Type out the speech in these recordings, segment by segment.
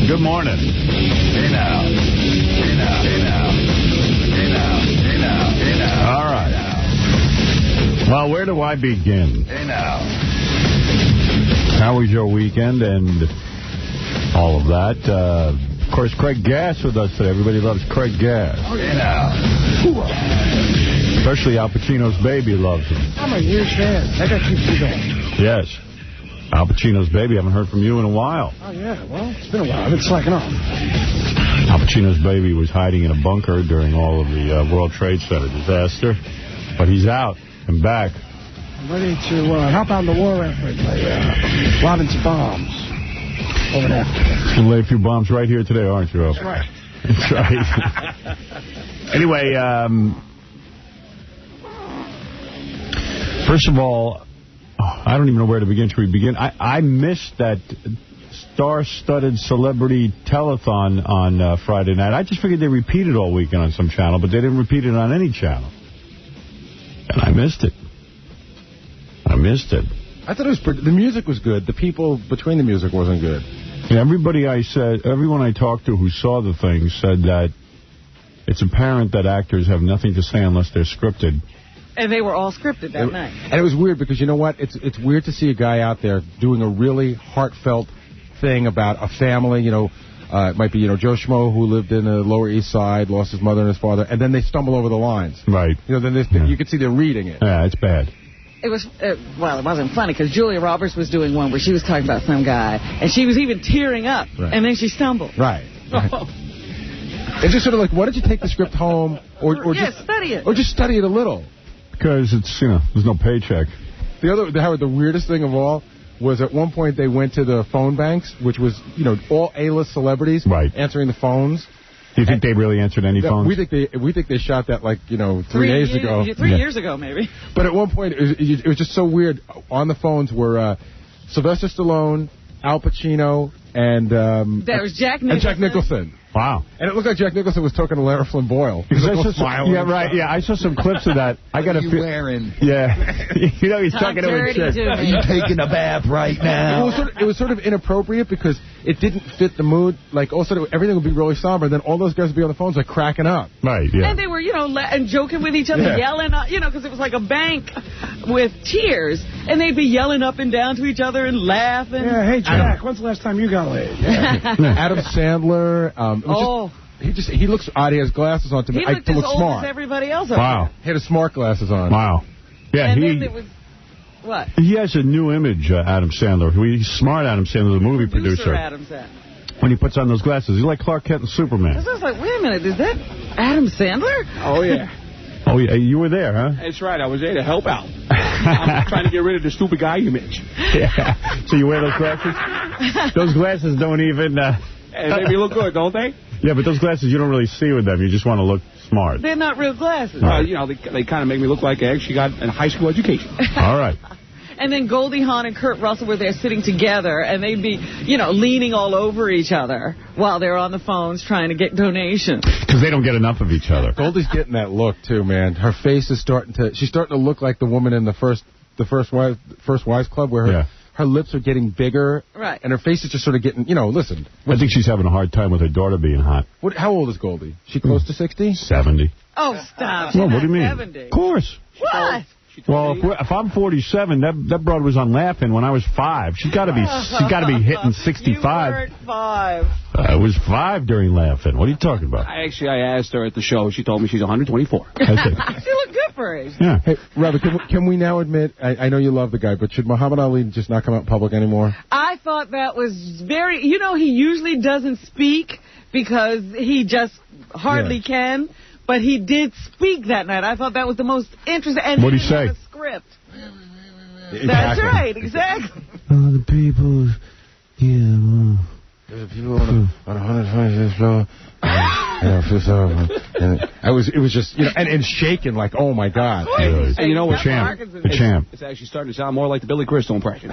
Good morning. Hey now. Hey now. Hey now. Hey now. Hey now. Hey now. All right. Well, where do I begin? Hey now. How was your weekend and all of that? Of course, Craig Gass with us today. Everybody loves Craig Gass. Hey now. Especially Al Pacino's baby loves him. I'm a huge fan. That guy keeps me going. Yes. Al Pacino's baby. Haven't heard from you in a while. Oh, yeah. Well, it's been a while. I've been slacking off. Al Pacino's baby was hiding in a bunker during all of the World Trade Center disaster. But he's out and back. I'm ready to help out in the war effort by lobbing some bombs over there. You're going to lay a few bombs right here today, aren't you, Al? That's right. That's right. Anyway, first of all, I don't even know where to begin. Should we begin? I missed that star-studded celebrity telethon on Friday night. I just figured they repeated all weekend on some channel, but they didn't repeat it on any channel. And I missed it. I missed it. I thought it was the music was good. The people between the music wasn't good. And everyone I talked to who saw the thing said that it's apparent that actors have nothing to say unless they're scripted. And they were all scripted that night. And it was weird because, you know what? It's weird to see a guy out there doing a really heartfelt thing about a family. You know, it might be, Joe Schmo, who lived in the Lower East Side, lost his mother and his father, and then they stumble over the lines. Right. Then you could see they're reading it. Yeah, it's bad. It was, well, it wasn't funny because Julia Roberts was doing one where she was talking about some guy, and she was even tearing up, and then she stumbled. Right. It's just sort of like, why don't you take the script home or just study it. Or just study it a little. Because it's, there's no paycheck. Howard, the weirdest thing of all was at one point they went to the phone banks, which was, all A-list celebrities answering the phones. Do you think they really answered any phones? We think they shot that 3 days ago. 3 years ago, maybe. But at one point, it was just so weird. On the phones were Sylvester Stallone, Al Pacino, and there was Jack Nicholson. Wow. And it looked like Jack Nicholson was talking to Lara Flynn Boyle. He was smiling. Yeah, right. Yeah, I saw some clips of that. I got you wearing? Yeah. He's talking to a chick. Are you taking a bath right now? It was sort of inappropriate because it didn't fit the mood. Like, all of a sudden, everything would be really somber, and then all those guys would be on the phones, like, cracking up. Right, yeah. And they were, and joking with each other, yelling, because it was like a bank with tears, and they'd be yelling up and down to each other and laughing. Yeah, hey, Jack, when's the last time you got laid? Adam Sandler. He looks odd. He has glasses on to look smart. As everybody else. Wow. He had his smart glasses on. Wow. Yeah, and then it was, what? He has a new image, Adam Sandler. He's smart, Adam Sandler, the movie producer. Adam Sandler. When he puts on those glasses, he's like Clark Kent and Superman. I was like, wait a minute, is that Adam Sandler? Oh, yeah. Oh, yeah, you were there, huh? That's right. I was there to help out. I'm trying to get rid of the stupid guy image. Yeah. So you wear those glasses? Those glasses don't even... They make me look good, don't they? Yeah, but those glasses, you don't really see with them. You just want to look smart. They're not real glasses. They kind of make me look like I actually got a high school education. All right. And then Goldie Hawn and Kurt Russell were there sitting together, and they'd be, leaning all over each other while they're on the phones trying to get donations. Because they don't get enough of each other. Goldie's getting that look, too, man. Her face is she's starting to look like the woman in the First Wives Club, where her lips are getting bigger. Right. And her face is just sort of getting, listen. I think she's having a hard time with her daughter being hot. How old is Goldie? She close to 60? 70. Oh, stop. Well, what do you mean? 70. Of course. What? Well, if I'm 47, that broad was on Laughing when I was 5. She's got to be hitting 65. You weren't 5. I was 5 during Laughing. What are you talking about? I asked her at the show. She told me she's 124. She looked good for her age. Yeah. Hey, Robert, can we now admit, I know you love the guy, but should Muhammad Ali just not come out in public anymore? I thought that was very, he usually doesn't speak because he just hardly can. But he did speak that night. I thought that was the most interesting. And what did he say? A script. That's right, exactly. The people, there's people on 126th floor. It was just, and shaking like, oh my God. Really. And you know what? The champ. It's actually starting to sound more like the Billy Crystal impression.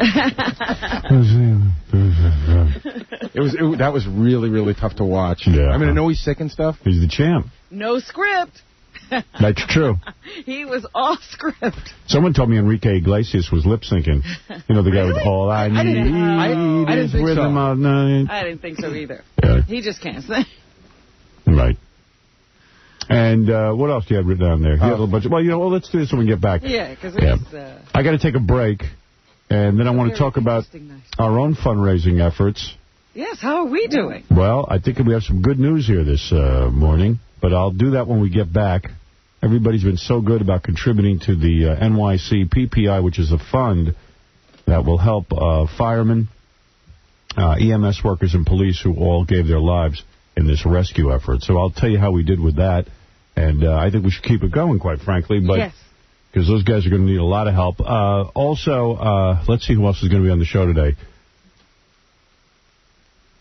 That was really, really tough to watch. Yeah. I mean, I know he's sick and stuff. He's the champ. No script. That's true. He was off script. Someone told me Enrique Iglesias was lip syncing. The guy with all I need I didn't think rhythm so. of night. I didn't think so either. Yeah, Okay. He just can't sing. Right. And what else do you have written down there? You have a bunch of, well, let's do this when we get back. Yeah, because I got to take a break, and then I want to talk about our own fundraising efforts. Yes, how are we doing? Well, I think we have some good news here this morning, but I'll do that when we get back. Everybody's been so good about contributing to the NYC PPI, which is a fund that will help firemen, EMS workers, and police who all gave their lives in this rescue effort. So I'll tell you how we did with that, and I think we should keep it going, quite frankly. But yes. Because those guys are going to need a lot of help. Also, let's see who else is going to be on the show today.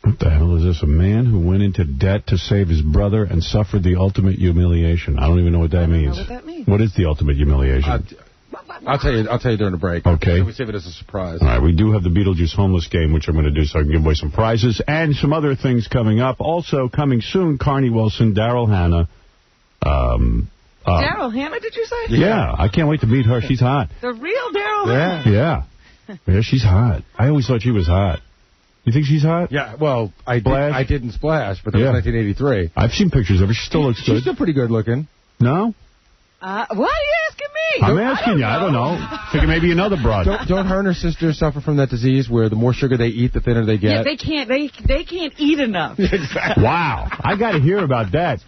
What the hell is this? A man who went into debt to save his brother and suffered the ultimate humiliation. I don't even know what that means. Know what that means. What is the ultimate humiliation? I'll tell you during the break. Okay. We save it as a surprise. All right, we do have the Beetlejuice homeless game, which I'm going to do so I can give away some prizes and some other things coming up. Also coming soon, Carney Wilson, Daryl Hannah. Daryl Hannah, did you say? Yeah, I can't wait to meet her. She's hot. The real Daryl Hannah? Yeah, she's hot. I always thought she was hot. You think she's hot? Yeah, well, I didn't Splash, but that was 1983. I've seen pictures of her. She still looks good. She's still pretty good looking. No? Why are you asking me? I'm asking you. I don't know. Thinking maybe another broad. Don't her and her sister suffer from that disease where the more sugar they eat, the thinner they get? Yeah, they can't. They can't eat enough. Exactly. Wow. I got to hear about that.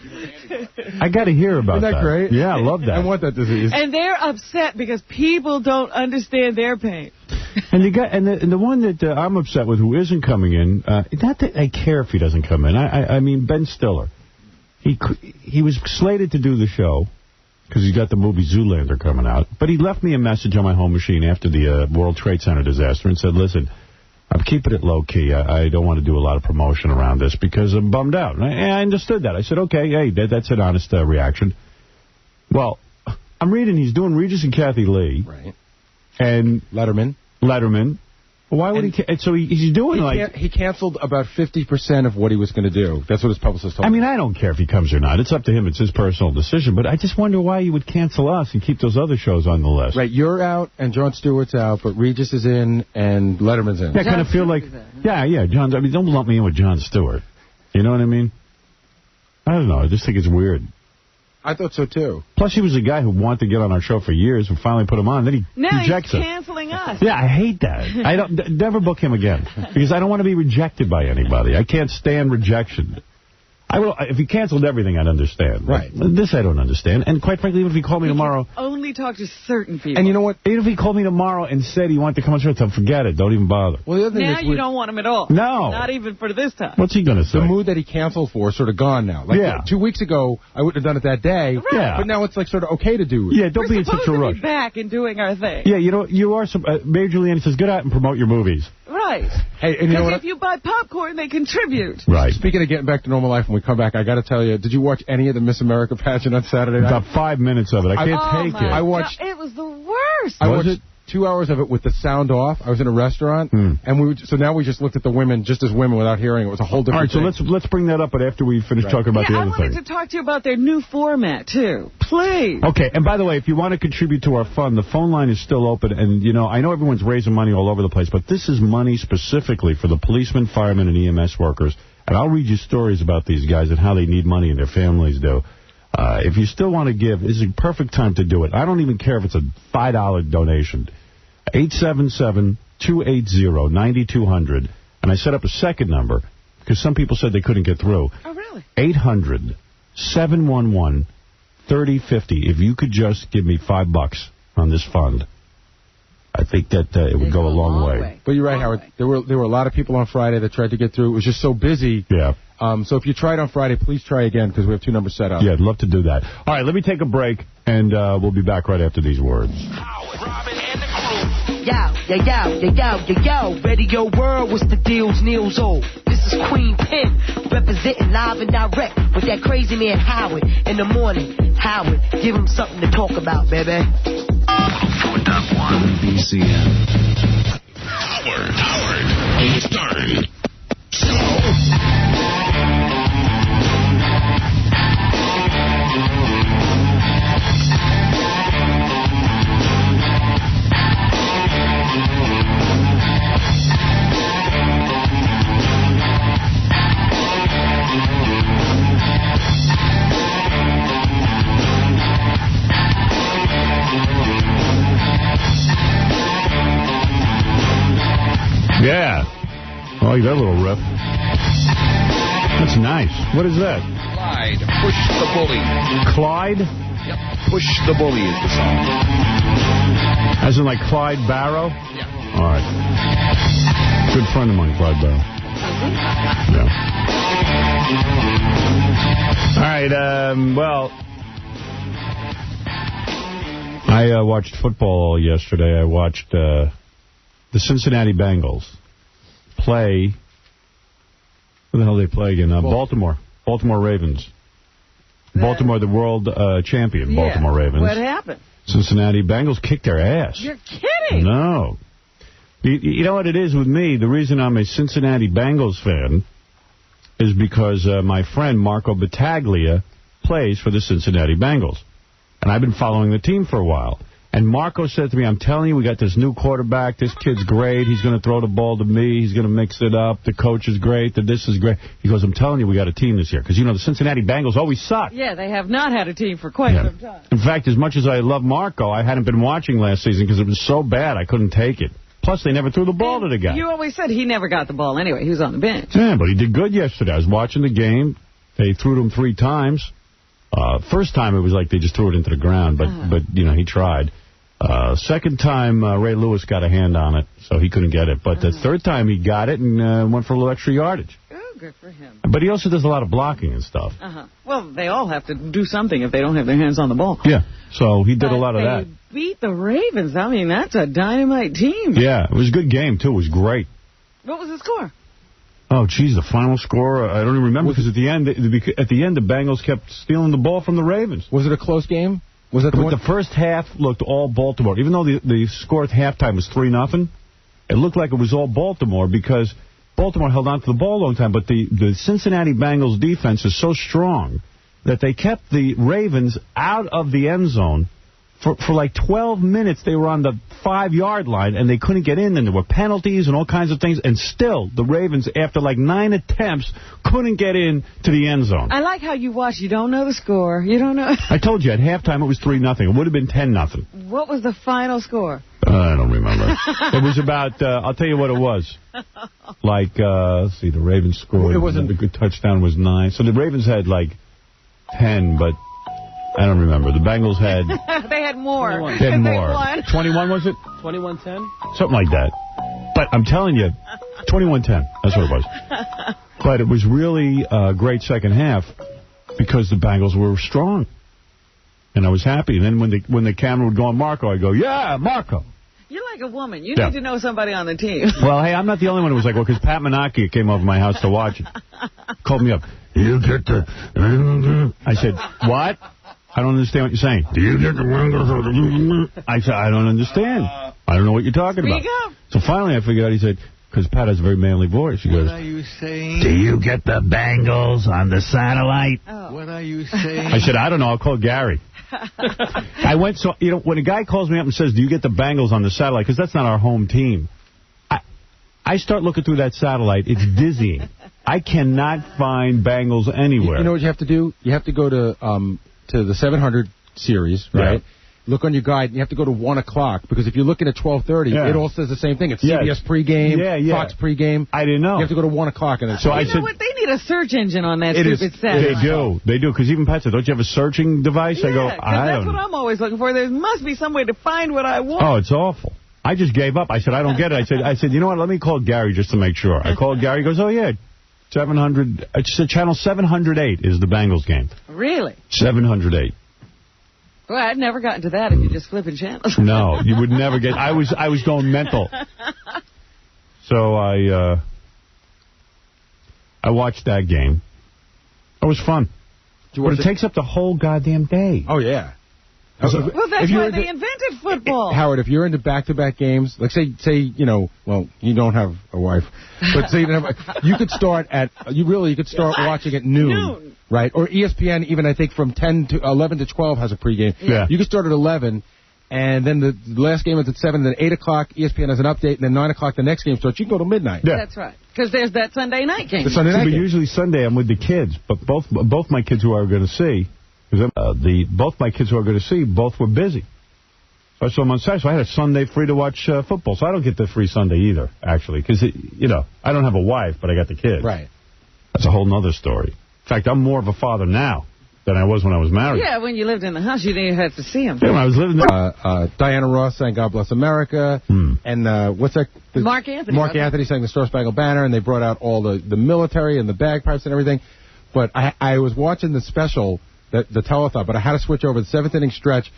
I got to hear about that. Isn't that great? Yeah, I love that. I want that disease. And they're upset because people don't understand their pain. And the one that I'm upset with who isn't coming in, not that I care if he doesn't come in. I mean, Ben Stiller. He was slated to do the show because he's got the movie Zoolander coming out. But he left me a message on my home machine after the World Trade Center disaster and said, listen, I'm keeping it low-key. I don't want to do a lot of promotion around this because I'm bummed out. And I understood that. I said, okay, hey, that's an honest reaction. Well, I'm reading he's doing Regis and Kathy Lee. Right. And Letterman. Why would he? So he's doing he canceled about 50% of what he was going to do. That's what his publicist told me. I mean, I don't care if he comes or not. It's up to him. It's his personal decision. But I just wonder why he would cancel us and keep those other shows on the list. Right, you're out and Jon Stewart's out, but Regis is in and Letterman's in. Yeah, I kind of feel like, Jon. I mean, don't lump me in with Jon Stewart. You know what I mean? I don't know. I just think it's weird. I thought so, too. Plus, he was a guy who wanted to get on our show for years and finally put him on. Then he rejects he's canceling us. Yeah, I hate that. I don't never book him again because I don't want to be rejected by anybody. I can't stand rejection. If he canceled everything, I'd understand. Right. This I don't understand. And quite frankly, even if he called me tomorrow... only talk to certain people. And you know what? Even if he called me tomorrow and said he wanted to come on the show, forget it. Don't even bother. Well, the other thing now you don't want him at all. No. Not even for this time. What's he going to say? The mood that he canceled for is sort of gone now. Like 2 weeks ago, I wouldn't have done it that day. Right. Yeah. But now it's like sort of okay to do it. Yeah, don't be in such a rush. We're supposed to be back and doing our thing. Yeah, you know, you are... Major Leanne says, get out and promote your movies. Right. Hey, and you know what? If you buy popcorn, they contribute. Right. Speaking of getting back to normal life when we come back, I got to tell you, did you watch any of the Miss America pageant on Saturday night? About 5 minutes of it. I can't take it. I watched. It was the worst. I watched 2 hours of it with the sound off. I was in a restaurant, and so now we just looked at the women just as women without hearing. It was a whole different thing. All right, so let's bring that up, but after we finish talking about the other thing. I wanted to talk to you about their new format, too. Please. Okay, and by the way, if you want to contribute to our fund, the phone line is still open, and, you know, I know everyone's raising money all over the place, but this is money specifically for the policemen, firemen, and EMS workers, and I'll read you stories about these guys and how they need money and their families do. If you still want to give, this is a perfect time to do it. I don't even care if it's a $5 donation. 877-280-9200. And I set up a second number because some people said they couldn't get through. Oh, really? 800-711-3050. If you could just give me $5 on this fund, I think that it would go a long way. But you're right, Howard. There were a lot of people on Friday that tried to get through. It was just so busy. Yeah. So if you tried on Friday, please try again because we have 2 numbers set up. Yeah, I'd love to do that. All right, let me take a break, and we'll be back right after these words. Howard, Robin, and the crew. Yo. Radio World, what's the deals, Neil's old. This is Queen Pen, representing live and direct with that crazy man Howard in the morning. Howard, give him something to talk about, baby. WBCN. Howard Stern. Yeah. I like that little riff. That's nice. What is that? Clyde, Push the Bully. Clyde? Yep, Push the Bully is the song. As in like Clyde Barrow? Yeah. All right. Good friend of mine, Clyde Barrow. Yeah. All right, well, I watched football yesterday. I watched the Cincinnati Bengals play. Who the hell did they play again? Baltimore. Baltimore Ravens. Baltimore, the world champion, Baltimore Ravens. What happened? Cincinnati Bengals kicked their ass. You're kidding. No. You know what it is with me? The reason I'm a Cincinnati Bengals fan is because my friend Marco Battaglia plays for the Cincinnati Bengals. And I've been following the team for a while. And Marco said to me, I'm telling you, we got this new quarterback. This kid's great. He's going to throw the ball to me. He's going to mix it up. The coach is great. This is great. He goes, I'm telling you, we got a team this year. Because, you know, the Cincinnati Bengals always suck. Yeah, they have not had a team for quite some time. In fact, as much as I love Marco, I hadn't been watching last season because it was so bad I couldn't take it. Plus, they never threw the ball to the guy. You always said he never got the ball anyway. He was on the bench. Yeah, but he did good yesterday. I was watching the game. They threw to him 3 times. First time, it was like they just threw it into the ground, but you know, he tried. Second time, Ray Lewis got a hand on it, so he couldn't get it. But the third time, he got it and went for a little extra yardage. Oh, good for him. But he also does a lot of blocking and stuff. Well, they all have to do something if they don't have their hands on the ball. Yeah, so he did a lot of that. They beat the Ravens. I mean, that's a dynamite team. Yeah, it was a good game, too. It was great. What was the score? Oh, geez, the final score, I don't even remember, because at the end, the Bengals kept stealing the ball from the Ravens. Was it a close game? Was that the first half looked all Baltimore. Even though the score at halftime was 3-0, it looked like it was all Baltimore because Baltimore held on to the ball a long time. But the Cincinnati Bengals defense is so strong that they kept the Ravens out of the end zone. For like 12 minutes, they were on the 5-yard line, and they couldn't get in, and there were penalties and all kinds of things. And still, the Ravens, after like 9 attempts, couldn't get in to the end zone. I like how you watch. You don't know the score. You don't know. I told you, at halftime, it was 3-0. It would have been 10-0. What was the final score? I don't remember. It was about, I'll tell you what it was. Like, let's see, the Ravens scored. It wasn't a good touchdown, was 9. So the Ravens had like 10, but I don't remember. The Bengals had... They had more. 21. 10 more. 21, was it? 21-10? Something like that. But I'm telling you, 21-10. That's what it was. But it was really a great second half because the Bengals were strong. And I was happy. And then when the camera would go on Marco, I'd go, yeah, Marco. You're like a woman. You need to know somebody on the team. Well, hey, I'm not the only one who was like, well, because Pat Menachie came over my house to watch it. Called me up. You get the... I said, what? I don't understand what you're saying. Do you get the... I said, I don't understand. I don't know what you're talking about. Speak up. So finally I figured out, he said, because Pat has a very manly voice. He goes, what are you saying? Do you get the Bengals on the satellite? Oh. What are you saying? I said, I don't know. I'll call Gary. I went, so, you know, when a guy calls me up and says, do you get the Bengals on the satellite? Because that's not our home team. I start looking through that satellite. It's dizzying. I cannot find Bengals anywhere. You know what you have to do? You have to go to the 700 series, right? Yeah. Look on your guide. You have to go to 1 o'clock, because if you're looking at 12:30, it all says the same thing. It's CBS pregame, Fox pregame. I didn't know. You have to go to 1 o'clock. And so you know what? They need a search engine on that stupid satellite. They do, because even Pat said, don't you have a searching device? Yeah, I go, that's what I'm always looking for. There must be some way to find what I want. Oh, it's awful. I just gave up. I said, I don't get it. I said, you know what? Let me call Gary just to make sure. I called Gary. He goes, oh, yeah, 700. It's channel 708 is the Bengals game. Really? 708. Well, I'd never gotten to that if you're just flipping channels. No, you would never get... I was going mental. So I watched that game. It was fun. But it takes up the whole goddamn day. Oh, yeah. Well, that's why they invented football. Howard, if you're into back-to-back games, like say, you know, well, you don't have a wife, but say you don't have, you could start watching at noon, right? Or ESPN, even I think from 11 to 12 has a pregame. Yeah. You could start at 11, and then the last game is at 7, then 8 o'clock, ESPN has an update, and then 9 o'clock the next game starts. You can go to midnight. Yeah. That's right. Because there's that Sunday night game. The Sunday night game. Usually Sunday I'm with the kids, but both my kids who are going to see, both my kids who are going to see, both were busy. So I saw him on Saturday, so I had a Sunday free to watch football. So I don't get the free Sunday either, actually, because, you know, I don't have a wife, but I got the kids. Right. That's a whole nother story. In fact, I'm more of a father now than I was when I was married. Yeah, when you lived in the house, you didn't have to see him. Yeah, when I was living there. Diana Ross sang God Bless America. And what's that? Mark Anthony. Mark Anthony sang the Star Spangled Banner, and they brought out all the military and the bagpipes and everything. But I was watching the special, the telethon, but I had to switch over. The 7th inning stretch,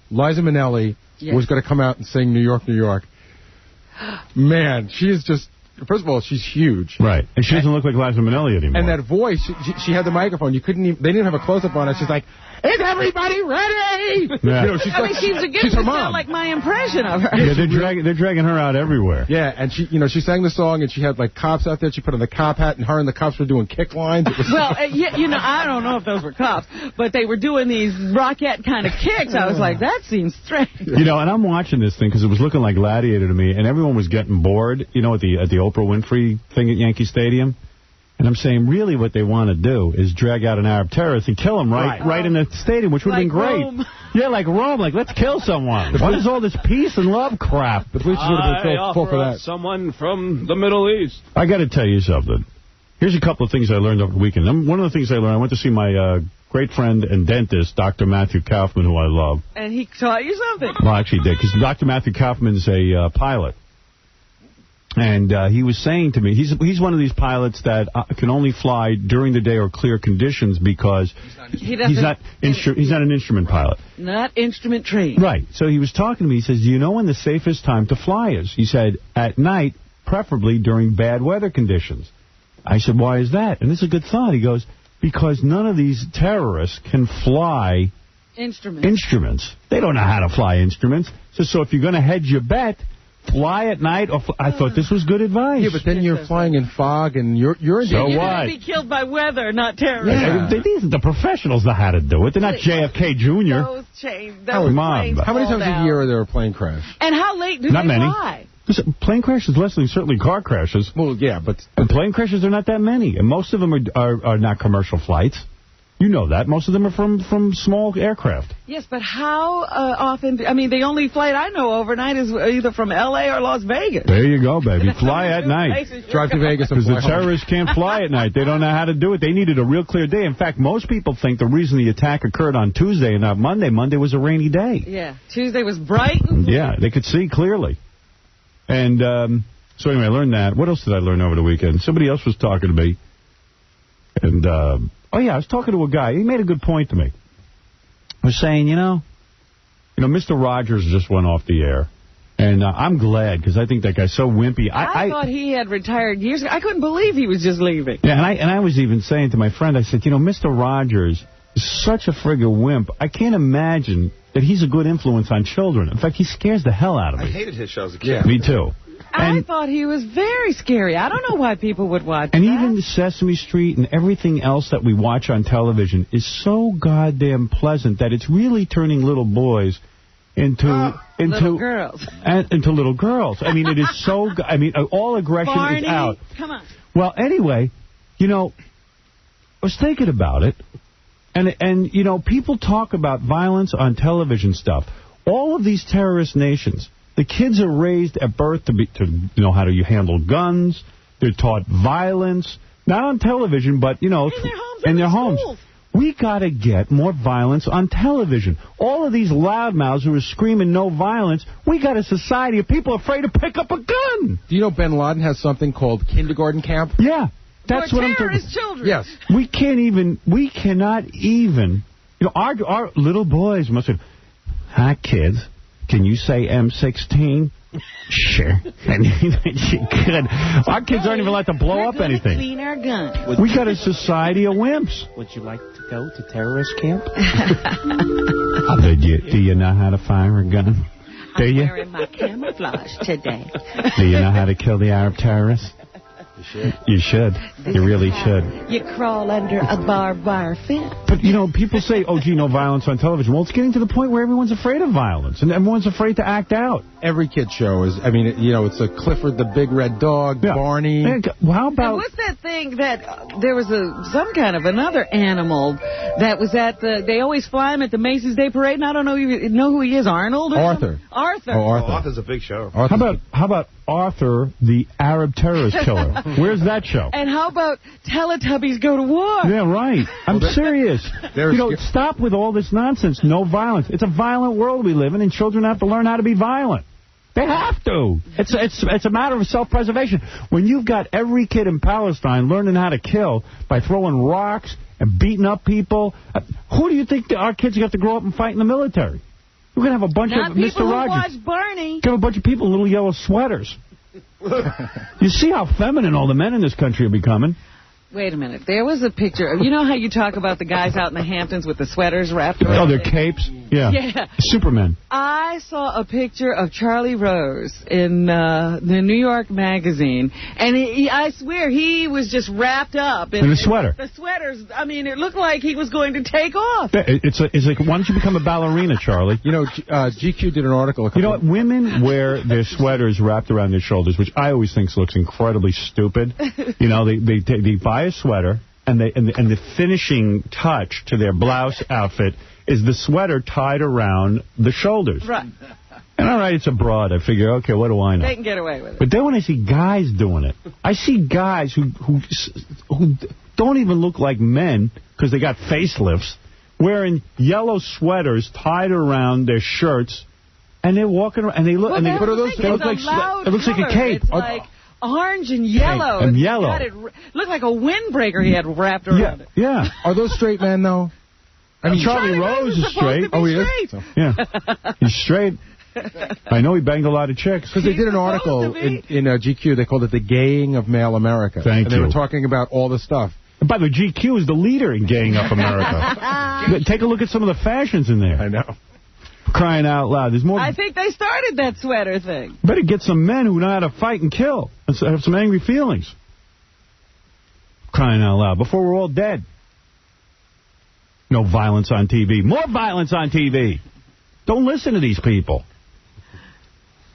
Liza Minnelli was going to come out and sing New York, New York. Man, she is just... First of all, she's huge. Right. And she doesn't look like Liza Minnelli anymore. And that voice, she had the microphone. You couldn't even, they didn't have a close-up on her. She's like, is everybody ready? Yeah. You know, she's she's her mom. Like my impression of her. Yeah, they're dragging her out everywhere. Yeah, and she sang the song, and she had, like, cops out there. She put on the cop hat, and her and the cops were doing kick lines. Well, you know, I don't know if those were cops, but they were doing these Rockette kind of kicks. I was like, that seems strange. You know, and I'm watching this thing because it was looking like Gladiator to me, and everyone was getting bored, you know, at the Oprah Winfrey thing at Yankee Stadium. And I'm saying, really, what they want to do is drag out an Arab terrorist and kill him right in the stadium, which would have been great. Rome. Yeah, like Rome. Like, let's kill someone. What is all this peace and love crap? The police would have been full for that. Someone from the Middle East. I got to tell you something. Here's a couple of things I learned over the weekend. One of the things I learned, I went to see my great friend and dentist, Dr. Matthew Kaufman, who I love. And he taught you something. Well, actually, he did, because Dr. Matthew Kaufman's a pilot. And he was saying to me, he's one of these pilots that can only fly during the day or clear conditions because he's not an instrument pilot. Not instrument trained. Right. So he was talking to me. He says, do you know when the safest time to fly is? He said, at night, preferably during bad weather conditions. I said, why is that? And this is a good thought. He goes, because none of these terrorists can fly instruments. They don't know how to fly instruments. So if you're going to hedge your bet, fly at night. I thought this was good advice. Yeah, but then you're flying in fog, and you're in so danger. what? You're be killed by weather, not terrorists. Yeah. The professionals know how to do it. They're not JFK Jr. Those planes how many times a year are there a plane crash? And how late do not they many. fly? Listen, plane crashes less than certainly car crashes. Well, yeah, but... And plane crashes are not that many. And most of them are not commercial flights. You know that. Most of them are from small aircraft. Yes, but how often... I mean, the only flight I know overnight is either from L.A. or Las Vegas. There you go, baby. Fly at night. Drive to Vegas. Because the terrorists can't fly at night. They don't know how to do it. They needed a real clear day. In fact, most people think the reason the attack occurred on Tuesday and not Monday, Monday was a rainy day. Yeah, Tuesday was bright. Yeah, they could see clearly. And so anyway, I learned that. What else did I learn over the weekend? Somebody else was talking to me. And, oh, yeah, I was talking to a guy. He made a good point to me. I was saying, you know, Mr. Rogers just went off the air. And I'm glad, because I think that guy's so wimpy. I thought he had retired years ago. I couldn't believe he was just leaving. Yeah, and I was even saying to my friend, I said, Mr. Rogers is such a friggin' wimp. I can't imagine that he's a good influence on children. In fact, he scares the hell out of me. I hated his show as a kid. Yeah. Me too. I thought he was very scary. I don't know why people would watch and that. Even Sesame Street and everything else that we watch on television is so goddamn pleasant that it's really turning little boys into little girls. Into little girls. I mean, it is so... I mean, all aggression Barney, is out. Come on. Well, anyway, I was thinking about it. And people talk about violence on television stuff. All of these terrorist nations... The kids are raised at birth to know how to handle guns. They're taught violence, not on television, but, in their homes. We got to get more violence on television. All of these loudmouths who are screaming no violence, we got a society of people afraid to pick up a gun. Do you know bin Laden has something called kindergarten camp? Yeah. That's what I'm talking about. Children. Yes. We cannot even, our little boys must have, hi, kids. Can you say M16? Sure. She could. Our kids aren't even allowed to blow up anything. Clean our guns. We got a society of wimps. Would you like to go to terrorist camp? Do you know how to fire a gun? Do you? I'm wearing my camouflage today. Do you know how to kill the Arab terrorists? You should. You should. You really should. You crawl under a barbed wire fence. But, you know, people say, oh, gee, no violence on television. Well, it's getting to the point where everyone's afraid of violence, and everyone's afraid to act out. Every kid show is, I mean, you know, it's a Clifford the Big Red Dog, Barney. Well, how about... And what's that thing that there was some kind of another animal that was at they always fly him at the Macy's Day Parade, and I don't know who he is, Arnold? Or Arthur. Something? Arthur. Oh, Arthur. Arthur's a big show. How about Arthur, the Arab terrorist killer? Where's that show? And how about Teletubbies Go to War? Yeah, right. I'm serious. You know, stop with all this nonsense. No violence. It's a violent world we live in, and children have to learn how to be violent. They have to. It's a matter of self-preservation. When you've got every kid in Palestine learning how to kill by throwing rocks and beating up people, who do you think our kids have to grow up and fight in the military? We're going to have a bunch of Mr. Rogers. Watch Barney. Have a bunch of people in little yellow sweaters. You see how feminine all the men in this country are becoming. Wait a minute. There was a picture. You know how you talk about the guys out in the Hamptons with the sweaters wrapped around? Oh, their capes? Yeah. Superman. I saw a picture of Charlie Rose in the New York Magazine, and I swear he was just wrapped up in a sweater. The sweaters, I mean, it looked like he was going to take off. It's like, why don't you become a ballerina, Charlie? You know, GQ did an article. You know what? Women wear their sweaters wrapped around their shoulders, which I always think looks incredibly stupid. You know, they buy a sweater, and the finishing touch to their blouse outfit is the sweater tied around the shoulders. Right. And all right, it's a broad. I figure, okay, what do I know? They can get away with it. But then when I see guys doing it, I see guys who don't even look like men because they got facelifts, wearing yellow sweaters tied around their shirts, and they're walking around, and they look, well, and they what are those? They look like it looks like a cape. It's like orange and yellow. And yellow. It looked like a windbreaker he had wrapped around it. Yeah. Are those straight men, though? I mean, Charlie Rose is straight. Oh, he is? Yeah. He's straight. I know he banged a lot of chicks. Because they did an article in GQ. They called it The Gaying of Male America. Thank you. And they were talking about all the stuff. And by the way, GQ is the leader in gaying up America. Take a look at some of the fashions in there. I know. Crying out loud. There's more. I think they started that sweater thing. Better get some men who know how to fight and kill and have some angry feelings. Crying out loud. Before we're all dead. No violence on TV. More violence on TV. Don't listen to these people.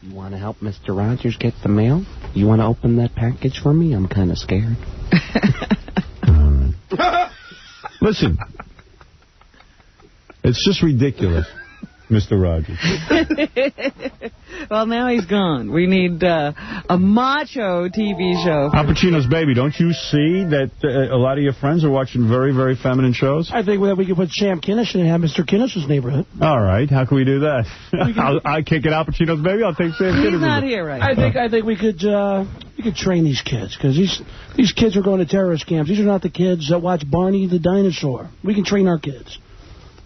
You want to help Mr. Rogers get the mail? You want to open that package for me? I'm kind of scared. Listen. It's just ridiculous. Mr. Rogers. Well, now he's gone. We need a macho TV show. Al Pacino's Baby. Don't you see that a lot of your friends are watching very, very feminine shows? I think that we could put Sam Kinnish in and have Mr. Kinnish's neighborhood. All right. How can we do that? I can't get Al Pacino's Baby. I'll take Sam Kinnish. He's not here right now. I think we could train these kids, because these kids are going to terrorist camps. These are not the kids that watch Barney the Dinosaur. We can train our kids.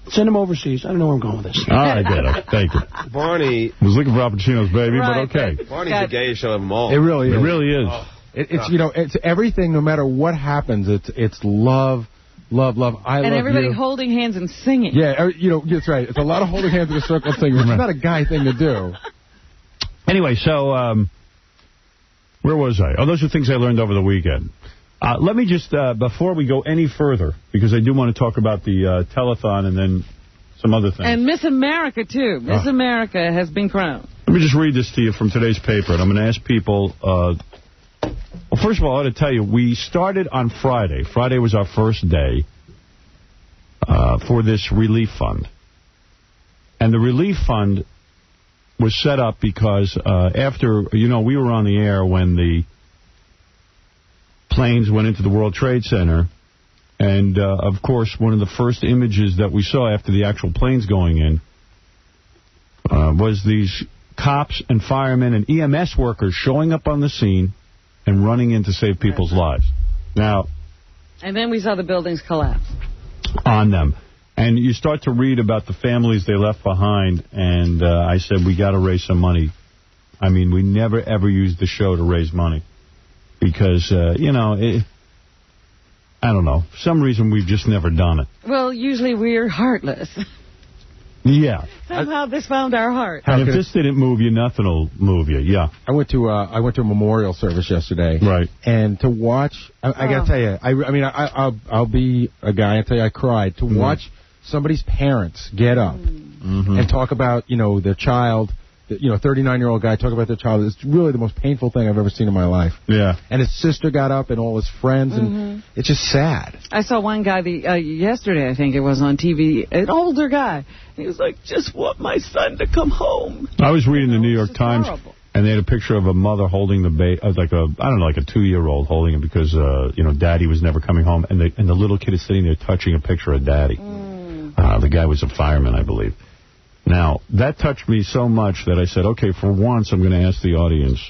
Send them overseas. I don't know where I'm going with this. All right, Dad. Thank you. Barney. I was looking for Al Pacino's Baby, right, but okay. Barney's the gayest show of them all. It really is. It really is. Oh. It's you know, it's everything. No matter what happens, it's love, love, love. I love you. And everybody holding hands and singing. Yeah, you know, that's right. It's a lot of holding hands in a circle and singing. It's not a guy thing to do. Anyway, so where was I? Oh, those are things I learned over the weekend. Let me just, before we go any further, because I do want to talk about the telethon and then some other things. And Miss America, too. Miss America has been crowned. Let me just read this to you from today's paper, and I'm going to ask people... well, first of all, I ought to tell you, we started on Friday. Friday was our first day for this relief fund. And the relief fund was set up because after, you know, we were on the air when the planes went into the World Trade Center. And, of course, one of the first images that we saw after the actual planes going in was these cops and firemen and EMS workers showing up on the scene and running in to save people's lives. Now... And then we saw the buildings collapse. On them. And you start to read about the families they left behind, and I said, we got to raise some money. I mean, we never, ever used the show to raise money. Because, you know, I don't know. For some reason, we've just never done it. Well, usually we're heartless. Yeah. Somehow this found our heart. And if this didn't move you, nothing will move you. Yeah. I went to a memorial service yesterday. Right. And to watch, I got to tell you, I'll be a guy and tell you I cried. To watch somebody's parents get up and talk about, their child, 39-year-old guy talk about their child. It's really the most painful thing I've ever seen in my life. Yeah. And his sister got up and all his friends, and it's just sad. I saw one guy yesterday, I think it was on TV, an older guy. He was like, just want my son to come home. I was reading the New York Times, and they had a picture of a mother holding the baby, like a 2-year-old holding him because, Daddy was never coming home, and the little kid is sitting there touching a picture of Daddy. The guy was a fireman, I believe. Now, that touched me so much that I said, okay, for once I'm going to ask the audience,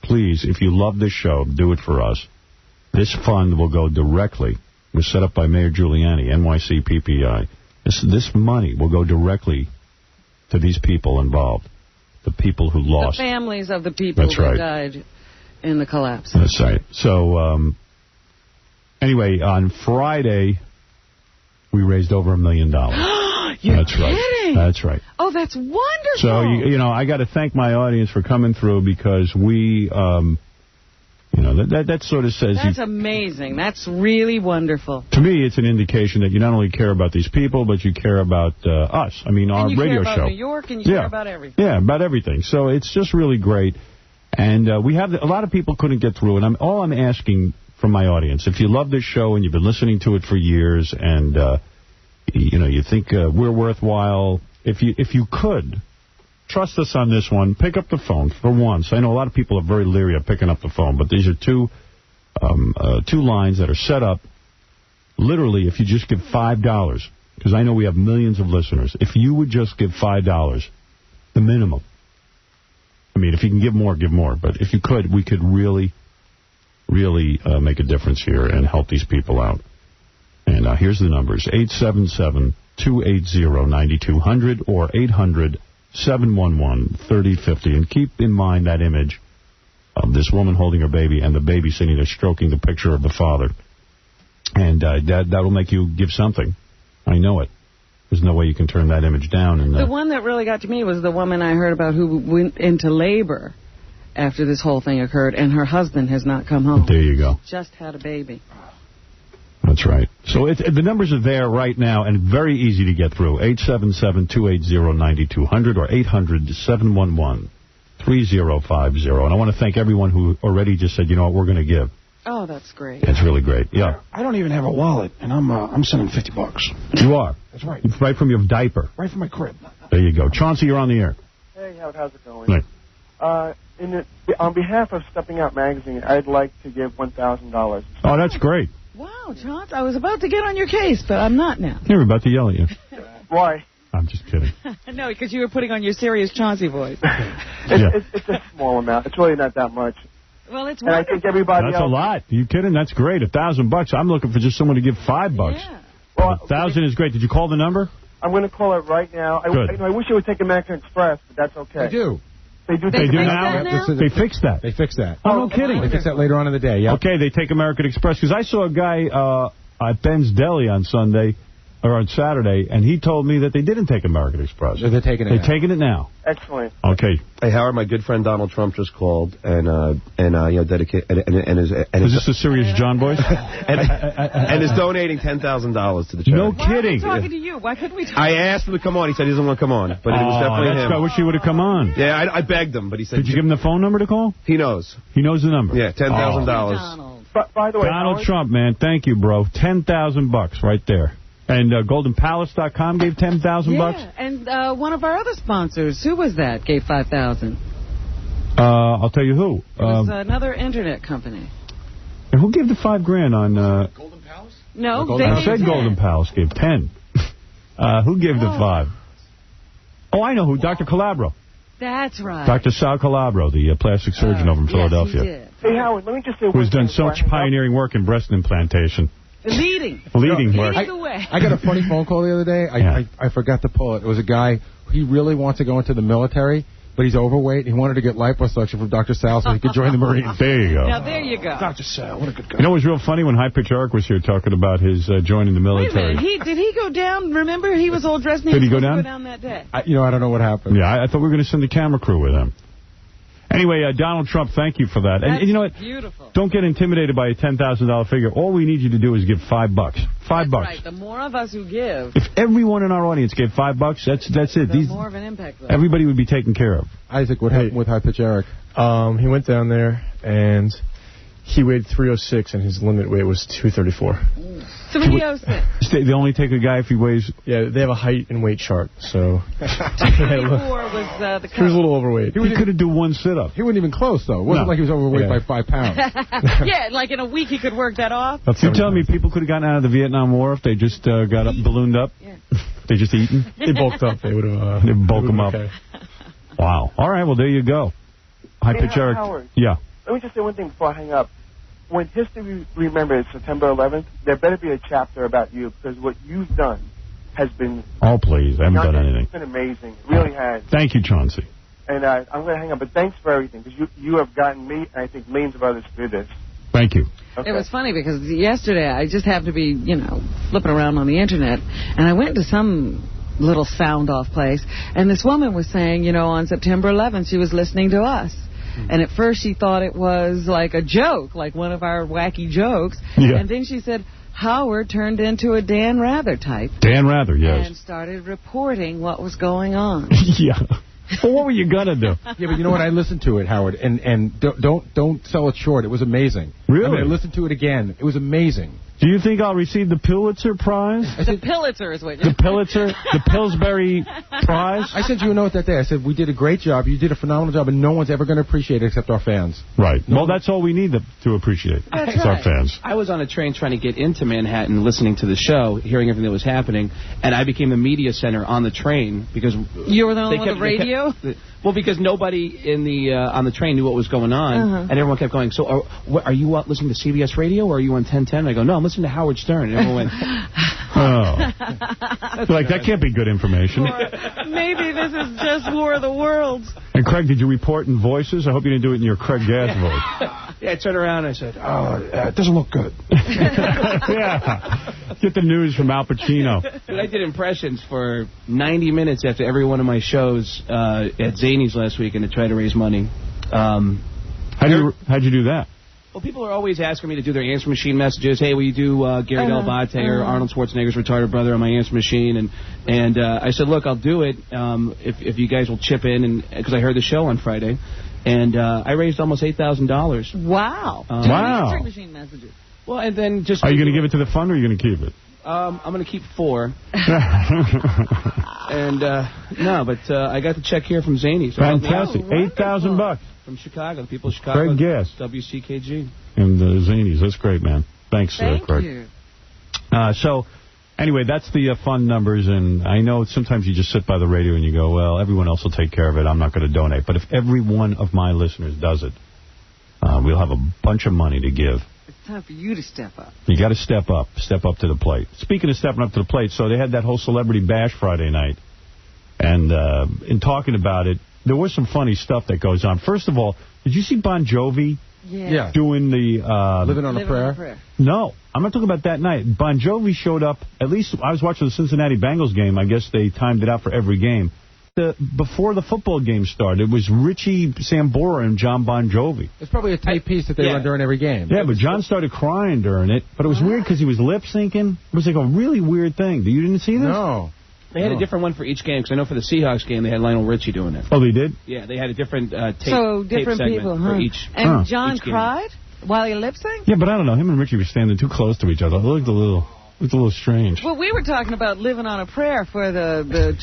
please, if you love this show, do it for us. This fund will go directly. It was set up by Mayor Giuliani, NYC PPI. This money will go directly to these people involved, the people who lost. The families of the people who died in the collapse. That's right. So, anyway, on Friday, we raised over $1 million. That's kidding. Right. That's right. Oh, that's wonderful. So, I got to thank my audience for coming through because we, that sort of says... That's amazing. That's really wonderful. To me, it's an indication that you not only care about these people, but you care about us. I mean, our radio show. And you care about New York, and you care about everything. Yeah, about everything. So it's just really great. And we have a lot of people couldn't get through. And all I'm asking from my audience, if you love this show and you've been listening to it for years and... you think we're worthwhile. If you could, trust us on this one. Pick up the phone for once. I know a lot of people are very leery of picking up the phone, but these are two lines that are set up. Literally, if you just give $5, because I know we have millions of listeners, if you would just give $5, the minimum. I mean, if you can give more, give more. But if you could, we could really, really make a difference here and help these people out. And here's the numbers, 877-280-9200 or 800-711-3050. And keep in mind that image of this woman holding her baby and the baby sitting there stroking the picture of the father. And that'll make you give something. I know it. There's no way you can turn that image down. And the one that really got to me was the woman I heard about who went into labor after this whole thing occurred, and her husband has not come home. There you go. She just had a baby. That's right. So the numbers are there right now and very easy to get through. 877-280-9200 or 800-711-3050. And I want to thank everyone who already just said, you know what, we're going to give. Oh, that's great. It's really great. Yeah. I don't even have a wallet, and I'm sending $50. You are? That's right. Right from your diaper. Right from my crib. There you go. Chauncey, you're on the air. Hey, how's it going? Right. On behalf of Stepping Out Magazine, I'd like to give $1,000. Oh, that's great. Wow, Chauncey, I was about to get on your case, but I'm not now. They were about to yell at you. Why? I'm just kidding. No, because you were putting on your serious Chauncey voice. It's a small amount. It's really not that much. Well, it's wonderful. And I think everybody That's a lot. Are you kidding? That's great. $1,000. I'm looking for just someone to give $5. Yeah. Well, $1,000 is great. Did you call the number? I'm going to call it right now. Good. I wish it would take American Express, but that's okay. They do. They do now? They fixed that. They fixed that. Oh, no kidding. They fixed that later on in the day, yeah. Okay, they take American Express. Because I saw a guy at Ben's Deli on Saturday, and he told me that they didn't take American Express. They're taking it now. They're taking it now. Excellent. Okay. Hey, Howard, my good friend Donald Trump just called and dedicate and is this the serious John voice? and is donating $10,000 to the charity. No kidding. Why am I talking to you? Why couldn't we talk? I asked him to come on. He said he doesn't want to come on, but it was definitely him. I wish he would have come on. Yeah, I begged him, but he said. Did you give him the phone number to call? He knows. He knows the number. Yeah, $10,000. But by the way, Donald Trump, man, thank you, bro. $10,000 right there. And GoldenPalace.com gave $10,000. Yeah, and one of our other sponsors, who was that? Gave $5,000. I'll tell you who. It was another internet company. And who gave the $5,000 on? Golden Palace? No, I said 10. Golden Palace gave 10. Who gave the 5? Oh, I know who. Dr. Calabro. That's right. Dr. Sal Calabro, the plastic surgeon over in Philadelphia. Yes, he did. Hey, Howard, let me just say who's done such pioneering work in breast implantation. Leading work. the way. I got a funny phone call the other day. I forgot to pull it. It was a guy, he really wants to go into the military, but he's overweight. He wanted to get liposuction from Dr. Sal so he could join the Marines. There you go. Now, there you go. Dr. Sal, what a good guy. You know, it was real funny when High Pitch Eric was here talking about his joining the Wait a military. minute. Did he go down? Remember, he was all dressed. Did he go down? That day. I don't know what happened. Yeah, I thought we were going to send the camera crew with him. Anyway, Donald Trump, thank you for that. That's and you know what? Beautiful. Don't get intimidated by a $10,000 figure. All we need you to do is give $5. $5. Right. The more of us who give, If everyone in our audience gave $5, that's it. the more of an impact. Though. Everybody would be taken care of. Isaac, what happened with High Pitch Eric? He went down there, and he weighed 306, and his limit weight was 234. 306. They only take a guy if he weighs... Yeah, they have a height and weight chart, so... 234 was the he was a little overweight. He couldn't do one sit-up. He wasn't even close, though. It wasn't like he was overweight by 5 pounds. Yeah, like in a week he could work that off. You're telling me people could have gotten out of the Vietnam War if they just got up, ballooned up? Yeah. They just eaten? They bulked up. They would have... They bulk them up. Okay. Wow. All right, well, there you go. High Pitch Eric. Howard, yeah. let me just say one thing before I hang up. When history remembers September 11th, there better be a chapter about you, because what you've done has been... Oh, please. I haven't done anything. It's been amazing. It really has. Thank you, Chauncey. And I'm going to hang up, but thanks for everything, because you have gotten me, and I think millions of others through this. Thank you. Okay. It was funny because yesterday I just happened to be, flipping around on the Internet, and I went to some little sound-off place, and this woman was saying, on September 11th she was listening to us. And at first she thought it was like a joke, like one of our wacky jokes. Yeah. And then she said, Howard turned into a Dan Rather type. Dan Rather, yes. And started reporting what was going on. Yeah. Well, what were you going to do? Yeah, but you know what? I listened to it, Howard, and don't sell it short. It was amazing. Really? I listened to it again. It was amazing. Do you think I'll receive the Pulitzer Prize? The Pulitzer is what you're... The Pulitzer? The Pillsbury Prize? I sent you a note that day. I said, we did a great job. You did a phenomenal job, and no one's ever going to appreciate it except our fans. Right. Well, that's all we need to appreciate. That's right. Our fans. I was on a train trying to get into Manhattan, listening to the show, hearing everything that was happening, and I became the media center on the train because... You were the one with the radio? Well, because nobody in the on the train knew what was going on, and everyone kept going, so are you listening to CBS Radio, or are you on 1010? And I go, no, I'm listening to Howard Stern. And everyone went, oh. Like, that can't be good information. Maybe this is just War of the Worlds. And, Craig, did you report in voices? I hope you didn't do it in your Craig Gass voice. Yeah, I turned around and I said, it doesn't look good. Yeah. Get the news from Al Pacino. Dude, I did impressions for 90 minutes after every one of my shows at Zany's last weekend to try to raise money. How'd you do that? Well, people are always asking me to do their answer machine messages. Hey, will you do Gary Del Abate or Arnold Schwarzenegger's retarded brother on my answer machine? And I said, look, I'll do it if you guys will chip in, because I heard the show on Friday. And I raised almost $8,000. Wow. Wow. Answering machine messages. Well, and then just... Are you going to give it to the fund, or are you going to keep it? I'm going to keep 4. And, no, but I got the check here from Zany. So fantastic. $8,000. From Chicago, the people of Chicago. Craig Gass. WCKG. And the Zanies. That's great, man. Thanks, Craig. Thank you. So, anyway, that's the fund numbers, and I know sometimes you just sit by the radio and you go, well, everyone else will take care of it. I'm not going to donate. But if every one of my listeners does it, we'll have a bunch of money to give. It's time for you to step up. You got to step up to the plate. Speaking of stepping up to the plate, so they had that whole celebrity bash Friday night. And in talking about it, there was some funny stuff that goes on. First of all, did you see Bon Jovi doing the... Living on a Prayer? No, I'm not talking about that night. Bon Jovi showed up, at least I was watching the Cincinnati Bengals game. I guess they timed it out for every game. Before the football game started, it was Richie Sambora and John Bon Jovi. It's probably a tape piece that they run during every game. Yeah, but John started crying during it. But it was weird because he was lip-syncing. It was like a really weird thing. You didn't see this? No. They had a different one for each game, because I know for the Seahawks game, they had Lionel Richie doing it. Oh, they did? Yeah, they had a different tape different segment people, for each. And John cried while he lip-synced? Yeah, but I don't know. Him and Richie were standing too close to each other. It looked a little strange. Well, we were talking about Living on a Prayer for the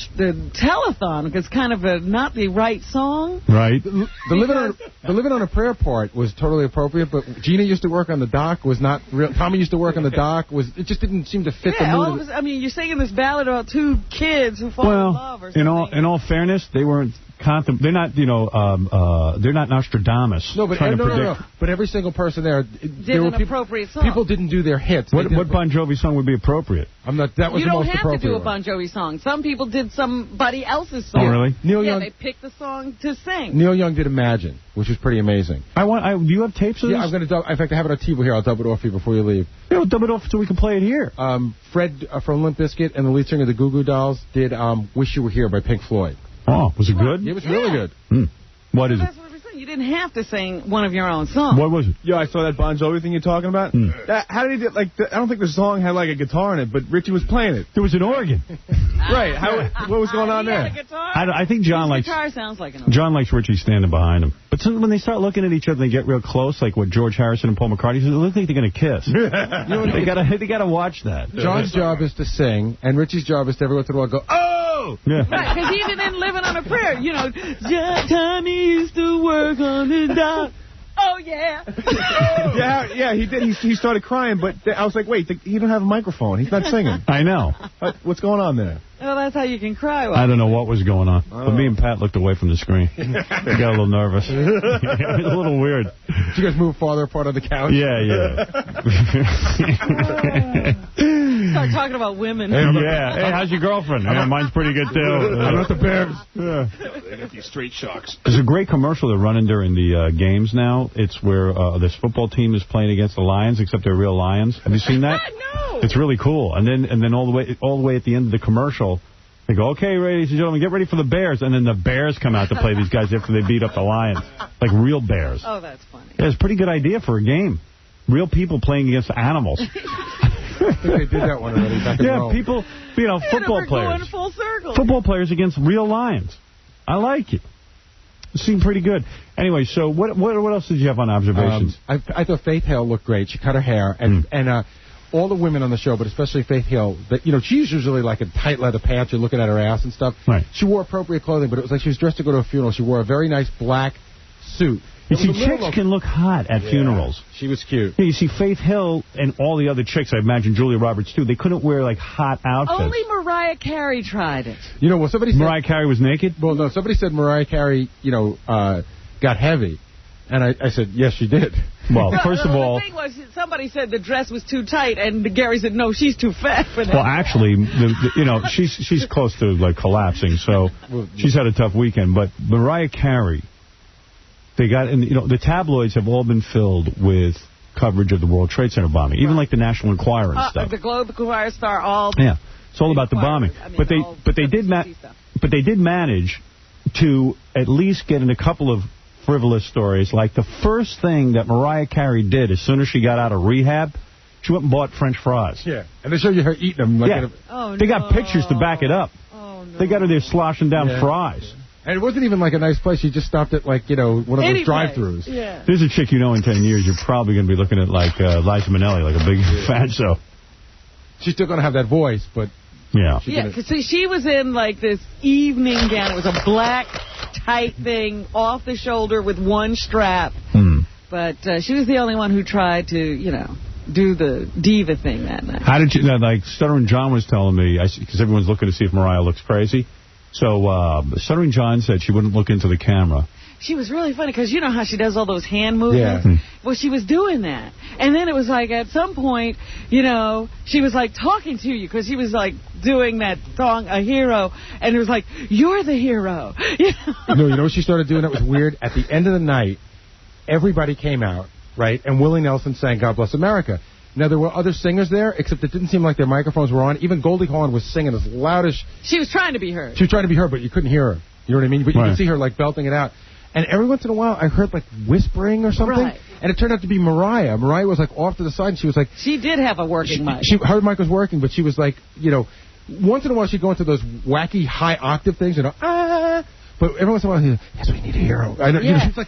telethon, because it's kind of not the right song. Right. The Living on a Prayer part was totally appropriate, but Gina used to work on the dock, was not real. Tommy used to work on the dock, it just didn't seem to fit the mood. You're singing this ballad about two kids who fall in love or something. In all fairness, they weren't they're not, they're not Nostradamus. No, but no. But every single person there did an appropriate song. People didn't do their hits. What Bon Jovi song would be appropriate? That was you the most appropriate. You don't have to do a Bon Jovi song. Some people did somebody else's song. Oh, really? Neil Young. They picked the song to sing. Neil Young did Imagine, which was pretty amazing. Do you have tapes of this? Yeah, I'm going to. In fact, I have it on TV here. I'll dub it off for you before you leave. Yeah, we'll dub it off so we can play it here. Fred from Limp Bizkit and the lead singer of the Goo Goo Dolls did "Wish You Were Here" by Pink Floyd. Oh, was it good? It was really good. What is it? You didn't have to sing one of your own songs. What was it? Yo, I saw that Bon Jovi thing you're talking about. How did he do? I don't think the song had like a guitar in it, but Richie was playing it. There was an organ. Right. What was going on there? I think John likes. Guitar sounds like an organ. John likes Richie standing behind him. But when they start looking at each other, they get real close, like what George Harrison and Paul McCartney said. They look like they're going to kiss. They gotta watch that. John's job is to sing, and Richie's job is to every once in a while go, "Oh!" Yeah. Right, because even in Living on a Prayer, Tommy used to work on the dock. Oh, yeah. Yeah, he did. He started crying, but I was like, wait, he don't have a microphone. He's not singing. I know. What's going on there? Well, that's how you can cry. I don't know what was going on. But me and Pat looked away from the screen. We got a little nervous. It was a little weird. Did you guys move farther apart on the couch? Yeah. Start talking about women. Hey, how's your girlfriend? Mine's pretty good, too. I'm not the Bears. They got these straight shocks. There's a great commercial they're running during the games now. It's where this football team is playing against the Lions, except they're real lions. Have you seen that? No. It's really cool. And then all the way at the end of the commercial, they go, okay, ladies and gentlemen, get ready for the Bears. And then the Bears come out to play these guys after they beat up the Lions. Like real bears. Oh, that's funny. Yeah, it's a pretty good idea for a game. Real people playing against animals. I think they did that one already back in Rome. People, football players. Going full circle. Football players against real lions. I like it. It seemed pretty good. Anyway, so what else did you have on observations? I thought Faith Hill looked great. She cut her hair, and all the women on the show, but especially Faith Hill, she's usually like in tight leather pants. You're looking at her ass and stuff. Right. She wore appropriate clothing, but it was like she was dressed to go to a funeral. She wore a very nice black suit. You see, chicks can look hot at funerals. She was cute. Yeah, you see, Faith Hill and all the other chicks, I imagine Julia Roberts, too, they couldn't wear, like, hot outfits. Only Mariah Carey tried it. Somebody said... Mariah Carey was naked? Well, no, somebody said Mariah Carey, got heavy. And I said, yes, she did. Well, first of all... The thing was, somebody said the dress was too tight, and Gary said, no, she's too fat for that. Well, actually, she's close to, like, collapsing, so she's had a tough weekend. But Mariah Carey... They got, the tabloids have all been filled with coverage of the World Trade Center bombing, even like the National Enquirer and stuff. The Globe, the Enquirer, Star, all. Yeah, it's all about the bombing. But they did manage to at least get in a couple of frivolous stories. Like the first thing that Mariah Carey did as soon as she got out of rehab, she went and bought French fries. Yeah, and they show you her eating them. They got pictures to back it up. Oh, no. They got her there sloshing down fries. And it wasn't even like a nice place. She just stopped at, like, one of those drive-thrus. Yeah. There's a chick in 10 years, you're probably going to be looking at, like, Liza Minnelli, like a big fat show. She's still going to have that voice, but... Yeah. Because she was in, like, this evening gown. It was a black, tight thing, off the shoulder with one strap. But she was the only one who tried to, do the diva thing that night. How did you... Like, Stuttering John was telling me, because everyone's looking to see if Mariah looks crazy... So, Stuttering John said she wouldn't look into the camera. She was really funny, because you know how she does all those hand movements? Yeah. Well, she was doing that. And then it was like, at some point, she was like talking to you, because she was like doing that song, A Hero, and it was like, you're the hero. You know what she started doing that was weird? At the end of the night, everybody came out, right? And Willie Nelson sang God Bless America. Now, there were other singers there, except it didn't seem like their microphones were on. Even Goldie Hawn was singing as loud as... She was trying to be heard. She was trying to be heard, but you couldn't hear her. You know what I mean? But you could see her, like, belting it out. And every once in a while, I heard, like, whispering or something. Right. And it turned out to be Mariah. Mariah was, like, off to the side, and she was like... She did have a working mic. Her mic was working, but she was, like, once in a while she'd go into those wacky high octave things, But every once in a while, yes, we need a hero. I know,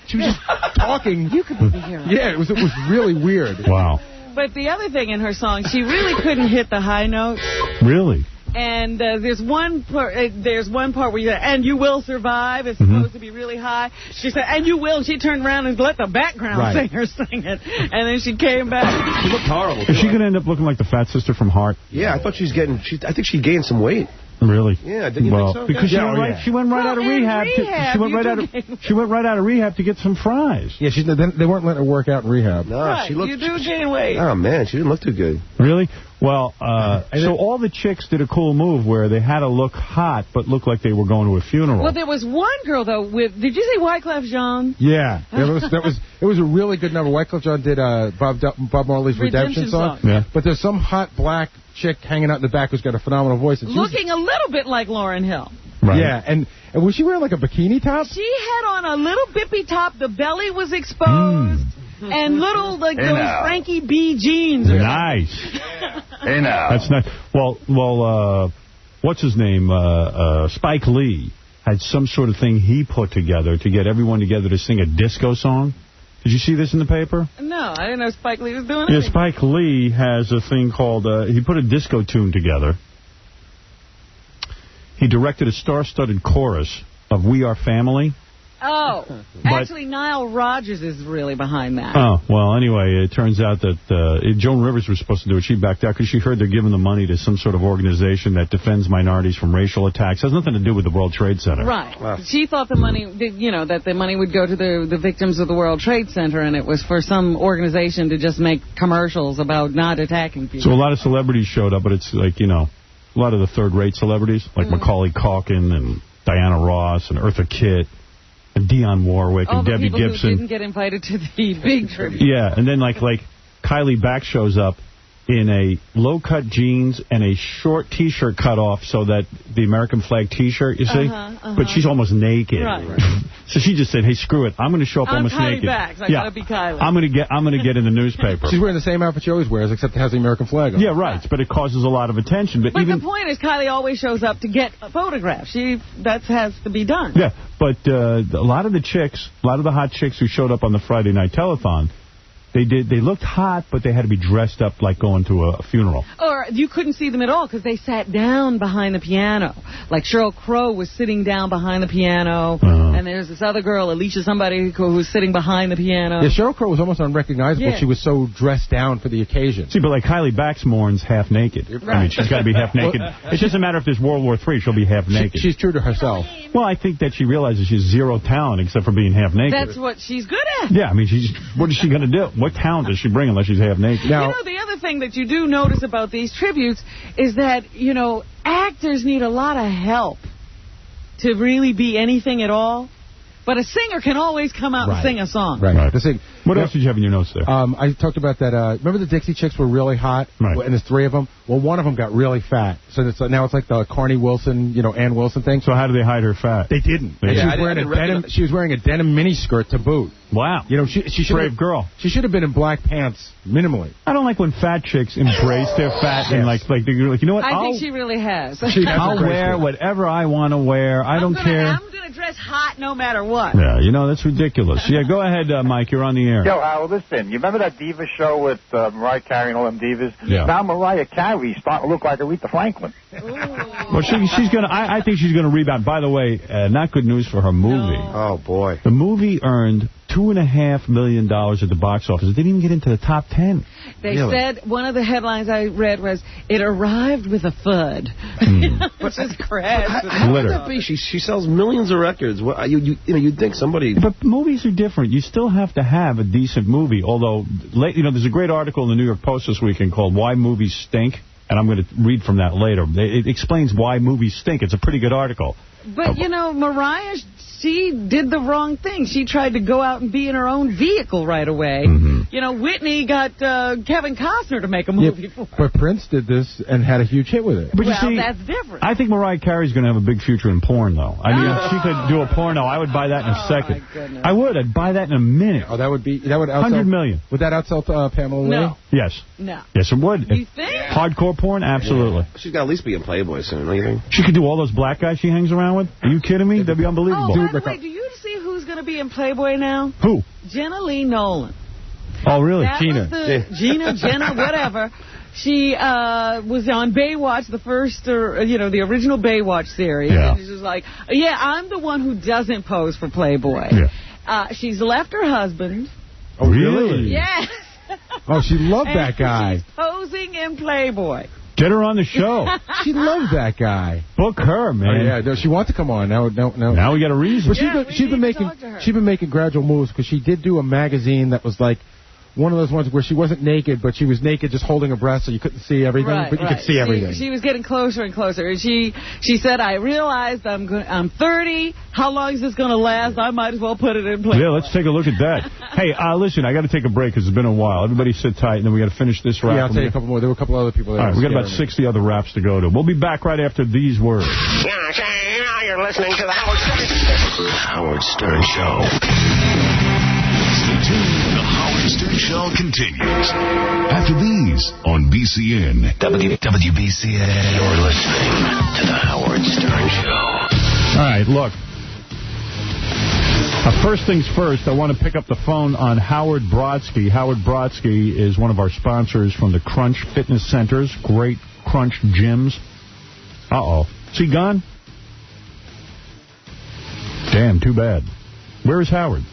she was just talking. You could be the hero. Yeah, it was really weird. Wow. But the other thing in her song, she really couldn't hit the high notes. Really? And there's one part where you say, and you will survive. It's supposed to be really high. She said, and you will. She turned around and let the background singer sing it. And then she came back. She looked horrible. Is she going to end up looking like the fat sister from Heart? Yeah, I thought I think she gained some weight. Really? Yeah, didn't you think so? Because she went right out of rehab. She went right out of rehab to get some fries. Yeah, they weren't letting her work out in rehab. No, she looked. You do gain weight. Oh man, she didn't look too good. Really? Well, so all the chicks did a cool move where they had to look hot but look like they were going to a funeral. Well, there was one girl though with. Did you see Wyclef Jean? Yeah, it was a really good number. Wyclef Jean did Bob Marley's Redemption song. Yeah. But there's some hot black chick hanging out in the back who's got a phenomenal voice. And Looking a little bit like Lauryn Hill. Right. Yeah, and was she wearing like a bikini top? She had on a little bippy top. The belly was exposed. And little, like those Frankie B jeans. Nice. Hey now. That's nice. Well, what's his name? Spike Lee had some sort of thing he put together to get everyone together to sing a disco song. Did you see this in the paper? No, I didn't know Spike Lee was doing it. Yeah, anything. Spike Lee has a thing called, he put a disco tune together. He directed a star-studded chorus of We Are Family. Oh, actually, Nile Rodgers is really behind that. Oh, well, anyway, it turns out that Joan Rivers was supposed to do it. She backed out because she heard they're giving the money to some sort of organization that defends minorities from racial attacks. It has nothing to do with the World Trade Center. Right. Wow. She thought the money, that the money would go to the victims of the World Trade Center, and it was for some organization to just make commercials about not attacking people. So a lot of celebrities showed up, but it's like, a lot of the third-rate celebrities, like Macaulay Culkin and Diana Ross and Eartha Kitt. And Dionne Warwick and Debbie Gibson. All the people who didn't get invited to the big tribute. Yeah, and then like Kylie Back shows up in a low-cut jeans and a short T-shirt cut off so that the American flag T-shirt, you see? But she's almost naked. Right. So she just said, hey, screw it. I'm going to show up almost naked. Back, so I gotta be Kylie. I'm going to get in the newspaper. She's wearing the same outfit she always wears, except it has the American flag on. Yeah, right. But it causes a lot of attention. But the point is, Kylie always shows up to get a photograph. That has to be done. Yeah, but a lot of the hot chicks who showed up on the Friday night telethon, they looked hot, but they had to be dressed up like going to a funeral. Or you couldn't see them at all because they sat down behind the piano. Like Sheryl Crow was sitting down behind the piano, and there's this other girl, Alicia somebody, who was sitting behind the piano. Yeah, Sheryl Crow was almost unrecognizable. Yeah. She was so dressed down for the occasion. See, but like Kylie Bax mourns half naked. Right. I mean, she's got to be half naked. It doesn't matter if there's World War III, she'll be half naked. She's true to herself. Well, I think that she realizes she's zero talent except for being half naked. That's what she's good at. Yeah, I mean, what is she going to do? What talent does she bring unless she's half naked? Now, the other thing that you do notice about these tributes is that, actors need a lot of help to really be anything at all. But a singer can always come out and sing a song. Right. What else did you have in your notes there? I talked about that. Remember the Dixie Chicks were really hot? Right. And there's three of them? Well, one of them got really fat. So now it's like the Carney Wilson, Ann Wilson thing. So how do they hide her fat? They didn't. She was wearing a denim miniskirt to boot. Wow. She brave girl. She should have been in black pants, minimally. I don't like when fat chicks embrace their fat and like you're like, you know what? I think she really has. I'll wear whatever I want to wear. I don't care. I'm going to dress hot no matter what. Yeah, that's ridiculous. Yeah, go ahead, Mike. You're on the air. Yo, Howard, listen. You remember that Diva show with Mariah Carey and all them divas? Yeah. Now Mariah Carey's starting to look like Aretha Franklin. Well, she's gonna. I think she's gonna rebound. By the way, not good news for her movie. No. Oh boy. The movie earned $2.5 million at the box office. It didn't even get into the top 10. They said, one of the headlines I read was, it arrived with a FUD. Which is crass. How would that be? She sells millions of records. You'd think somebody... But movies are different. You still have to have a decent movie. Although, there's a great article in the New York Post this weekend called Why Movies Stink. And I'm going to read from that later. It explains why movies stink. It's a pretty good article. But, Mariah, she did the wrong thing. She tried to go out and be in her own vehicle right away. Whitney got Kevin Costner to make a movie for her. But Prince did this and had a huge hit with it. But that's different. I think Mariah Carey's going to have a big future in porn, though. I mean, if she could do a porno, I would buy that in a second. I would. I'd buy that in a minute. Oh, that would outsell... $100 million. Would that outsell Pamela Lee? No. Yes. No. Yes, it would. You think? Hardcore porn? Absolutely. Yeah. She's got to at least be in Playboy soon, don't you think? She could do all those black guys she hangs around with? Are you kidding me? That'd be unbelievable. Oh, by the way, do you see who's going to be in Playboy now? Who? Jenna Lee Nolan. Oh, really? Jenna, whatever. She was on Baywatch, the first, the original Baywatch series. Yeah. And she was like, I'm the one who doesn't pose for Playboy. Yeah. She's left her husband. Oh, really? Yes. Oh, she loved that guy. She's posing in Playboy. Get her on the show. She loves that guy. Book her, man. Oh, yeah, no, she wants to come on. Now we got a reason. But she's been making gradual moves because she did do a magazine that was like one of those ones where she wasn't naked, but she was naked just holding her breast so you couldn't see everything, but you could see everything. She was getting closer and closer. And she said, I realized I'm 30. How long is this going to last? I might as well put it in place. Yeah, let's take a look at that. Hey, listen, I got to take a break because it's been a while. Everybody sit tight, and then we got to finish this rap. Yeah, I'll take a couple more. There were a couple other people there. All right, we got about 60 other raps to go to. We'll be back right after these words. Now you're listening to the Howard Stern Show. Stay tuned. The Howard Stern Show continues after these on BCN. WBCN. You're listening to the Howard Stern Show. All right, look. First things first, I want to pick up the phone on Howard Brodsky. Howard Brodsky is one of our sponsors from the Crunch Fitness Centers. Great Crunch gyms. Uh-oh. Is he gone? Damn, too bad. Where is Howard?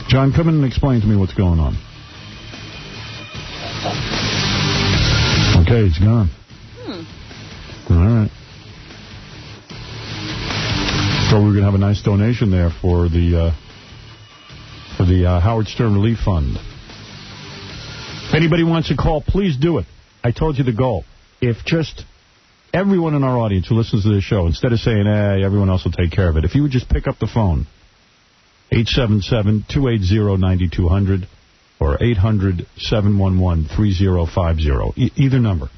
John, come in and explain to me what's going on. Okay, he's gone. All right. So we're going to have a nice donation there for the Howard Stern Relief Fund. If anybody wants to call, please do it. I told you the goal. If just everyone in our audience who listens to this show, instead of saying, everyone else will take care of it, if you would just pick up the phone, 877-280-9200 or 800-711-3050. Either number.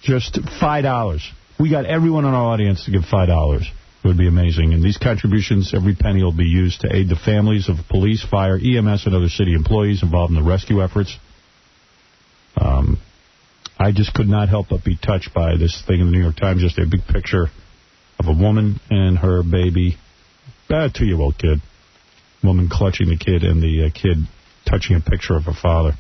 Just $5. We got everyone in our audience to give $5. It would be amazing. And these contributions, every penny will be used to aid the families of police, fire, EMS, and other city employees involved in the rescue efforts. I just could not help but be touched by this thing in the New York Times yesterday. A big picture of a woman and her baby. A 2-year-old kid. Woman clutching the kid and the kid touching a picture of her father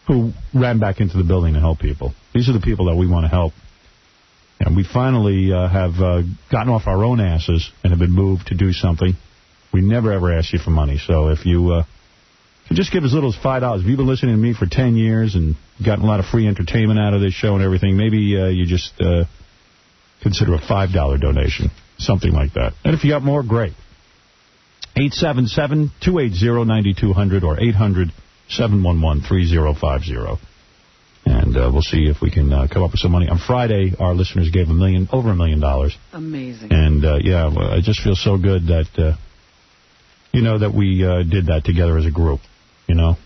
who ran back into the building to help people. These are the people that we want to help. And we finally have gotten off our own asses and have been moved to do something. We never, ever ask you for money. So if you just give as little as $5. If you've been listening to me for 10 years and gotten a lot of free entertainment out of this show and everything, maybe you just consider a $5 donation, something like that. And if you got more, great. 877-280-9200 or 800-711-3050. And we'll see if we can come up with some money. On Friday, our listeners gave over $1 million. Amazing. And, I just feel so good that, that we did that together as a group, And I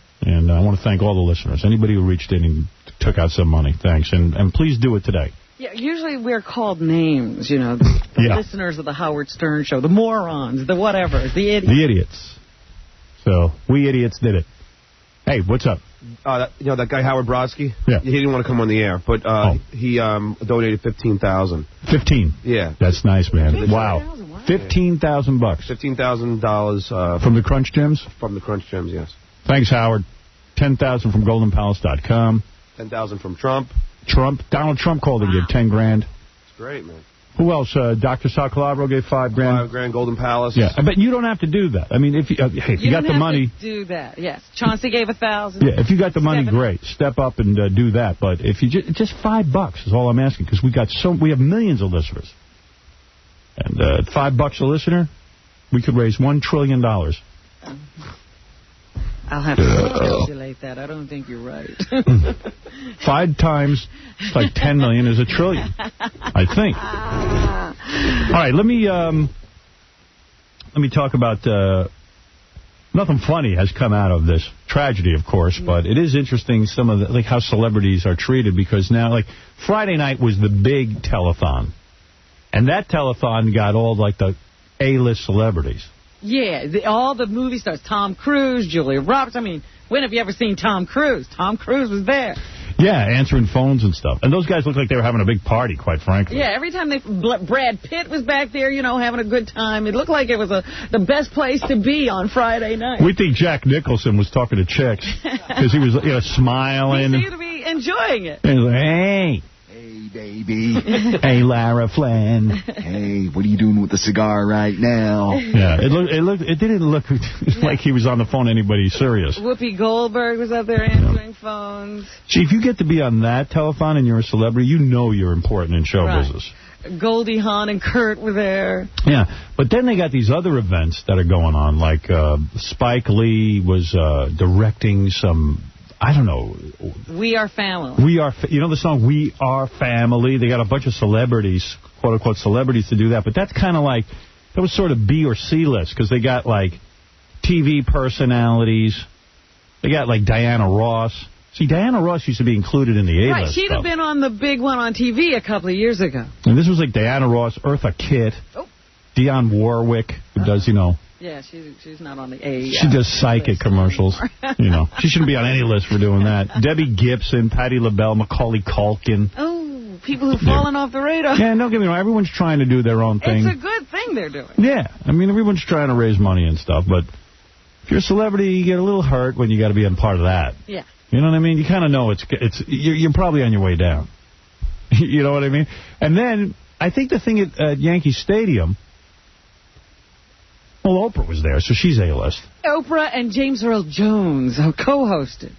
want to thank all the listeners. Anybody who reached in and took out some money, thanks. And please do it today. Yeah, usually we're called names, the listeners of the Howard Stern Show, the morons, the whatever, the idiots. The idiots. So, we idiots did it. Hey, what's up? That guy Howard Brodsky? Yeah. He didn't want to come on the air, but he donated $15,000. 15? Yeah. That's nice, man. Wow. $15,000. $15,000. From the Crunch Gyms? From the Crunch Gyms, yes. Thanks, Howard. $10,000 from GoldenPalace.com. $10,000 from Trump. Donald Trump called and gave $10,000. It's great, man. Who else? Dr. Sal Calabro gave $5,000. $5,000, Golden Palace. Yeah, but you don't have to do that. I mean, if you got the money, to do that. Yes, Chauncey gave $1,000. Yeah, if you got the money, great. Step up and do that. But if you just $5 is all I'm asking because we have millions of listeners, and $5 a listener, we could raise $1 trillion. I'll have to calculate that. I don't think you're right. 5 times like 10 million is $1 trillion, I think. All right, let me talk about nothing funny has come out of this tragedy, of course, but it is interesting some of how celebrities are treated because now Friday night was the big telethon, and that telethon got all the A-list celebrities. Yeah, all the movie stars, Tom Cruise, Julia Roberts. I mean, when have you ever seen Tom Cruise? Tom Cruise was there. Yeah, answering phones and stuff. And those guys looked like they were having a big party, quite frankly. Yeah, every time Brad Pitt was back there, having a good time. It looked like it was the best place to be on Friday night. We think Jack Nicholson was talking to chicks because he was smiling. He seemed to be enjoying it. And he was like, hey. Hey, baby. Hey, Lara Flynn. Hey, what are you doing with the cigar right now? Yeah, it didn't look like he was on the phone to anybody serious. Whoopi Goldberg was up there answering phones. See, if you get to be on that telephone and you're a celebrity, you know you're important in show business. Goldie Hawn and Kurt were there. Yeah, but then they got these other events that are going on, like Spike Lee was directing some, I don't know. We Are Family. You know the song We Are Family? They got a bunch of celebrities, quote-unquote celebrities, to do that, but that's kind of like, that was sort of B or C list, because they got like TV personalities. They got like Diana Ross. See, Diana Ross used to be included in the A-list. Right, she'd have been on the big one on TV a couple of years ago. And this was like Diana Ross, Eartha Kitt, Dionne Warwick, who does, Yeah, she's not on the A. She does psychic commercials. She shouldn't be on any list for doing that. Debbie Gibson, Patti LaBelle, Macaulay Culkin. Oh, people who've fallen off the radar. Yeah, don't get me wrong. Everyone's trying to do their own thing. It's a good thing they're doing. Yeah, I mean, everyone's trying to raise money and stuff, but if you're a celebrity, you get a little hurt when you got to be on part of that. Yeah. You know what I mean? You kind of know you're probably on your way down. You know what I mean? And then, I think the thing at Yankee Stadium, well, Oprah was there, so she's A-list. Oprah and James Earl Jones co-hosted.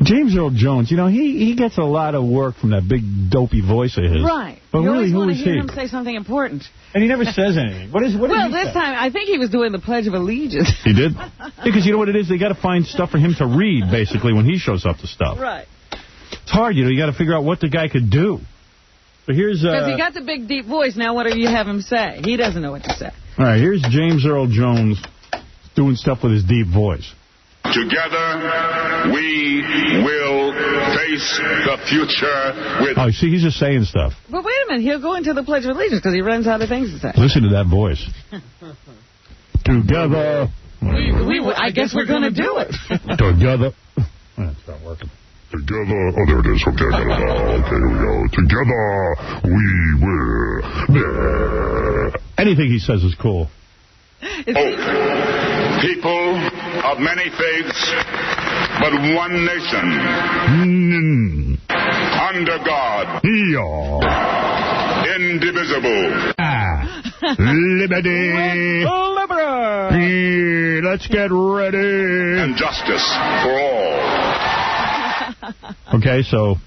James Earl Jones, he gets a lot of work from that big dopey voice of his. Right. But you really, always who is want to hear he? him say something important. And he never says anything. What did well, he this say? time, I think he was doing the Pledge of Allegiance. He did? Because you know what it is? They got to find stuff for him to read, basically, when he shows up to stuff. Right. It's hard, you got to figure out what the guy could do. So here's... Because he got the big, deep voice. Now what do you have him say? He doesn't know what to say. All right, here's James Earl Jones doing stuff with his deep voice. Together, we will face the future with... Oh, see, he's just saying stuff. But wait a minute. He'll go into the Pledge of Allegiance because he runs out of things to say. Listen to that voice. Together... I guess we're going to do it. Together... It's not working. Together... Oh, there it is. Okay, I got it now. Okay, here we go. Together, we will... Anything he says is cool. People of many faiths, but one nation. Under God. Indivisible. Liberty. Let's get ready. And justice for all. Okay, so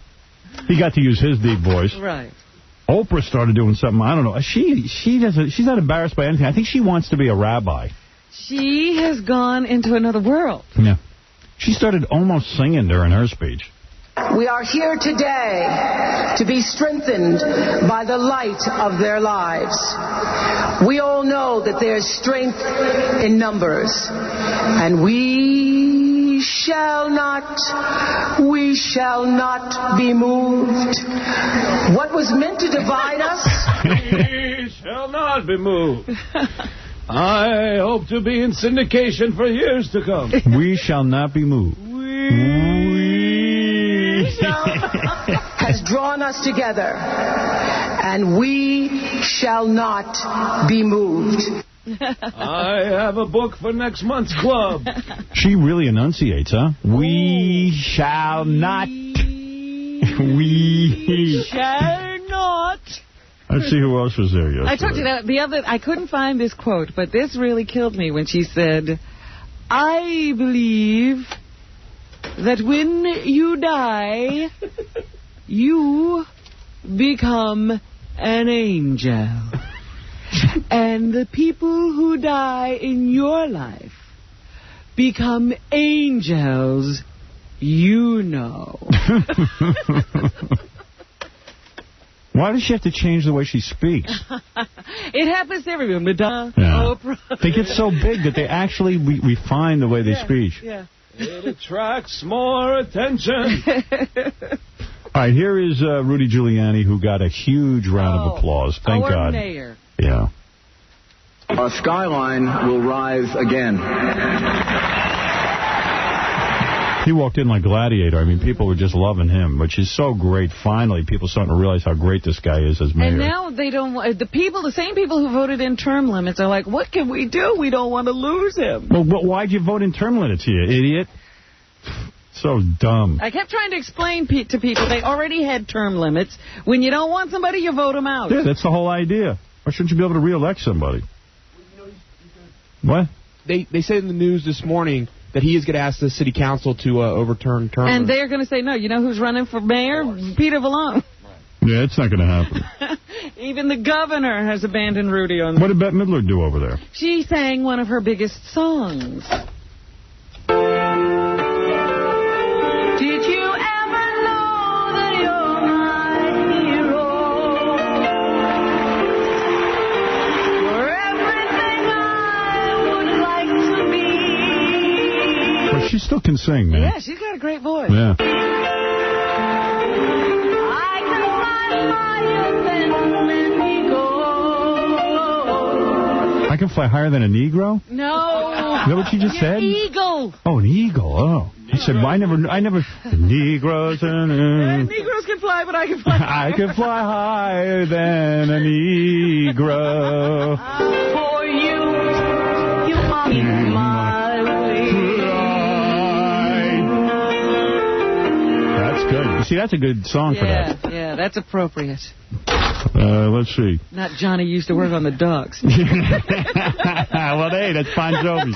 he got to use his deep voice. Right. Oprah started doing something, I don't know. She's not embarrassed by anything. I think she wants to be a rabbi. She has gone into another world. Yeah. She started almost singing during her speech. We are here today to be strengthened by the light of their lives. We all know that there's strength in numbers, and we shall not be moved. What was meant to divide us? We shall not be moved. I hope to be in syndication for years to come. We shall not be moved. Has drawn us together, and we shall not be moved. I have a book for next month's club. She really enunciates, huh? We shall not. We shall not. Let's see who else was there yesterday. I told you that I couldn't find this quote, but this really killed me when she said, I believe that when you die, you become an angel. And the people who die in your life become angels, you know. Why does she have to change the way she speaks? It happens to everyone. Madonna, Oprah. They get so big that they actually refine the way they speak. Yeah. It attracts more attention. All right, here is Rudy Giuliani, who got a huge round of applause. Thank God. Mayor. Yeah. Our skyline will rise again. He walked in like Gladiator. I mean, people were just loving him, which is so great. Finally, people starting to realize how great this guy is as mayor. And now they don't. The same people who voted in term limits are like, what can we do? We don't want to lose him. Well, why'd you vote in term limits, you idiot? So dumb. I kept trying to explain to people they already had term limits. When you don't want somebody, you vote them out. Yeah, that's the whole idea. Why shouldn't you be able to re-elect somebody? What? They said in the news this morning that he is going to ask the city council to overturn term limits. And they're going to say no. You know who's running for mayor? Peter Vallone. Yeah, it's not going to happen. Even the governor has abandoned Rudy on. What did Bette Midler do over there? She sang one of her biggest songs. Did you ever know that you're my hero? You're everything I would like to be. Well, she still can sing, man. Yeah, she's got a great voice. Yeah. I can fly higher than a Negro? No. Is that what you just said? Eagle. Oh, an eagle. Oh. He said, well, I never, the Negroes. Negroes can fly, but I can fly higher. I can fly higher than a Negro. For you are my way. That's good. You see, that's a good song for that. Yeah, that's appropriate. Let's see. Not Johnny used to work on the Ducks. Well, hey, that's Bon Jovi.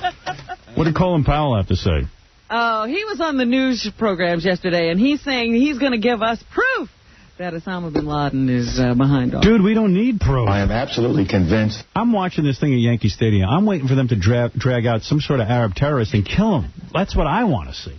What did Colin Powell have to say? Oh, he was on the news programs yesterday, and he's saying he's going to give us proof that Osama bin Laden is behind all. Dude, we don't need proof. I am absolutely convinced. I'm watching this thing at Yankee Stadium. I'm waiting for them to drag out some sort of Arab terrorist and kill him. That's what I want to see.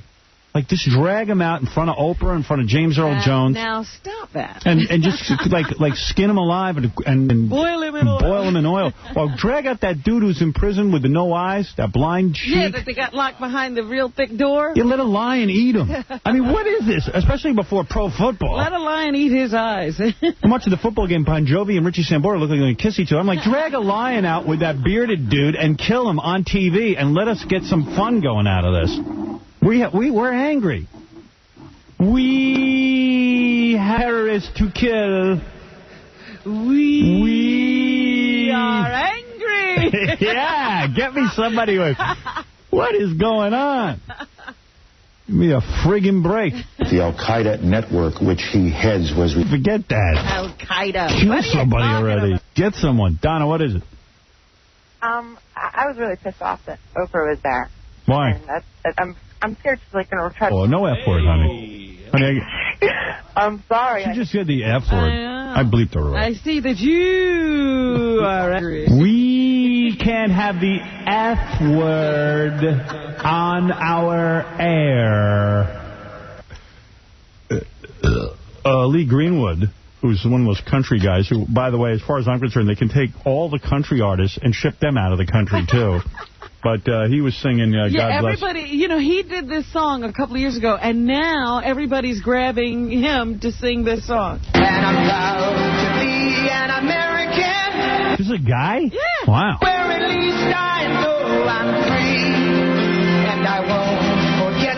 Like, just drag him out in front of Oprah, in front of James Earl Jones. Now, stop that. And just, like skin him alive and boil him in oil. Boil him in oil. Well, drag out that dude who's in prison with the no eyes, that blind sheik. Yeah, that they got locked behind the real thick door. You let a lion eat him. I mean, what is this? Especially before pro football. Let a lion eat his eyes. I'm watching the football game. Bon Jovi and Richie Sambora look like they're going to kiss each other. I'm like, drag a lion out with that bearded dude and kill him on TV and let us get some fun going out of this. We're angry. We have terrorists to kill. We are angry. Yeah, get me somebody with... What is going on? Give me a friggin' break. The Al-Qaeda network which he heads was... Forget that. Al-Qaeda. Kill somebody already. Get someone. Donna, what is it? I was really pissed off that Oprah was there. Why? And I'm scared she's like going to try to... Oh, no F word, honey. I'm sorry. She just said the F word. I bleeped her. I see that you are angry. We can't have the F word on our air. Lee Greenwood, who's one of those country guys who, by the way, as far as I'm concerned, they can take all the country artists and ship them out of the country, too. But he was singing God Bless. Everybody, he did this song a couple of years ago, and now everybody's grabbing him to sing this song. And I'm proud to be an American. This is a guy? Yeah. Wow. Where at least I know I'm free. And I won't forget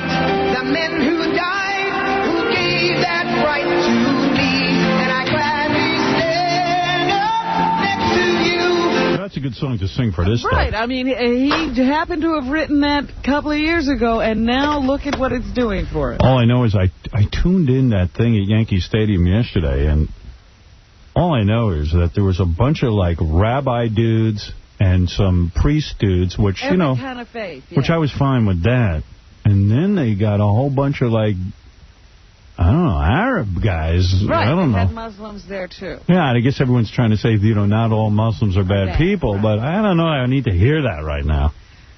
the men who died, who gave that right to me. And I gladly stand up next to you. That's a good song to sing for this Right. stuff. I mean, he happened to have written that a couple of years ago, and now look at what it's doing for it. All I know is I tuned in that thing at Yankee Stadium yesterday, and all I know is that there was a bunch of, like, rabbi dudes and some priest dudes, which, Every kind of faith, yeah. which I was fine with that. And then they got a whole bunch of, like, I don't know, Arab guys. Right, I don't know. had Muslims there, too. Yeah, I guess everyone's trying to say, not all Muslims are bad people, but I don't know. I need to hear that right now.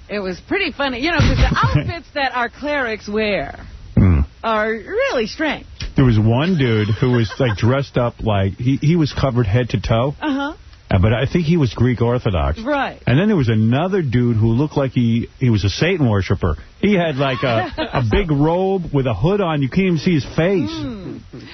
It was pretty funny, because the outfits that our clerics wear are really strange. There was one dude who was, like, dressed up like, he was covered head to toe. Uh-huh. But I think he was Greek Orthodox. Right. And then there was another dude who looked like he was a Satan worshiper. He had, like, a big robe with a hood on. You can't even see his face.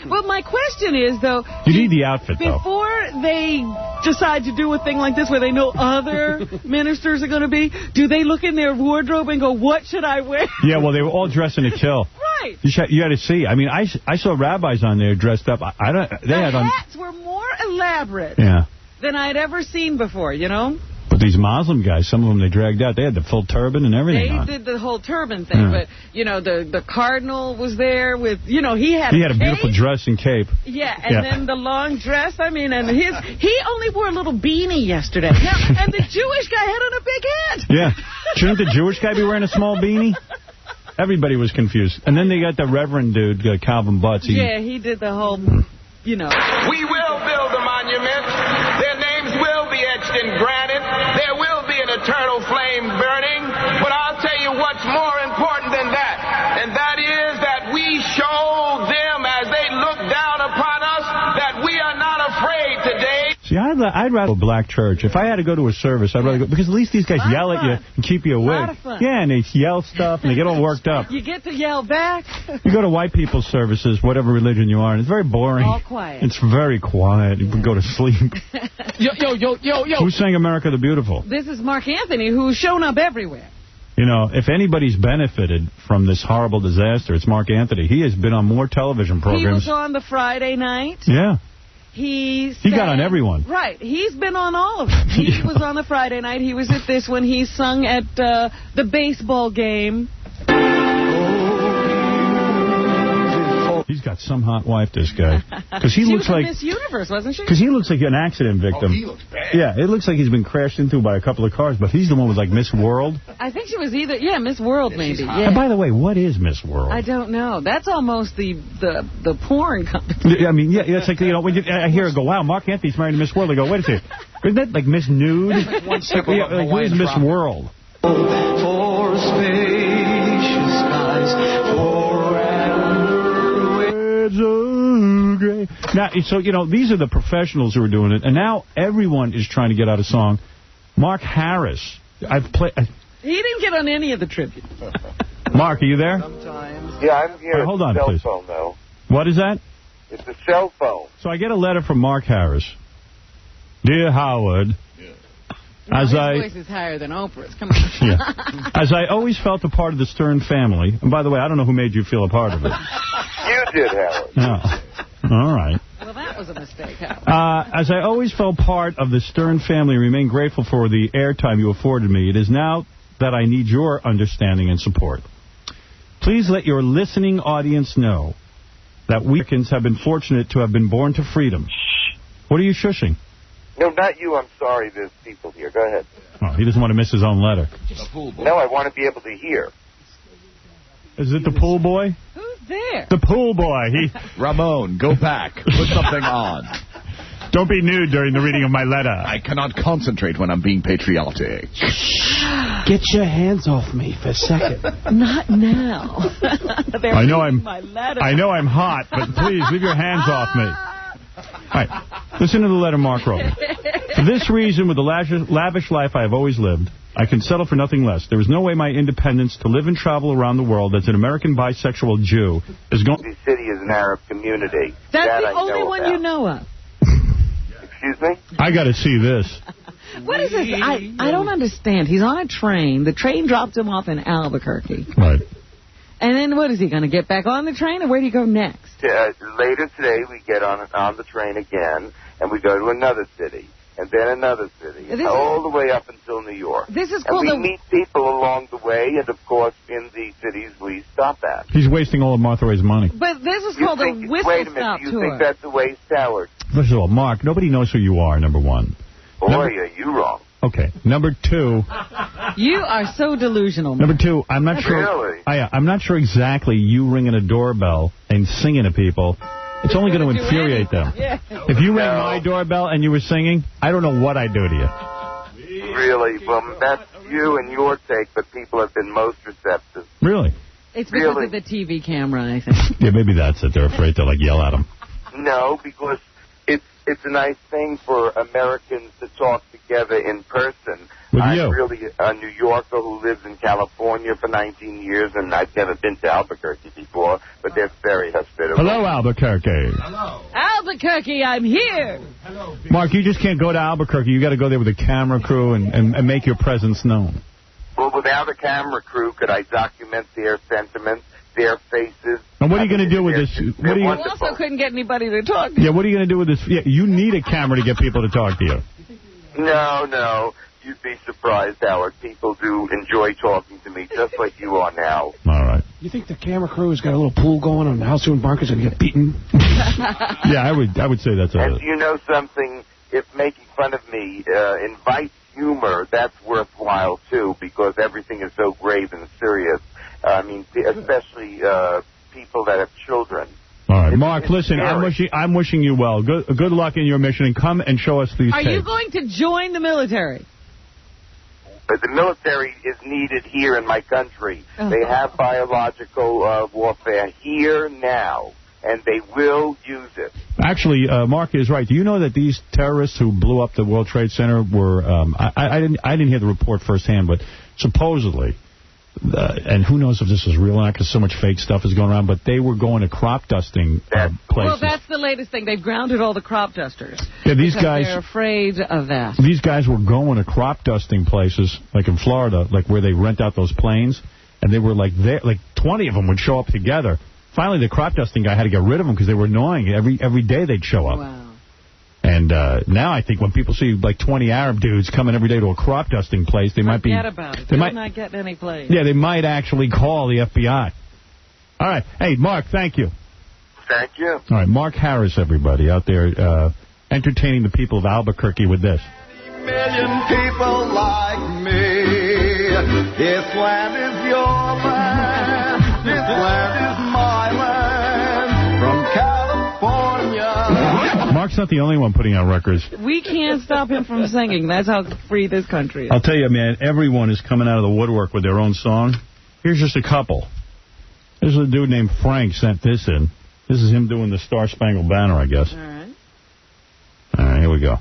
Well, my question is, though... You need the outfit, though. Before they decide to do a thing like this where they know other ministers are going to be, do they look in their wardrobe and go, what should I wear? Yeah, well, they were all dressing to kill. Right. You got to see. I mean, I saw rabbis on there dressed up. The hats were more elaborate. Yeah. Than I'd ever seen before, But these Muslim guys, some of them they dragged out. They had the full turban and everything on. They did the whole turban thing, but, you know, the cardinal was there with, you know, he had a beautiful dress and cape. Yeah, and then the long dress. I mean, and he only wore a little beanie yesterday. Now, and the Jewish guy had on a big hat. Yeah. Shouldn't the Jewish guy be wearing a small beanie? Everybody was confused. And then they got the Reverend dude, Calvin Butts. He did the whole, you know. We will build a monument. Their names will be etched in granite. There will be an eternal flame burning. But I'll tell you what's more important than that. And that is that we show them as they look down upon us that we are not afraid today. See, I'd rather go to a black church. If I had to go to a service, I'd rather go, because at least these guys yell at you and keep you awake. Yeah, and they yell stuff and they get all worked up. You get to yell back. You go to white people's services, whatever religion you are, and it's very boring. All quiet. It's very quiet. You can go to sleep. Yo. Who sang America the Beautiful? This is Mark Anthony, who's shown up everywhere. You know, if anybody's benefited from this horrible disaster, it's Mark Anthony. He has been on more television programs. He was on the Friday night. Yeah. He got on everyone. Right. He's been on all of them. He was on the Friday night. He was at this one. He sung at the baseball game. He's got some hot wife, this guy. Because he looks like Miss Universe, wasn't she? Because he looks like an accident victim. Oh, he looks bad. Yeah, it looks like he's been crashed into by a couple of cars, but he's the one with, like, Miss World. I think she was either, Miss World, maybe. Yeah. And by the way, what is Miss World? I don't know. That's almost the porn company. I mean, it's like, you know, when I hear it go, wow, Mark Anthony's married to Miss World, I go, wait a second. Isn't that like Miss Nude? One step above who is Miss World? For spacious skies, Now, so, you know, these are the professionals who are doing it, and now everyone is trying to get out a song. Mark Harris. He didn't get on any of the tribute. Mark, are you there? Yeah, I'm here. Right, hold on, cell please. phone, though. What is that? It's a cell phone. So I get a letter from Mark Harris. Dear Howard, His voice is higher than Oprah's. Come on. Yeah. As I always felt a part of the Stern family, and by the way, I don't know who made you feel a part of it. You did, Howard. No. All right. Well, that was a mistake, Howard. As I always felt part of the Stern family and remain grateful for the airtime you afforded me, it is now that I need your understanding and support. Please let your listening audience know that we Americans have been fortunate to have been born to freedom. What are you shushing? No, not you. I'm sorry. There's people here. Go ahead. Oh, he doesn't want to miss his own letter. No, I want to be able to hear. Is it the pool boy? Who's there? The pool boy. Ramon, go back. Put something on. Don't be nude during the reading of my letter. I cannot concentrate when I'm being patriotic. Get your hands off me for a second. Not now. I know I'm hot, but please leave your hands off me. All right, listen to the letter Mark wrote. For this reason, with the lavish life I have always lived, I can settle for nothing less. There is no way my independence to live and travel around the world as an American bisexual Jew is going... The city is an Arab community. That's the only one you know of. Excuse me? I got to see this. What is this? I don't understand. He's on a train. The train dropped him off in Albuquerque. Right. And then what is he going to get back on the train, or where do you go next? Later today, we get on the train again, and we go to another city, and then another city, all the way up until New York. This is called we meet people along the way, and, of course, in the cities we stop at. He's wasting all of Martha Ray's money. But this is called a whistle-stop tour. Wait a minute. Do you think that's a waste, Howard? First of all, Mark, nobody knows who you are, number one. Boy, are you wrong. Okay. Number two. You are so delusional, man. Number two, I'm not sure. Really? I'm not sure exactly you ringing a doorbell and singing to people. It's only going to infuriate them. Yeah. If you rang my doorbell and you were singing, I don't know what I'd do to you. Really? Well, that's you and your take, but people have been most receptive. Really? It's because of the TV camera, I think. Yeah, maybe that's it. They're afraid to, like, yell at them. No, because it's a nice thing for Americans to talk together in person. I'm really a New Yorker who lives in California for 19 years, and I've never been to Albuquerque before, but they're very hospitable. Hello, Albuquerque. Hello. Albuquerque, I'm here. Hello. Mark, you just can't go to Albuquerque. You got to go there with a camera crew and make your presence known. Well, without a camera crew, could I document their sentiments, their faces? And what are you going to do with this? You also couldn't get anybody to talk to. Yeah, what are you going to do with this? Yeah, you need a camera to get people to talk to you. No. You'd be surprised, Howard. People do enjoy talking to me, just like you are now. All right. You think the camera crew has got a little pool going on how soon Barker's going to get beaten? Yeah, I would say that's And do you know something? If making fun of me invites humor, that's worthwhile, too, because everything is so grave and serious. I mean, especially people that have children. All right, Mark, listen, I'm wishing you well. Good luck in your mission, and come and show us these tapes. Are you going to join the military? The military is needed here in my country. They have biological warfare here now, and they will use it. Actually, Mark is right. Do you know that these terrorists who blew up the World Trade Center were, I didn't hear the report firsthand, but supposedly, and who knows if this is real or not because so much fake stuff is going around, but they were going to crop dusting places. Well, that's the latest thing. They've grounded all the crop dusters. Yeah, these guys, they're afraid of that. These guys were going to crop dusting places, like in Florida, like where they rent out those planes, and they were like 20 of them would show up together. Finally, the crop dusting guy had to get rid of them because they were annoying. Every day they'd show up. Wow. And now I think when people see like 20 Arab dudes coming every day to a crop dusting place, they might be... Forget about it. They're not getting any play. Yeah, they might actually call the FBI. All right. Hey, Mark, thank you. Thank you. All right, Mark Harris, everybody, out there entertaining the people of Albuquerque with this. Million people like me. This land is your land. This land is my land. From California. Mark's not the only one putting out records. We can't stop him from singing. That's how free this country is. I'll tell you, man, everyone is coming out of the woodwork with their own song. Here's just a couple. There's a dude named Frank sent this in. This is him doing the Star Spangled Banner, I guess. All right. All right, here we go.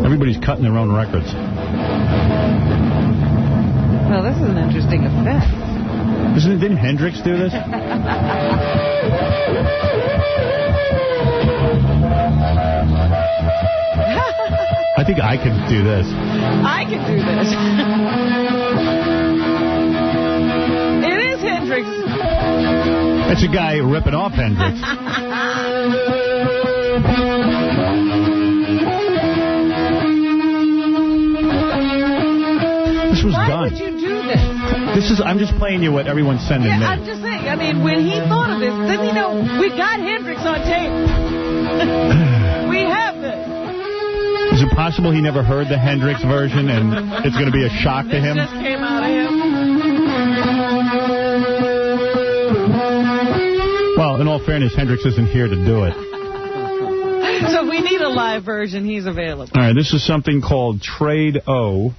Everybody's cutting their own records. Well, this is an interesting effect. Didn't Hendrix do this? I think I could do this. I could do this. It is Hendrix. It's a guy ripping off Hendrix. This was done. Why would you do this? I'm just playing you what everyone's sending me. I'm just saying, I mean, when he thought of this, didn't he know, we got Hendrix on tape. We have this. Is it possible he never heard the Hendrix version and it's going to be a shock to him? It just came out of him. Well, in all fairness, Hendrix isn't here to do it. So we need a live version. He's available. All right, this is something called Trade O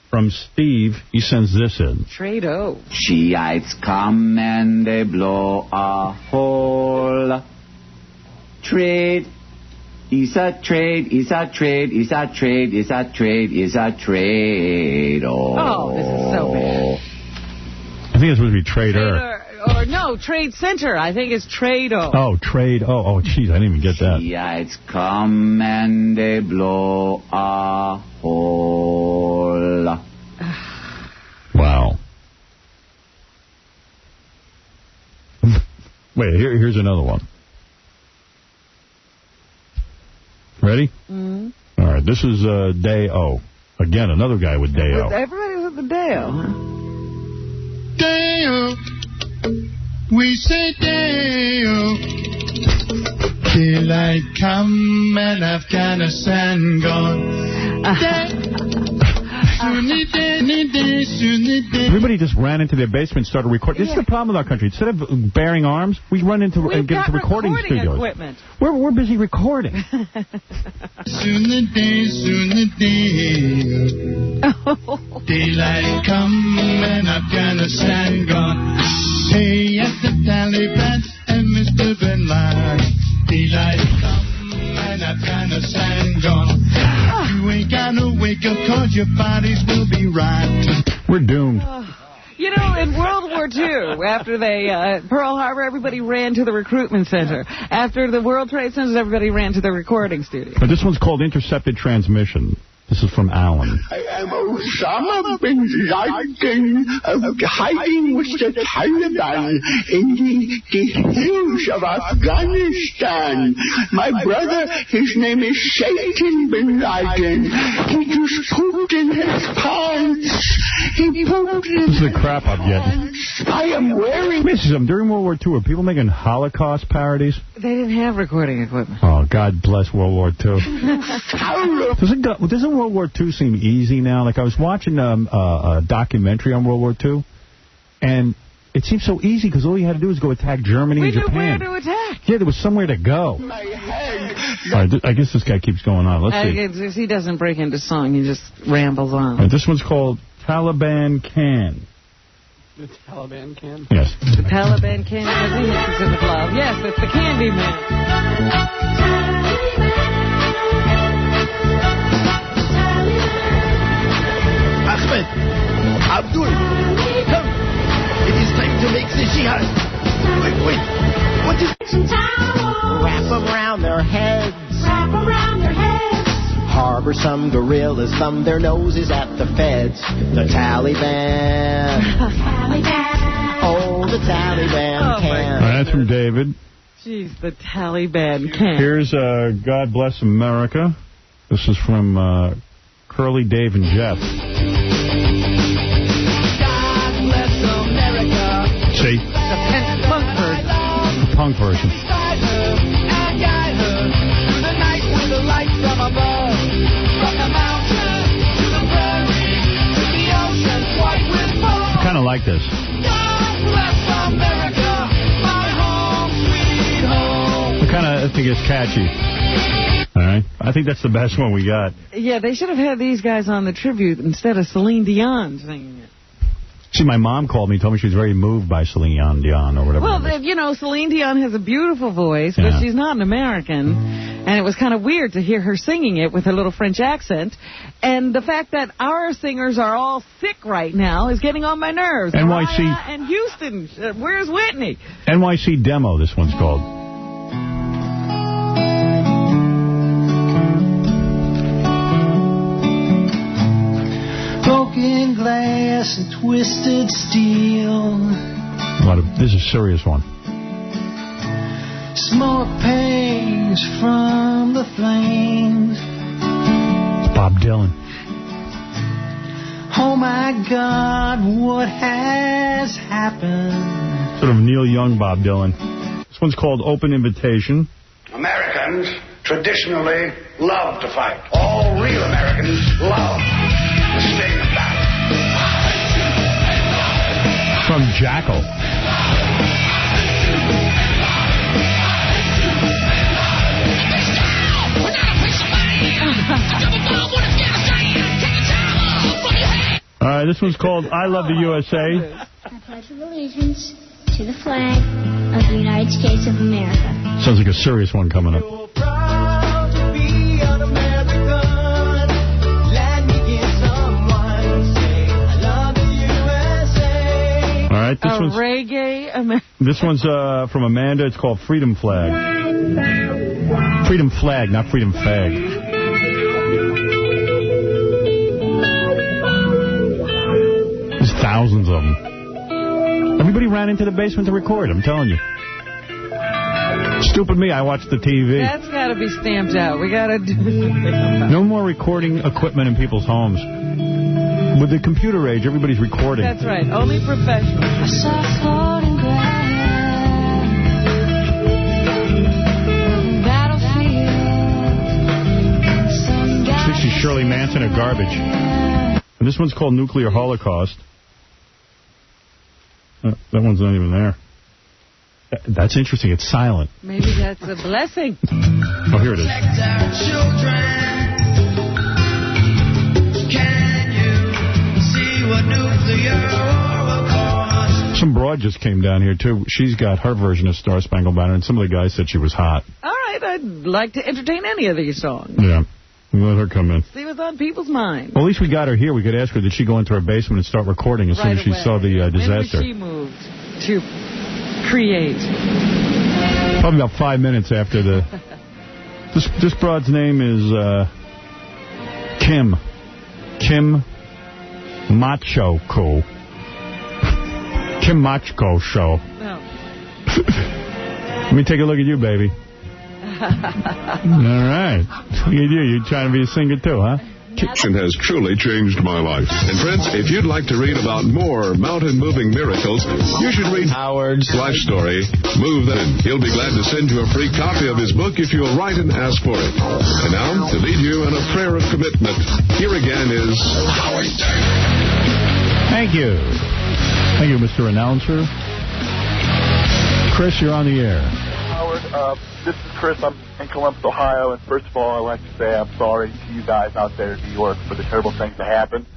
from Steve. He sends this in. Trade O. Shiites come and they blow a hole. Trade is a trade, is a trade, is a trade, is a trade, is a trade. Oh, this is so bad. I think it's supposed to be Trader. Or no, Trade Center. I think it's Trade-O. Oh, Trade-O. Oh, jeez, I didn't even get that. Shiites come and they blow a hole. Wow. Wait, here's another one. Ready? Mm-hmm. All right, this is Day-O. Again, another guy with Day-O. Everybody's with the Day-O, huh? Day-O. We say day-o. Daylight come and Afghanistan gone. Everybody just ran into their basement and started recording. This is the problem with our country. Instead of bearing arms, we run into and get into recording studios. Equipment. We're busy recording. Soon the day. Daylight come and Afghanistan gone. Hey, at the Taliban and Mr. Bin Laden. Daylight come and Afghanistan gone. You ain't gotta wake up cause your bodies will be right. We're doomed. You know, in World War II, after they, Pearl Harbor, everybody ran to the recruitment center. After the World Trade Center, everybody ran to the recording studio. But this one's called Intercepted Transmission. This is from Alan. I am Osama bin Laden, hiding with the Taliban in the hills of Afghanistan. My brother, his name is Satan bin Laden. He just pooped in his pants. He pooped in This is the crap I'm getting. I am wearing... During World War II, were people making Holocaust parodies? They didn't have recording equipment. Oh, God bless World War II. Doesn't World War II seem easy now? Like, I was watching a documentary on World War II, and it seems so easy because all you had to do was go attack Germany and Japan. We knew where to attack. Yeah, there was somewhere to go. All right, I guess this guy keeps going on. Let's see. He doesn't break into song. He just rambles on. Right, this one's called Taliban Can. The Taliban Can? Yes. The Taliban Can has the hits of love. Yes, it's the Candy Man. Ahmed, Abdul, come. It is time to make the jihad. Wait. What is... Wrap them around their heads. Wrap around their heads. Harbor some gorillas, thumb their noses at the feds. The Taliban. Oh, the Taliban can. That's from David. Jeez, the Taliban can. Here's God Bless America. This is from Curly, Dave, and Jeff. God bless America. See? The punk version. The punk version. I kind of like this. I think it's catchy. All right. I think that's the best one we got. Yeah, they should have had these guys on the tribute instead of Celine Dion singing it. See, my mom called me, told me she was very moved by Celine Dion or whatever. Well, you know, Celine Dion has a beautiful voice, but she's not an American. And it was kind of weird to hear her singing it with her little French accent. And the fact that our singers are all sick right now is getting on my nerves. NYC. Mariah and Houston. Where's Whitney? NYC Demo, this one's called. Broken glass and twisted steel. This is a serious one. Smoke pangs from the flames. It's Bob Dylan. Oh my God, what has happened? Sort of Neil Young Bob Dylan. This one's called Open Invitation. Americans traditionally love to fight. All real Americans love to stay in battle. From Jackal. All right, this one's called I Love the USA. I pledge allegiance to the flag of the United States of America. Sounds like a serious one coming up. All right, this one's from Amanda. It's called Freedom Flag. Freedom Flag, not Freedom Fag. There's thousands of them. Everybody ran into the basement to record, I'm telling you. Stupid me, I watched the TV. That's got to be stamped out. We got to do something about it. No more recording equipment in people's homes. With the computer age, everybody's recording. That's right. Only professionals. This is Shirley Manson of Garbage. And this one's called Nuclear Holocaust. That one's not even there. That's interesting. It's silent. Maybe that's a blessing. Oh, here it is. Some broad just came down here, too. She's got her version of Star Spangled Banner, and some of the guys said she was hot. All right, I'd like to entertain any of these songs. Yeah, let her come in. See what's on people's minds. Well, at least we got her here. We could ask her, did she go into her basement and start recording as soon as she saw the disaster? When was she moved to create? Probably about 5 minutes after the... This broad's name is Kim Machko. Kim Machko show. No. Let me take a look at you, baby. All right. Look at you. You're trying to be a singer, too, huh? Kitchen has truly changed my life. And friends, if you'd like to read about more mountain-moving miracles, you should read Howard's life story, Move Then. He'll be glad to send you a free copy of his book if you'll write and ask for it. And now, to lead you in a prayer of commitment, here again is Howard Stern. Thank you. Thank you, Mr. Announcer. Chris, you're on the air. Howard, this is Chris. I'm in Columbus, Ohio, and first of all, I'd like to say I'm sorry to you guys out there in New York for the terrible things that happened,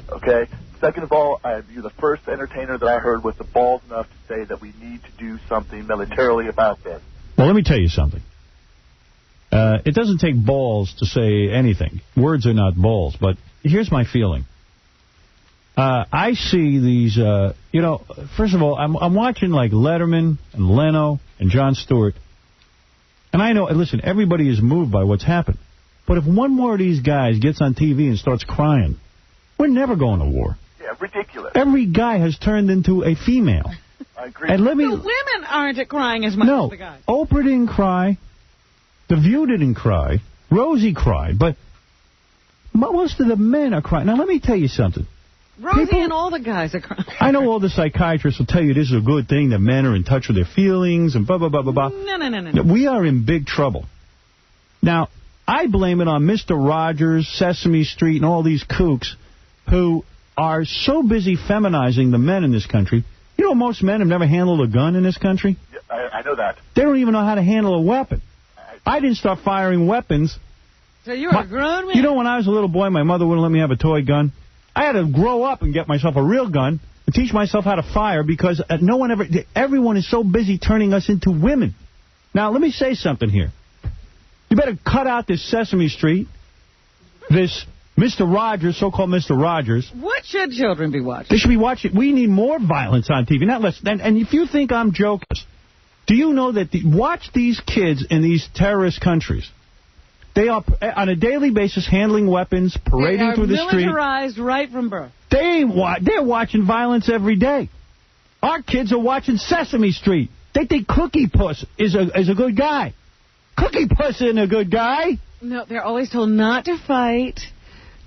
okay? Second of all, you're the first entertainer that I heard with the balls enough to say that we need to do something militarily about this. Well, let me tell you something. It doesn't take balls to say anything. Words are not balls, but here's my feeling. I see these, first of all, I'm watching like Letterman and Leno and Jon Stewart. And I know, listen, everybody is moved by what's happened. But if one more of these guys gets on TV and starts crying, we're never going to war. Yeah, ridiculous. Every guy has turned into a female. I agree. And The women aren't crying as much as the guys. No, Oprah didn't cry. The View didn't cry. Rosie cried. But most of the men are crying. Now, let me tell you something. Rosie and all the guys are crying. I know all the psychiatrists will tell you this is a good thing, that men are in touch with their feelings and blah, blah, blah, blah, blah. No. We are in big trouble. Now, I blame it on Mr. Rogers, Sesame Street, and all these kooks who are so busy feminizing the men in this country. You know, most men have never handled a gun in this country. Yeah, I know that. They don't even know how to handle a weapon. I didn't start firing weapons. So you're a grown man? You know, when I was a little boy, my mother wouldn't let me have a toy gun. I had to grow up and get myself a real gun and teach myself how to fire because everyone is so busy turning us into women. Now, let me say something here. You better cut out this Sesame Street, this Mr. Rogers, so-called Mr. Rogers. What should children be watching? They should be watching. We need more violence on TV, not less. And if you think I'm joking, do you know that watch these kids in these terrorist countries? They are, on a daily basis, handling weapons, parading through the street. They are militarized right from birth. They're watching violence every day. Our kids are watching Sesame Street. They think Cookie Puss is a good guy. Cookie Puss isn't a good guy. No, they're always told not to fight,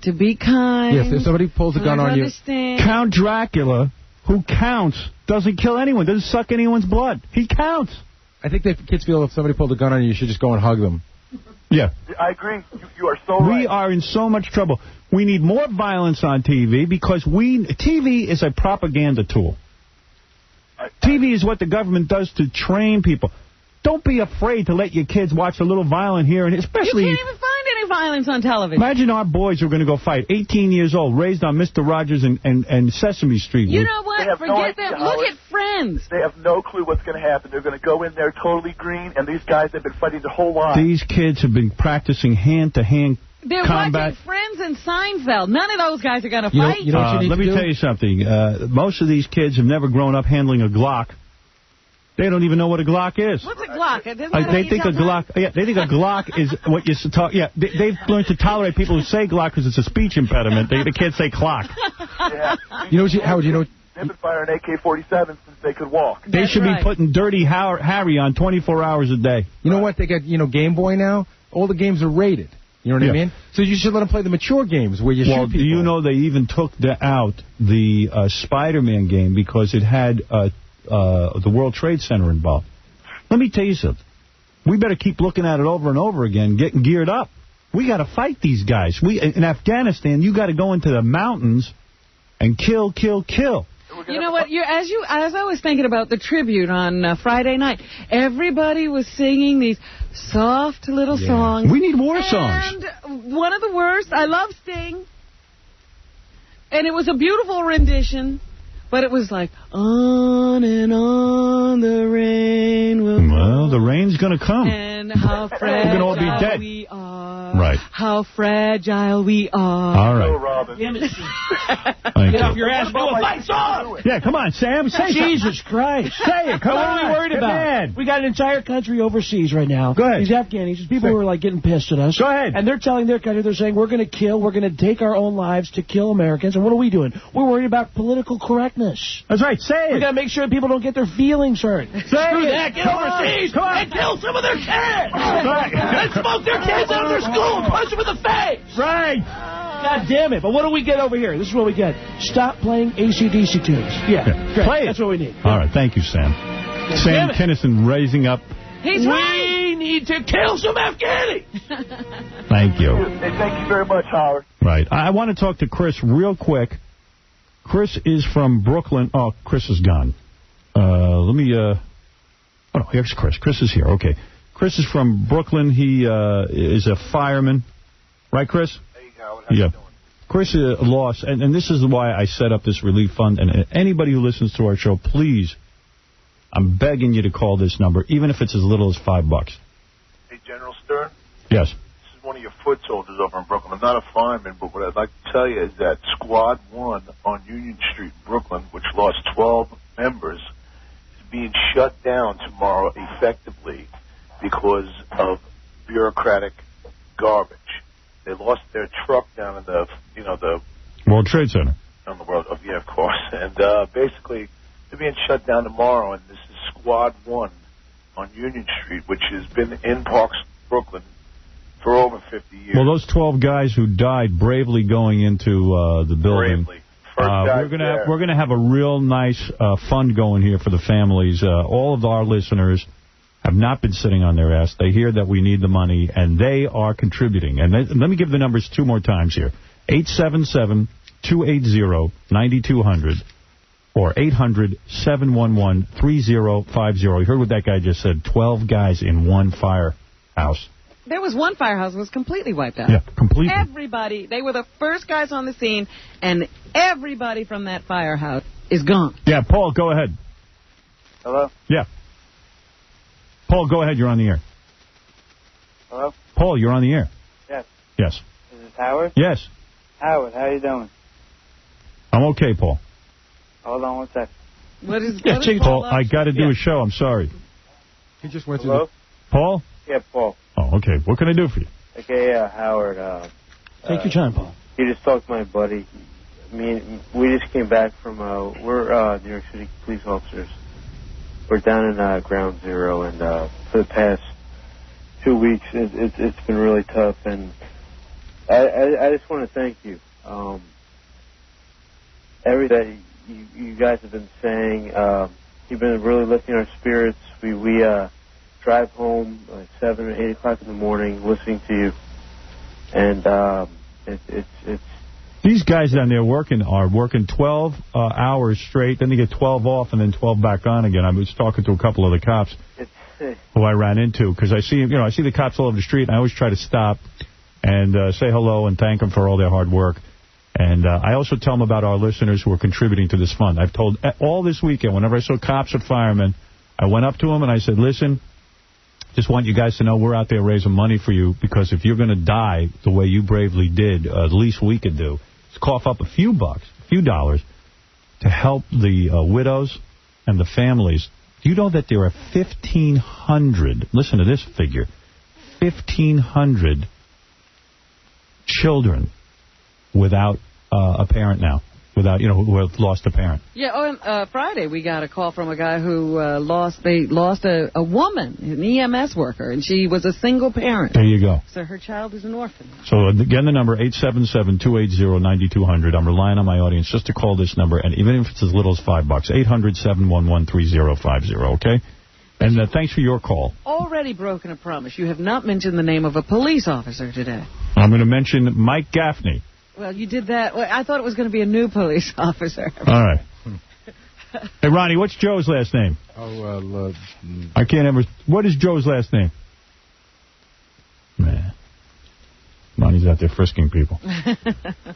to be kind. Yes, if somebody pulls a gun on you. Count Dracula, who counts, doesn't kill anyone, doesn't suck anyone's blood. He counts. I think that kids feel if somebody pulled a gun on you, you should just go and hug them. Yeah. I agree. You are so right. We are in so much trouble. We need more violence on TV because TV is a propaganda tool. TV is what the government does to train people. Don't be afraid to let your kids watch a little violent here, and especially... You can't even find any violence on television. Imagine our boys who are going to go fight, 18 years old, raised on Mr. Rogers and Sesame Street. You know what? Forget that. Look at Friends. They have no clue what's going to happen. They're going to go in there totally green, and these guys have been fighting their whole lives. These kids have been practicing hand-to-hand They're combat. watching Friends and Seinfeld. None of those guys are going to fight. Let me tell you something. Most of these kids have never grown up handling a Glock. They don't even know what a Glock is. What's a Glock? They think a Glock. Yeah, they think a Glock is what you talk. Yeah, they've learned to tolerate people who say Glock because it's a speech impediment. They can't say clock. Yeah. Howard, they've been firing AK-47 since they could walk. They should be putting Dirty Harry on 24 hours a day. You know what? They got Game Boy now. All the games are rated. You know what I mean? So you should let them play the mature games where you shoot people. Do you know they even took out the Spider-Man game because it had the World Trade Center involved? Let me tell you something. We better keep looking at it over and over again, getting geared up. We got to fight these guys. In Afghanistan, you got to go into the mountains and kill. You know what? As I was thinking about the tribute on Friday night, everybody was singing these soft little songs. We need war songs. And one of the worst, I love Sting, and it was a beautiful rendition, But it was like, on and on the rain will Well, the rain's going to come. And how fragile We're going to all be dead. we are. Right. How fragile we are. All right. Get off your ass. Do a lights off. Yeah, come on, Sam. Say Jesus Christ. Say it. Come What on. are we worried Get about? mad. We got an entire country overseas right now. Go ahead. These Afghanis, these people who are like getting pissed at us. Go ahead. And they're telling their country, they're saying, we're going to kill, we're going to take our own lives to kill Americans. And what are we doing? We're worried about political correctness. That's right. Say it. We got to make sure people don't get their feelings hurt. Say Screw it. that. Get Come on. overseas Come on. and kill some of their kids. Right. And smoke their kids out of their school and punch them in the face. Right. God damn it. But what do we get over here? This is what we get. Stop playing AC/DC tunes. Yeah. Great. Play it. That's what we need. All right. Thank you, Sam. Sam Kinison raising up. He's right. We need to kill some Afghani. Thank you. Hey, thank you very much, Howard. Right. I want to talk to Chris real quick. Chris is from Brooklyn. Oh, Chris is gone. Let me... Oh, no, here's Chris. Chris is here. Okay. Chris is from Brooklyn. He is a fireman. Right, Chris? Hey, Howard. How you doing? Chris lost, and this is why I set up this relief fund. And anybody who listens to our show, please, I'm begging you to call this number, even if it's as little as $5. Hey, General Stern? Yes. This is one of your foot soldiers over in Brooklyn. I'm not a fireman, but what I'd like to tell you is that Squad 1 on Union Street, Brooklyn, which lost 12 members, is being shut down tomorrow effectively because of bureaucratic garbage. They lost their truck down in the World Trade Center. On the world, yeah, of course. And basically, they're being shut down tomorrow, and this is Squad 1 on Union Street, which has been in Parks, Brooklyn, for over 50 years. Well, those 12 guys who died bravely going into the building. Bravely. We're gonna have a real nice fund going here for the families. All of our listeners have not been sitting on their ass. They hear that we need the money, and they are contributing. And let me give the numbers two more times here. 877-280-9200 or 800-711-3050. You heard what that guy just said. 12 guys in one firehouse. There was one firehouse that was completely wiped out. Yeah, completely. Everybody, they were the first guys on the scene, and everybody from that firehouse is gone. Yeah, Paul, go ahead. Hello? Yeah. Paul, go ahead. You're on the air. Hello? Paul, you're on the air. Yes. Yes. Is this Howard? Yes. Howard, how you doing? I'm okay, Paul. Hold on one sec. What is Paul, I got to do a show. I'm sorry. He just went Hello? Paul? Yeah, Paul. Oh, okay. What can I do for you? Okay, Howard. Take your time, Paul. You just talked to my buddy. We just came back from, we're New York City police officers. We're down in Ground Zero, and for the past 2 weeks, it's been really tough, and I just want to thank you. Everything you guys have been saying, you've been really lifting our spirits. We drive home at 7 or 8 o'clock in the morning listening to you, and it's these guys down there are working 12 hours straight, then they get 12 off, and then 12 back on again. I was talking to a couple of the cops who I ran into, because I see the cops all over the street, and I always try to stop and say hello and thank them for all their hard work. And I also tell them about our listeners who are contributing to this fund. I've told all this weekend, whenever I saw cops or firemen, I went up to them and I said, listen, just want you guys to know we're out there raising money for you, because if you're going to die the way you bravely did, the least we could do is cough up a few dollars to help the widows and the families. Do you know that there are 1,500, listen to this figure, 1,500 children without a parent now, who have lost a parent. Yeah, on Friday we got a call from a guy who lost a woman, an EMS worker, and she was a single parent. There you go. So her child is an orphan. So again, the number 877-280-9200. I'm relying on my audience just to call this number, and even if it's as little as $5, 800-711-3050. Okay. And thanks for your call. Already broken a promise. You have not mentioned the name of a police officer today. I'm going to mention Mike Gaffney. Well, you did that. Well, I thought it was going to be a new police officer. All right. Hey, Ronnie, what's Joe's last name? I can't ever... What is Joe's last name? Man. Ronnie's out there frisking people.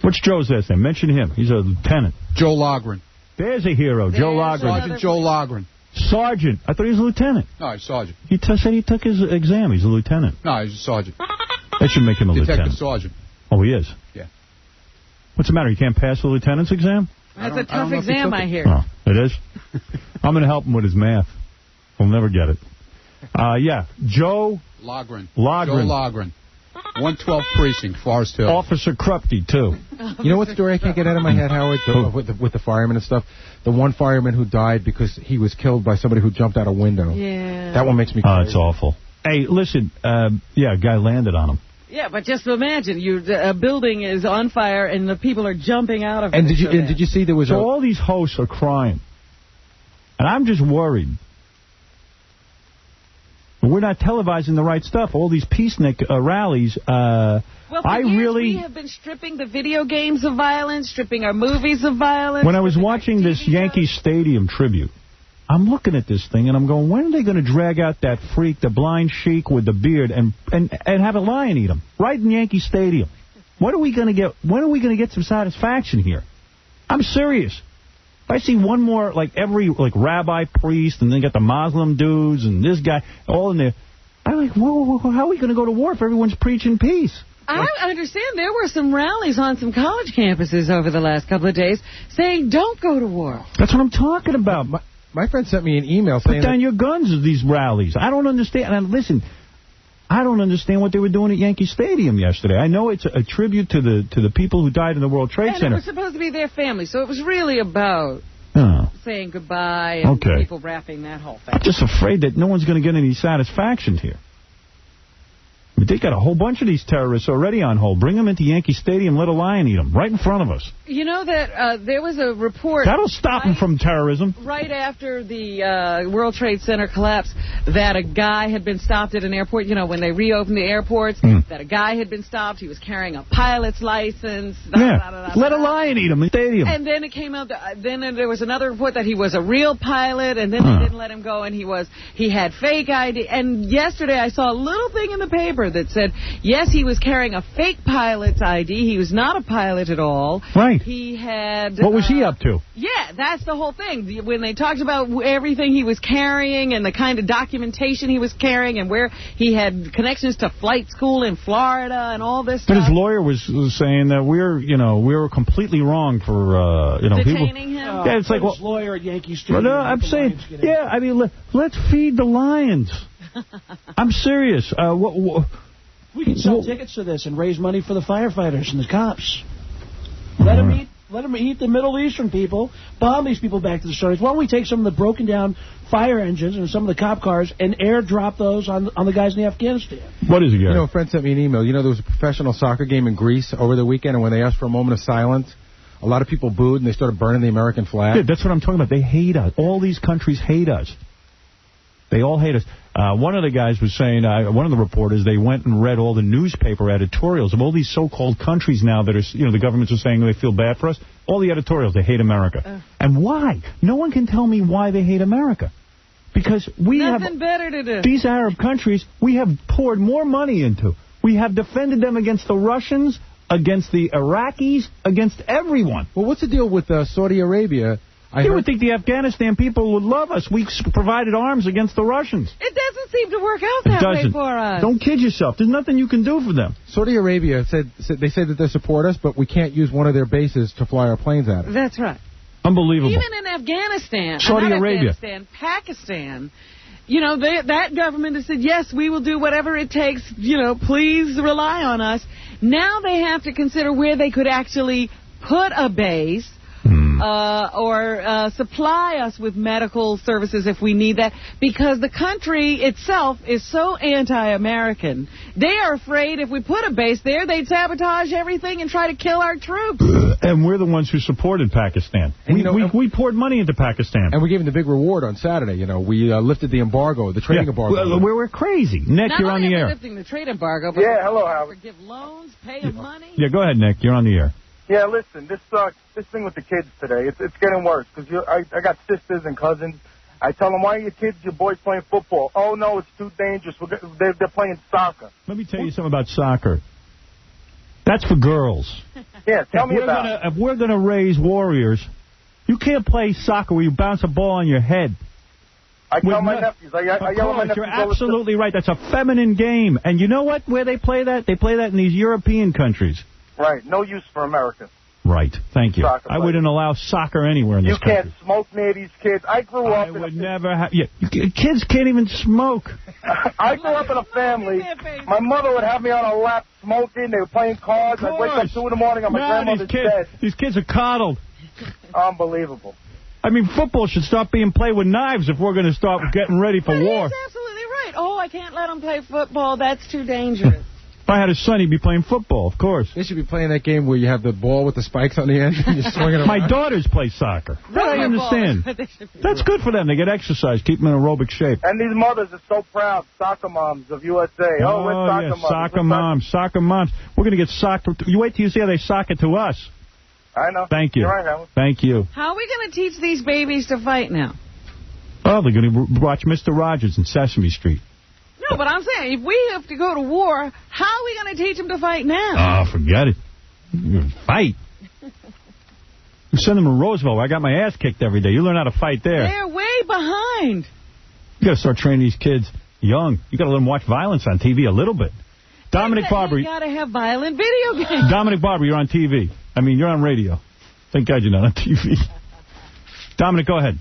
What's Joe's last name? Mention him. He's a lieutenant. Joe Logren. There's a hero, Joe Logren. Sergeant Joe Logren. Sergeant. I thought he was a lieutenant. No, he's sergeant. He said he took his exam. He's a lieutenant. No, he's a sergeant. That should make him a Detective lieutenant. sergeant. Oh, he is? Yeah. What's the matter? You can't pass the lieutenant's exam? That's a tough exam, I hear. Oh, it is? I'm going to help him with his math. We'll never get it. Yeah, Joe Logren. Logren. Joe Logren. 112th Precinct, Forest Hill. Officer Krupke, too. You know what story I can't get out of my head, Howard, with the firemen and stuff? The one fireman who died because he was killed by somebody who jumped out a window. Yeah. That one makes me crazy. Oh, it's awful. Hey, listen, yeah, a guy landed on him. Yeah, but just imagine, a building is on fire and the people are jumping out of it. And did you see there was all these hosts are crying. And I'm just worried. We're not televising the right stuff. All these peacenik rallies. Well, for years we have been stripping the video games of violence, stripping our movies of violence. When I was watching this Yankee Stadium tribute, I'm looking at this thing and I'm going, when are they going to drag out that freak, the blind sheik with the beard, and have a lion eat him right in Yankee Stadium? When are we going to get some satisfaction here? I'm serious. I see one more, every rabbi, priest, and then got the Muslim dudes and this guy all in there. I'm like, whoa, how are we going to go to war if everyone's preaching peace? I understand there were some rallies on some college campuses over the last couple of days saying don't go to war. That's what I'm talking about. My friend sent me an email saying... Put down your guns at these rallies. I don't understand. And listen, I don't understand what they were doing at Yankee Stadium yesterday. I know it's a tribute to the people who died in the World Trade Center. And it was supposed to be their family, so it was really about saying goodbye and people wrapping that whole thing. I'm just afraid that no one's going to get any satisfaction here. But they got a whole bunch of these terrorists already on hold. Bring them into Yankee Stadium, let a lion eat them right in front of us. You know that there was a report... That'll stop them from terrorism. Right after the World Trade Center collapse, that a guy had been stopped at an airport, when they reopened the airports, that a guy had been stopped. He was carrying a pilot's license. Let a lion eat him in the stadium. And then it came out, then there was another report that he was a real pilot, and then they didn't let him go, and he had fake ID. And yesterday I saw a little thing in the paper that said, yes, he was carrying a fake pilot's ID. He was not a pilot at all. Right. He had... What was he up to? Yeah, that's the whole thing. When they talked about everything he was carrying and the kind of documentation he was carrying and where he had connections to flight school in Florida and all this stuff. But his lawyer was saying that we were completely wrong for, detaining him? Yeah, it's like... his lawyer at Yankee Stadium. No, I'm saying, I mean, let's feed the lions. I'm serious. We can sell tickets to this and raise money for the firefighters and the cops. Let them eat the Middle Eastern people, bomb these people back to the stars. Why don't we take some of the broken down fire engines and some of the cop cars and airdrop those on the guys in Afghanistan? What is it, Gary? A friend sent me an email. There was a professional soccer game in Greece over the weekend, and when they asked for a moment of silence, a lot of people booed and they started burning the American flag. Yeah, that's what I'm talking about. They hate us. All these countries hate us. They all hate us. One of the guys was saying, one of the reporters, they went and read all the newspaper editorials of all these so-called countries now that are, the governments are saying they feel bad for us. All the editorials, they hate America. And why? No one can tell me why they hate America. Because we Nothing better to do. These Arab countries, we have poured more money into. We have defended them against the Russians, against the Iraqis, against everyone. Well, what's the deal with Saudi Arabia? You would think the Afghanistan people would love us. We provided arms against the Russians. It doesn't seem to work out that way for us. Don't kid yourself. There's nothing you can do for them. Saudi Arabia said that they support us, but we can't use one of their bases to fly our planes out of. That's right. Unbelievable. Even in Afghanistan, Saudi Arabia, Afghanistan, Pakistan, that government has said, yes, we will do whatever it takes, please rely on us. Now they have to consider where they could actually put a base. Or supply us with medical services if we need that, because the country itself is so anti-American. They are afraid if we put a base there, they'd sabotage everything and try to kill our troops. And we're the ones who supported Pakistan. We poured money into Pakistan. And we gave them the big reward on Saturday. We lifted the embargo, the trading embargo. We're crazy. Nick, you're on the air. Not only lifting the trade embargo, but hello, Howard. Give loans, pay them money. Yeah, go ahead, Nick. You're on the air. Yeah, listen, this sucks. This thing with the kids today, it's getting worse. Because I got sisters and cousins. I tell them, why are your boys playing football? Oh, no, it's too dangerous. They're playing soccer. Let me tell you something about soccer. That's for girls. Yeah, tell me about it. If we're going to raise warriors, You can't play soccer where you bounce a ball on your head. I tell my nephews. I yell at my nephews. You're absolutely right. That's a feminine game. And you know what? Where they play that? They play that in these European countries. Right. No use for America. Right. Thank you. Soccer I wouldn't allow soccer anywhere in this country. You can't smoke near these kids. I grew up in would never have... Yeah, kids can't even smoke. I grew up in a family. My mother would have me on her lap smoking. They were playing cards. I'd wake up 2 in the morning on my grandmother's bed. These kids are coddled. Unbelievable. I mean, football should stop being played with knives if we're going to start getting ready for war. He's absolutely right. Oh, I can't let him play football. That's too dangerous. If I had a son, he'd be playing football, of course. They should be playing that game where you have the ball with the spikes on the end and you're swinging around. My daughters play soccer. That I understand. That's good for them. They get exercise, keep them in aerobic shape. And these mothers are so proud, soccer moms of USA. Oh, we're soccer moms. Soccer moms. We're going to get soccer. You wait till you see how they sock it to us. I know. Thank you. You're right, Howard. Thank you. How are we going to teach these babies to fight now? Oh, they're going to watch Mr. Rogers in Sesame Street. No, but I'm saying, if we have to go to war, how are we going to teach them to fight now? Oh, forget it. Fight. You send them to Roosevelt. I got my ass kicked every day. You learn how to fight there. They're way behind. You got to start training these kids young. You got to let them watch violence on TV a little bit. Dominic Barber. You got to have violent video games. Dominic Barber, you're on TV. I mean, you're on radio. Thank God you're not on TV. Dominic, go ahead.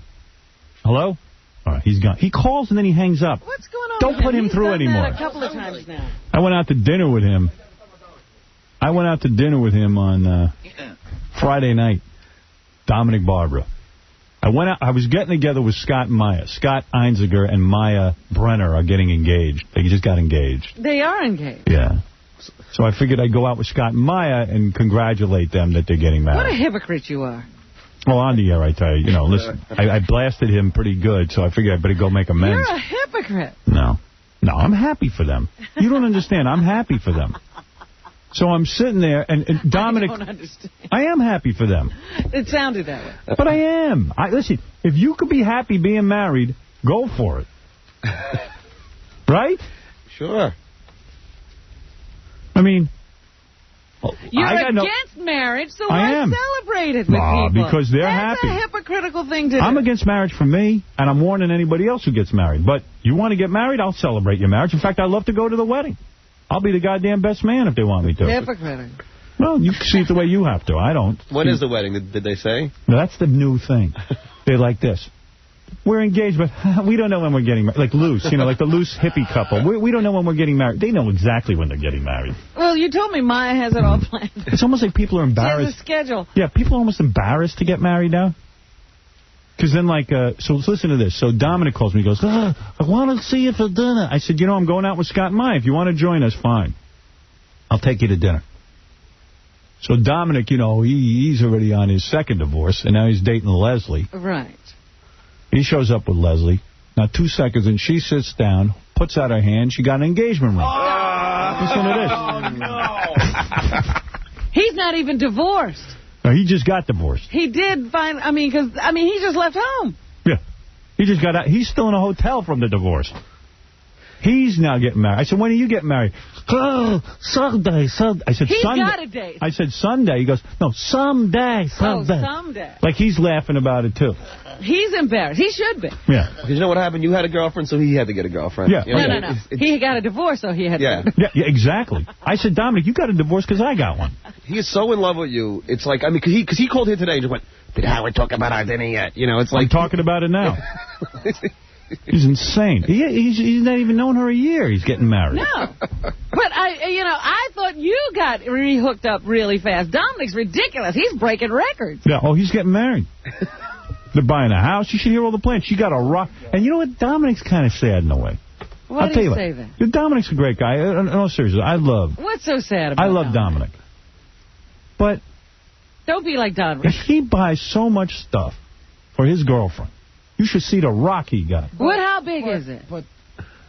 Hello? All right, he's gone. He calls and then he hangs up. What's going on? Don't put him He's through done anymore. That a couple of times now. I went out to dinner with him. On Friday night. Dominic Barbara. I was getting together with Scott and Maya. Scott Einziger and Maya Brenner are getting engaged. They just got engaged. They are engaged. Yeah. So I figured I'd go out with Scott and Maya and congratulate them that they're getting married. What a hypocrite you are. Well, on the air, I tell you. You know, listen, I blasted him pretty good, so I figured I'd better go make amends. You're a hypocrite. No, I'm happy for them. You don't understand. I'm happy for them. So I'm sitting there, and Dominic... I don't understand. I am happy for them. It sounded that way. But I am. Listen, if you could be happy being married, go for it. Right? Sure. I mean... You're against marriage, so why celebrate it with people? Because they're happy. That's a hypocritical thing to do. I'm against marriage for me, and I'm more than anybody else who gets married. But you want to get married, I'll celebrate your marriage. In fact, I'd love to go to the wedding. I'll be the goddamn best man if they want me to. Hypocrite. Well, you see it the way you have to. I don't. When is the wedding? Did they say? No, that's the new thing. They're like this. We're engaged, but we don't know when we're getting married. Like loose, like the loose hippie couple. We don't know when we're getting married. They know exactly when they're getting married. Well, you told me Maya has it all planned. It's almost like people are embarrassed. She has a schedule. Yeah, people are almost embarrassed to get married now. Because then, so listen to this. So Dominic calls me. He goes, I want to see you for dinner. I said, I'm going out with Scott and Maya. If you want to join us, fine. I'll take you to dinner. So Dominic, he's already on his second divorce, and now he's dating Leslie. Right. He shows up with Leslie. Now, 2 seconds, and she sits down, puts out her hand. She got an engagement ring. Listen to this. Oh, no. He's not even divorced. No, he just got divorced. He did find, he just left home. Yeah. He just got out. He's still in a hotel from the divorce. He's now getting married. I said, when are you getting married? Sunday. I said, He's Sunday. Got a date. I said, Sunday. He goes, no, someday. Oh, someday. Like he's laughing about it, too. He's embarrassed. He should be. Yeah. Because you know what happened? You had a girlfriend, so he had to get a girlfriend. Yeah. No. He got a divorce, so he had to. Yeah, exactly. I said, Dominic, you got a divorce because I got one. He is so in love with you. It's like, because he called here today and just went, did Howard talk about our dinner yet? It's like... I'm talking about it now. He's insane. He's not even known her a year. He's getting married. No. But, I thought you got re-hooked up really fast. Dominic's ridiculous. He's breaking records. Yeah, he's getting married. They're buying a house. You should hear all the plans. She got a rock. And you know what? Dominic's kind of sad in a way. Why do you say that? Dominic's a great guy. No, seriously, What's so sad about I love Dominic. But... Don't be like Dominic. If he buys so much stuff for his girlfriend, you should see the rock he got. How big is it?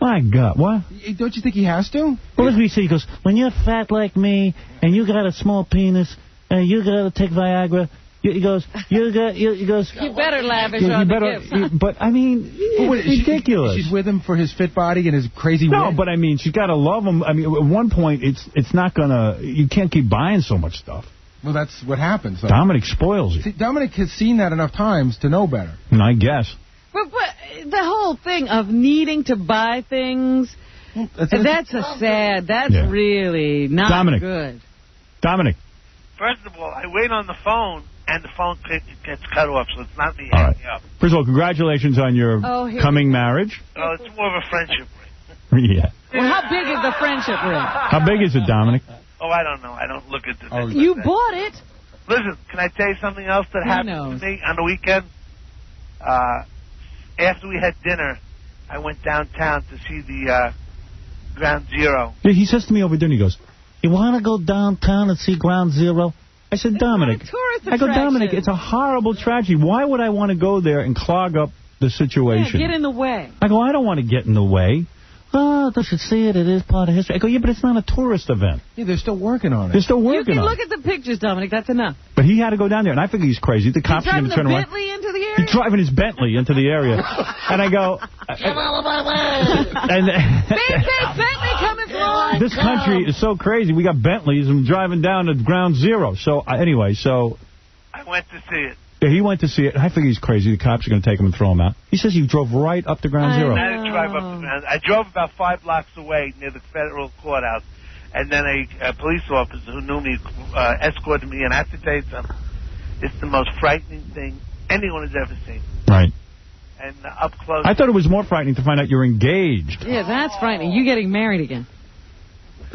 My God, what? Don't you think he has to? Well, let me see. He goes, when you're fat like me and you got a small penis and you got to take Viagra, he goes, you better lavish on the gifts. But, it's ridiculous. She's with him for his fit body and his crazy weight. No, but, she's got to love him. At one point, it's not going to... You can't keep buying so much stuff. Well, that's what happens. So. Dominic spoils you. See, Dominic has seen that enough times to know better. I guess. But the whole thing of needing to buy things, that's really not good. Dominic. First of all, I wait on the phone, and the phone gets cut off, so it's not me hanging up. First of all, congratulations on your coming marriage. Oh, it's more of a friendship ring. Yeah. Well, how big is the friendship ring? How big is it, Dominic? Oh, I don't know. I don't look at the You bought it. Listen, can I tell you something else that happened to me on the weekend? After we had dinner, I went downtown to see the Ground Zero. Yeah, he says to me over dinner, he goes, "You want to go downtown and see Ground Zero?" I said, "Dominic." I go, "Dominic, it's a horrible tragedy. Why would I want to go there and clog up the situation?" Yeah, get in the way. I go, "I don't want to get in the way." "Oh, they should see it. It is part of history." I go, "Yeah, but it's not a tourist event." Yeah, they're still working on it. They're still working on it. You can look at the pictures, Dominic. That's enough. But he had to go down there, and I figure he's crazy. The cops are going to turn around. Bentley into the area? He's driving his Bentley into the area. And I go... Bentley coming through. This country is so crazy. We got Bentleys and driving down to Ground Zero. So, anyway, so... I went to see it. Yeah, he went to see it. I figure he's crazy. The cops are going to take him and throw him out. He says you drove right up to Ground Zero. I didn't drive up to Ground. I drove about 5 blocks away near the federal courthouse. And then a police officer who knew me escorted me. And I have to tell you something. It's the most frightening thing anyone has ever seen. Right. And up close. I thought it was more frightening to find out you're engaged. Yeah, that's frightening. You getting married again.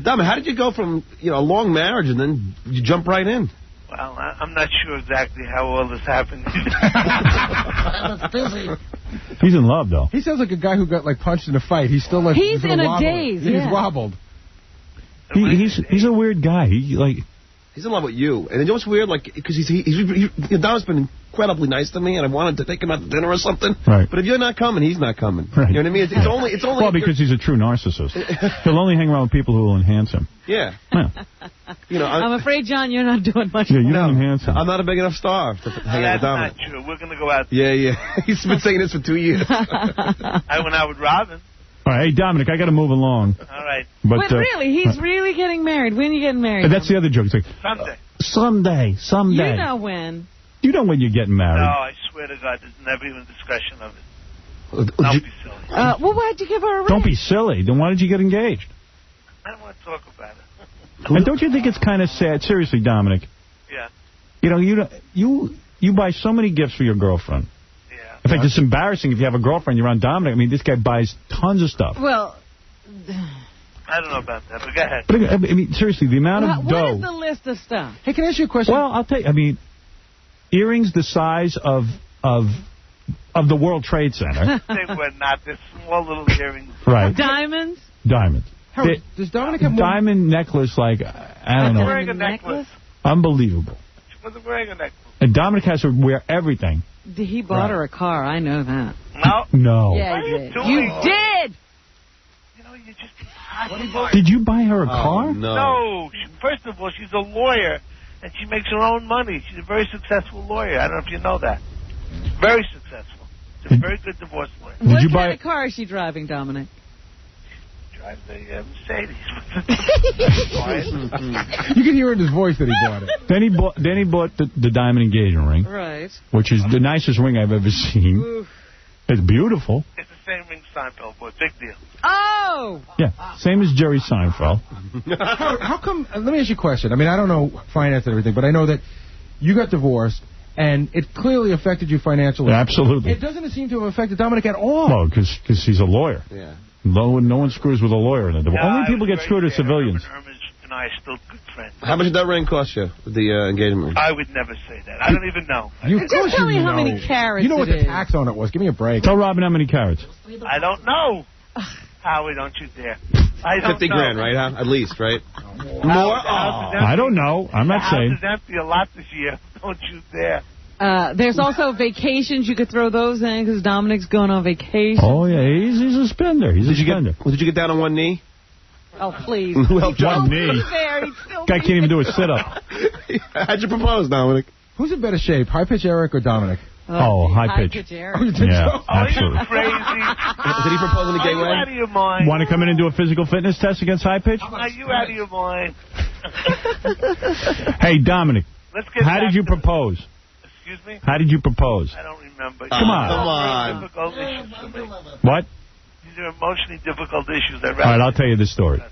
Dominic, how did you go from a long marriage and then you jump right in? Well, I'm not sure exactly how all this happened. He's in love, though. He sounds like a guy who got punched in a fight. He's still he's in a daze. He's wobbled. He's a weird guy. He's in love with you. And you know what's weird? Because Dom's been incredibly nice to me, and I wanted to take him out to dinner or something. Right. But if you're not coming, he's not coming. Right. You know what I mean? It's only. Well, because he's a true narcissist. He'll only hang around with people who will enhance him. Yeah. I'm afraid, John, you're not doing much. Yeah, you don't enhance him. I'm not a big enough star to hang out with Dominic. That's not true. We're going to go out. Yeah. He's been saying this for 2 years. I went out with Robin. All right, hey, Dominic, I got to move along. All right. But really, he's really getting married. When are you getting married? That's the other joke. It's like, Someday. Someday. You know when. You know when you're getting married. No, I swear to God, there's never even a discussion of it. Don't be silly. Well, why'd you give her a ring? Don't be silly. Then why did you get engaged? I don't want to talk about it. And don't you think it's kind of sad? Seriously, Dominic. Yeah. You buy so many gifts for your girlfriend. Yeah. In fact, it's embarrassing if you have a girlfriend, you're on Dominic. I mean, this guy buys tons of stuff. Well... I don't know about that, but go ahead. But I mean, seriously, the amount of dough... What is the list of stuff? Hey, can I ask you a question? Well, I'll tell you. I mean, earrings the size of the World Trade Center. They were not. They're small little earrings. Right. Diamonds? Diamonds. Howard, does Dominic have more... Diamond necklace, I don't know. Wearing a necklace? Unbelievable. She wasn't wearing a necklace. And Dominic has to wear everything. He bought her a car. I know that. No. Yeah, you did. You did! You know, you just... Did you buy her a car? No. First of all, she's a lawyer, and she makes her own money. She's a very successful lawyer. I don't know if you know that. Very successful. She's a very good divorce lawyer. What kind of car is she driving, Dominic? She drives a Mercedes. You can hear in his voice that he bought it. Then he bought the diamond engagement ring. Right. Which is the nicest ring I've ever seen. Oof. It's beautiful. It's the same ring Seinfeld bought. Big deal. Oh! Yeah, same as Jerry Seinfeld. How come... Let me ask you a question. I mean, I don't know finance and everything, but I know that you got divorced, and it clearly affected you financially. Yeah, absolutely. It doesn't seem to have affected Dominic at all. Well, because he's a lawyer. Yeah. No one screws with a lawyer. Only people get screwed are civilians. Herman and I are still good friends. How much did that ring cost you, the engagement ring? I would never say that. I don't even know. Just tell me how many carats You know what the tax on it was. Give me a break. Tell Robin how many carats. I don't know. Howie, don't you dare. I don't 50 know. grand, right? Huh? At least, right? More? I don't know. I'm not saying. The house is empty a lot this year. Don't you dare. There's also vacations. You could throw those in because Dominic's going on vacation. Oh, yeah. He's a spender. He's a spender. Did you get down on one knee? Oh, please. Who helped you? One knee. Guy can't even do a sit-up. How'd you propose, Dominic? Who's in better shape, High Pitch Eric or Dominic? Oh, High Pitch. Oh, you think yeah, so? absolutely. Are you crazy? Did he propose in a gay way? Are you out of your mind? Want to come in and do a physical fitness test against High Pitch? Are you out of your mind? Hey, Dominic, let's get How back did you to propose? Excuse me? How did you propose? I don't remember. Come on. Come on. Difficult issues for me. What? These are emotionally difficult issues. All right, I'll tell you this story.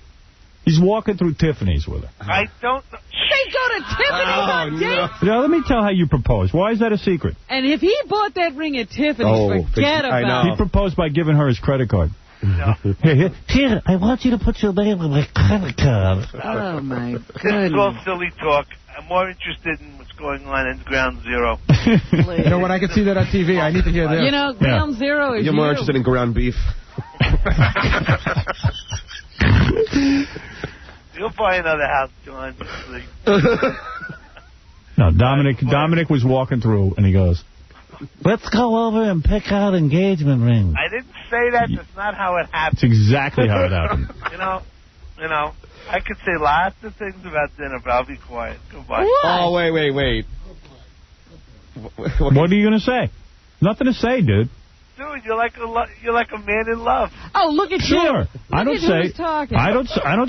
He's walking through Tiffany's with her. I don't know. They go to Tiffany's on dates. Now, let me tell how you propose. Why is that a secret? And if he bought that ring at Tiffany's, forget about it. He proposed by giving her his credit card. Here, I want you to put your name on my credit card. Oh, my This is goodness. all silly talk. I'm more interested in what's going on in Ground Zero. You know what? I can see that on TV. I need to hear this. You know, Ground Zero is You're more interested in ground beef. You'll buy another house, John. Just sleep. No, Dominic was walking through, and he goes, let's go over and pick out engagement rings. I didn't say that. That's not how it happened. It's exactly how it happened. You know, I could say lots of things about dinner, but I'll be quiet. Goodbye. What? Oh, wait. What are you going to say? Nothing to say, dude. Dude, you're like a man in love. Oh, look at you. Sure. I don't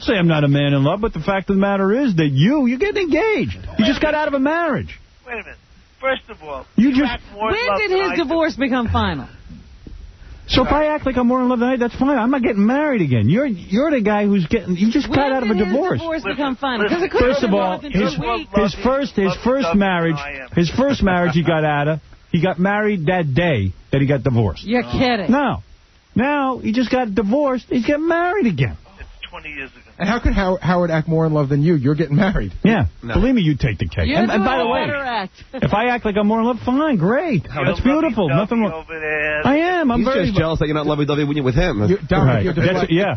say I'm not a man in love, but the fact of the matter is that you're getting engaged. You just got out of a marriage. Wait a minute. First of all, when did his divorce become final? So if I act like I'm more in love than I, that's fine. I'm not getting married again. You're the guy who's getting. You just got out of a divorce. When did his divorce become final? First of all, his first marriage he got out of. He got married that day that he got divorced. You're kidding. No. Now he just got divorced. He's getting married again. It's 20 years ago. And how could Howard act more in love than you? You're getting married. Yeah. No. Believe me, you take the cake. And by the way, if I act like I'm more in love, fine, great. That's beautiful. Nothing wrong. I am. I'm He's very just jealous that you're not lovey-dovey when you're with him. Right.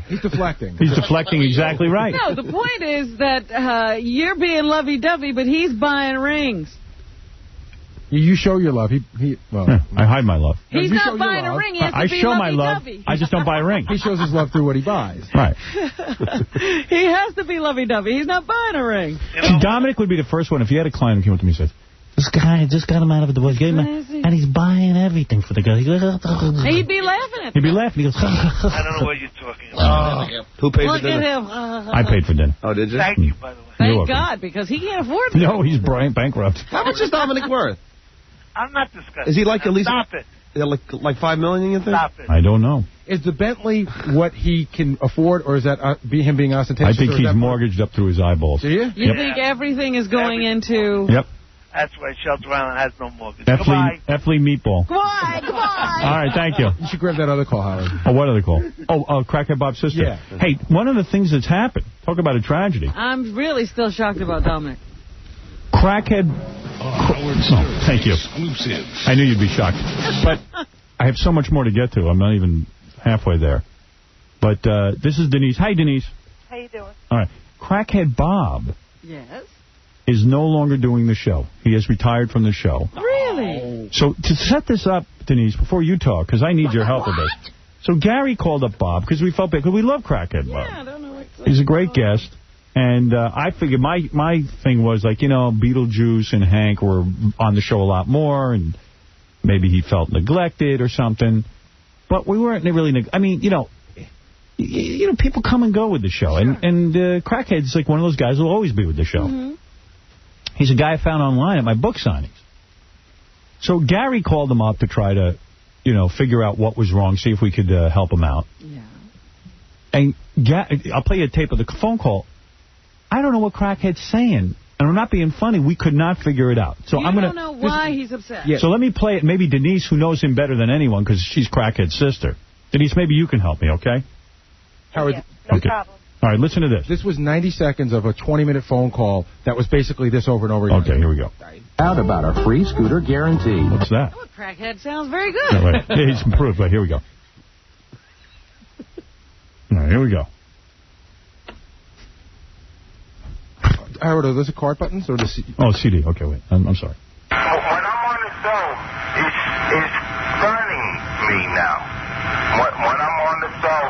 He's deflecting. He's deflecting exactly right. No, the point is that you're being lovey-dovey, but he's buying rings. You show your love. I hide my love. He's not buying a ring. He has to I be show my love. lovey-dovey. I just don't buy a ring. He shows his love through what he buys. Right. He has to be lovey-dovey. He's not buying a ring. See, Dominic would be the first one. If you had a client who came up to me and said, this guy just got him out of a divorce, and he's buying everything for the guy. He'd be laughing at He'd be laughing. He goes, I don't know what you're talking about. Who paid Look for dinner? at him. I paid for dinner. Oh, did you? Thank you, by the way. Thank God, because he can't afford it. No, he's bankrupt. How much is Dominic worth? I'm not discussing. Is he like at least... Stop it. Like $5 million, you think? Stop it. I don't know. Is the Bentley what he can afford, or is that him being ostentatious? I think he's mortgaged up through his eyeballs. Do you? You think everything is going into... Yep. That's why Shelter Island has no mortgage. Effley Meatball. Goodbye. All right, thank you. You should grab that other call, Howard. Oh, what other call? Oh, Crackhead Bob's sister. Yeah. Hey, one of the things that's happened, talk about a tragedy. I'm really still shocked about Dominic. Crackhead... thank you. I knew you'd be shocked. But I have so much more to get to. I'm not even halfway there. But this is Denise. Hi, Denise. How you doing? All right. Crackhead Bob Yes. is no longer doing the show. He has retired from the show. Really? So to set this up, Denise, before you talk, because I need your help with this. So Gary called up Bob because we felt bad, because we love Crackhead Bob. I don't know what's He's a great guest. And I figured my thing was like, Beetlejuice and Hank were on the show a lot more, and maybe he felt neglected or something. But we weren't really, people come and go with the show. Sure. And Crackhead's like one of those guys who will always be with the show. Mm-hmm. He's a guy I found online at my book signings. So Gary called him up to try to, figure out what was wrong, see if we could help him out. Yeah. And I'll play you a tape of the phone call. I don't know what Crackhead's saying. And I'm not being funny. We could not figure it out. So I don't know why he's upset. Yeah. So let me play it. Maybe Denise, who knows him better than anyone, because she's Crackhead's sister. Denise, maybe you can help me, okay? Howard, no problem. All right, listen to this. This was 90 seconds of a 20-minute phone call that was basically this over and over again. Okay, here we go. Out about a free scooter guarantee. What's that? Oh, Crackhead sounds very good. No, wait. Yeah, he's improved. Right, here we go. All right, here we go. Howard, are those the card buttons or the CD? Oh, CD. Okay, wait. I'm sorry. When I'm on the show, it's burning me now. When I'm on the show,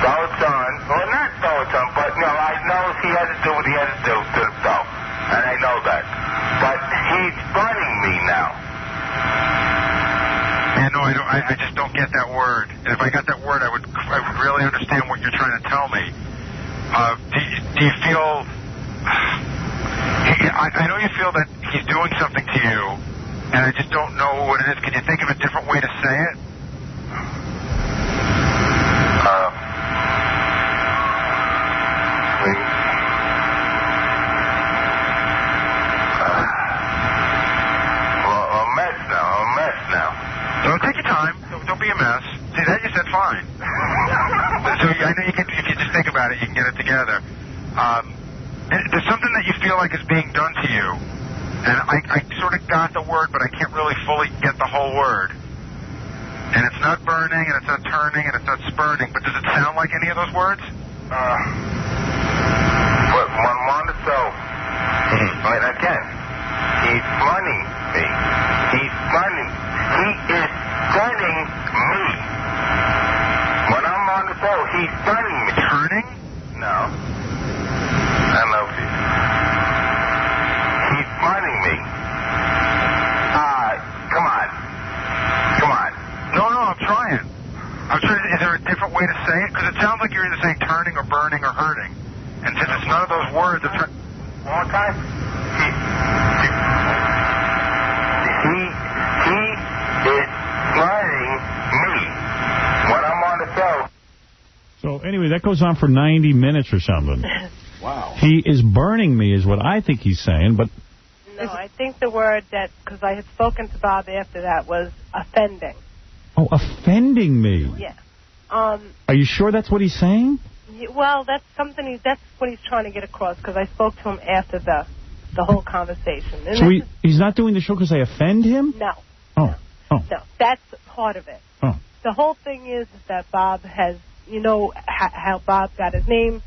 Zoltan, well, not Zoltan, but I know he had to do what he had to do to the show, and I know that. But he's burning me now. Yeah, no, I just don't get that word. And if I got that word, I would really understand what you're trying to tell me. Do you feel... I know you feel that he's doing something to you, and I just don't know what it is. Can you think of a different way to say it? Don't take your time. Don't be a mess. See, that you said fine. So I know if you just think about it, you can get it together. There's something that you feel like is being done to you. And I sort of got the word, but I can't really fully get the whole word. And it's not burning, and it's not turning, and it's not spurning. But does it sound like any of those words? Wait, again. He's running me. He's running. He is turning me. When I'm on the show, he's turning me. Turning? No. I love you. He's running me. Come on. Come on. No, I'm trying. Is there a different way to say it? Because it sounds like you're either saying turning or burning or hurting. And since it's none of those words, it's... One more time. He is running me when I'm on the show. So, anyway, that goes on for 90 minutes or something. Wow. He is burning me is what I think he's saying, but... No, I think the word that, because I had spoken to Bob after that, was offending. Oh, offending me. Yeah. Are you sure that's what he's saying? Well, that's what he's trying to get across, because I spoke to him after the whole conversation. And so he's not doing the show because I offend him? No. Oh. No, that's part of it. Oh. The whole thing is that Bob has, how Bob got his name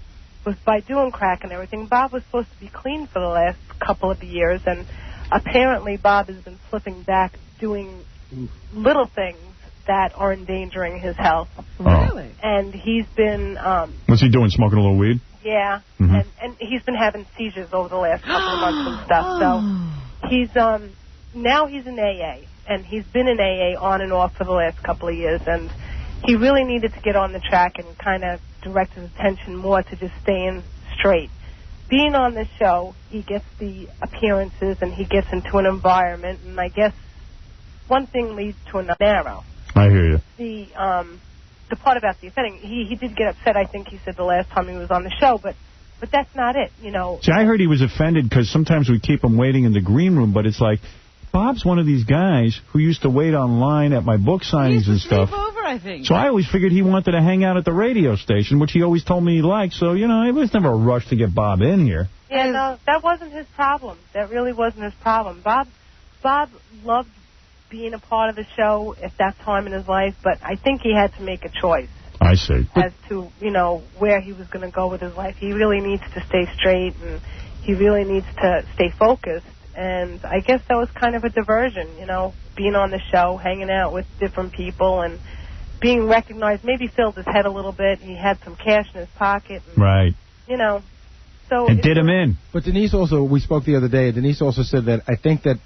was by doing crack and everything. Bob was supposed to be clean for the last couple of years, and apparently Bob has been slipping back doing little things that are endangering his health. Really? And he's been... What's he doing, smoking a little weed? Yeah, and he's been having seizures over the last couple of months and stuff. So he's now he's in AA, and he's been in AA on and off for the last couple of years, and he really needed to get on the track and kind of direct his attention more to just staying straight. Being on this show, he gets the appearances and he gets into an environment, and I guess one thing leads to another. Narrow. I hear you. The part about the offending, he did get upset, I think he said, the last time he was on the show, but that's not it, See, I heard he was offended because sometimes we keep him waiting in the green room, but it's like, Bob's one of these guys who used to wait online at my book signings and stuff. Over, I think. So I always figured he wanted to hang out at the radio station, which he always told me he liked. So, it was never a rush to get Bob in here. Yeah, no, that wasn't his problem. That really wasn't his problem. Bob loved being a part of the show at that time in his life, but I think he had to make a choice. I see. As to, where he was going to go with his life. He really needs to stay straight, and he really needs to stay focused. And I guess that was kind of a diversion, being on the show, hanging out with different people, and being recognized. Maybe filled his head a little bit. He had some cash in his pocket. And, right. So it did him in. But Denise also, we spoke the other day, Denise also said that I think that,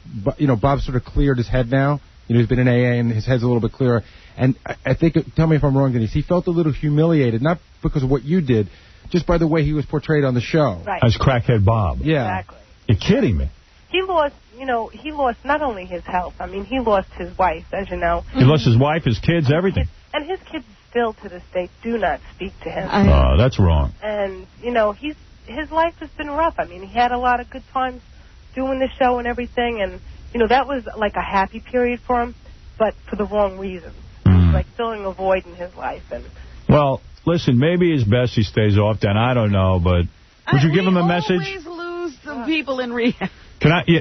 Bob sort of cleared his head now. He's been in AA and his head's a little bit clearer. And I think, tell me if I'm wrong, Denise, he felt a little humiliated, not because of what you did, just by the way he was portrayed on the show. Right. As Crackhead Bob. Yeah. Exactly. You're kidding me. He lost not only his health. I mean, he lost his wife, as you know. He lost his wife, his kids, everything. And his kids still, to this day, do not speak to him. That's wrong. And, his life has been rough. I mean, he had a lot of good times doing the show and everything, and, that was like a happy period for him, but for the wrong reasons. Like filling a void in his life. And well, listen, maybe it's best he stays off then. I don't know, but would you give him a message? We always lose some people in rehab.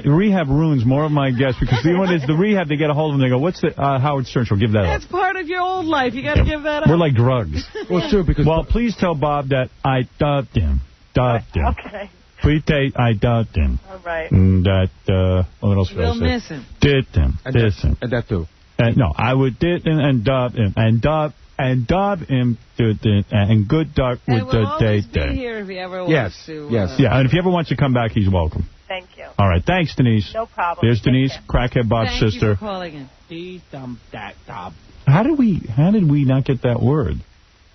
Rehab ruins more of my guests, because the rehab, they get a hold of them, they go, what's the Howard Stern show? Give that That's up. part of your old life. You got to give that up. We're like drugs. Well, it's true, because... Well, please tell Bob that I dubbed him. Okay. Please say I dubbed him. All right. And that, what else we'll miss him. Did him. And that too. No, I would did him and dub him and dub him and good duck with the day. Be here if he ever wants to. Yes. Yeah, and if he ever wants to come back, he's welcome. Thank you. All right, thanks, Denise. No problem. There's Denise, Crackhead Bob's sister. Thank you for calling in. How did we not get that word?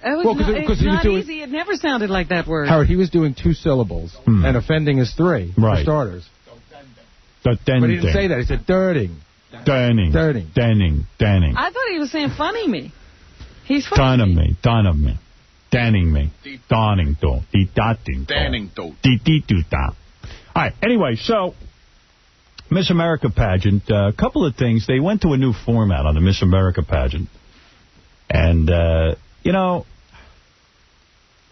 It's not easy. It never sounded like that word. Howard, he was doing 2 syllables, and offending is 3, for starters. But he didn't say that. He said dirting. Danning. I thought he was saying funny me. He's funny me. Danning me. Danning to. Danning to. All right, anyway, so Miss America pageant, a couple of things. They went to a new format on the Miss America pageant. And, you know,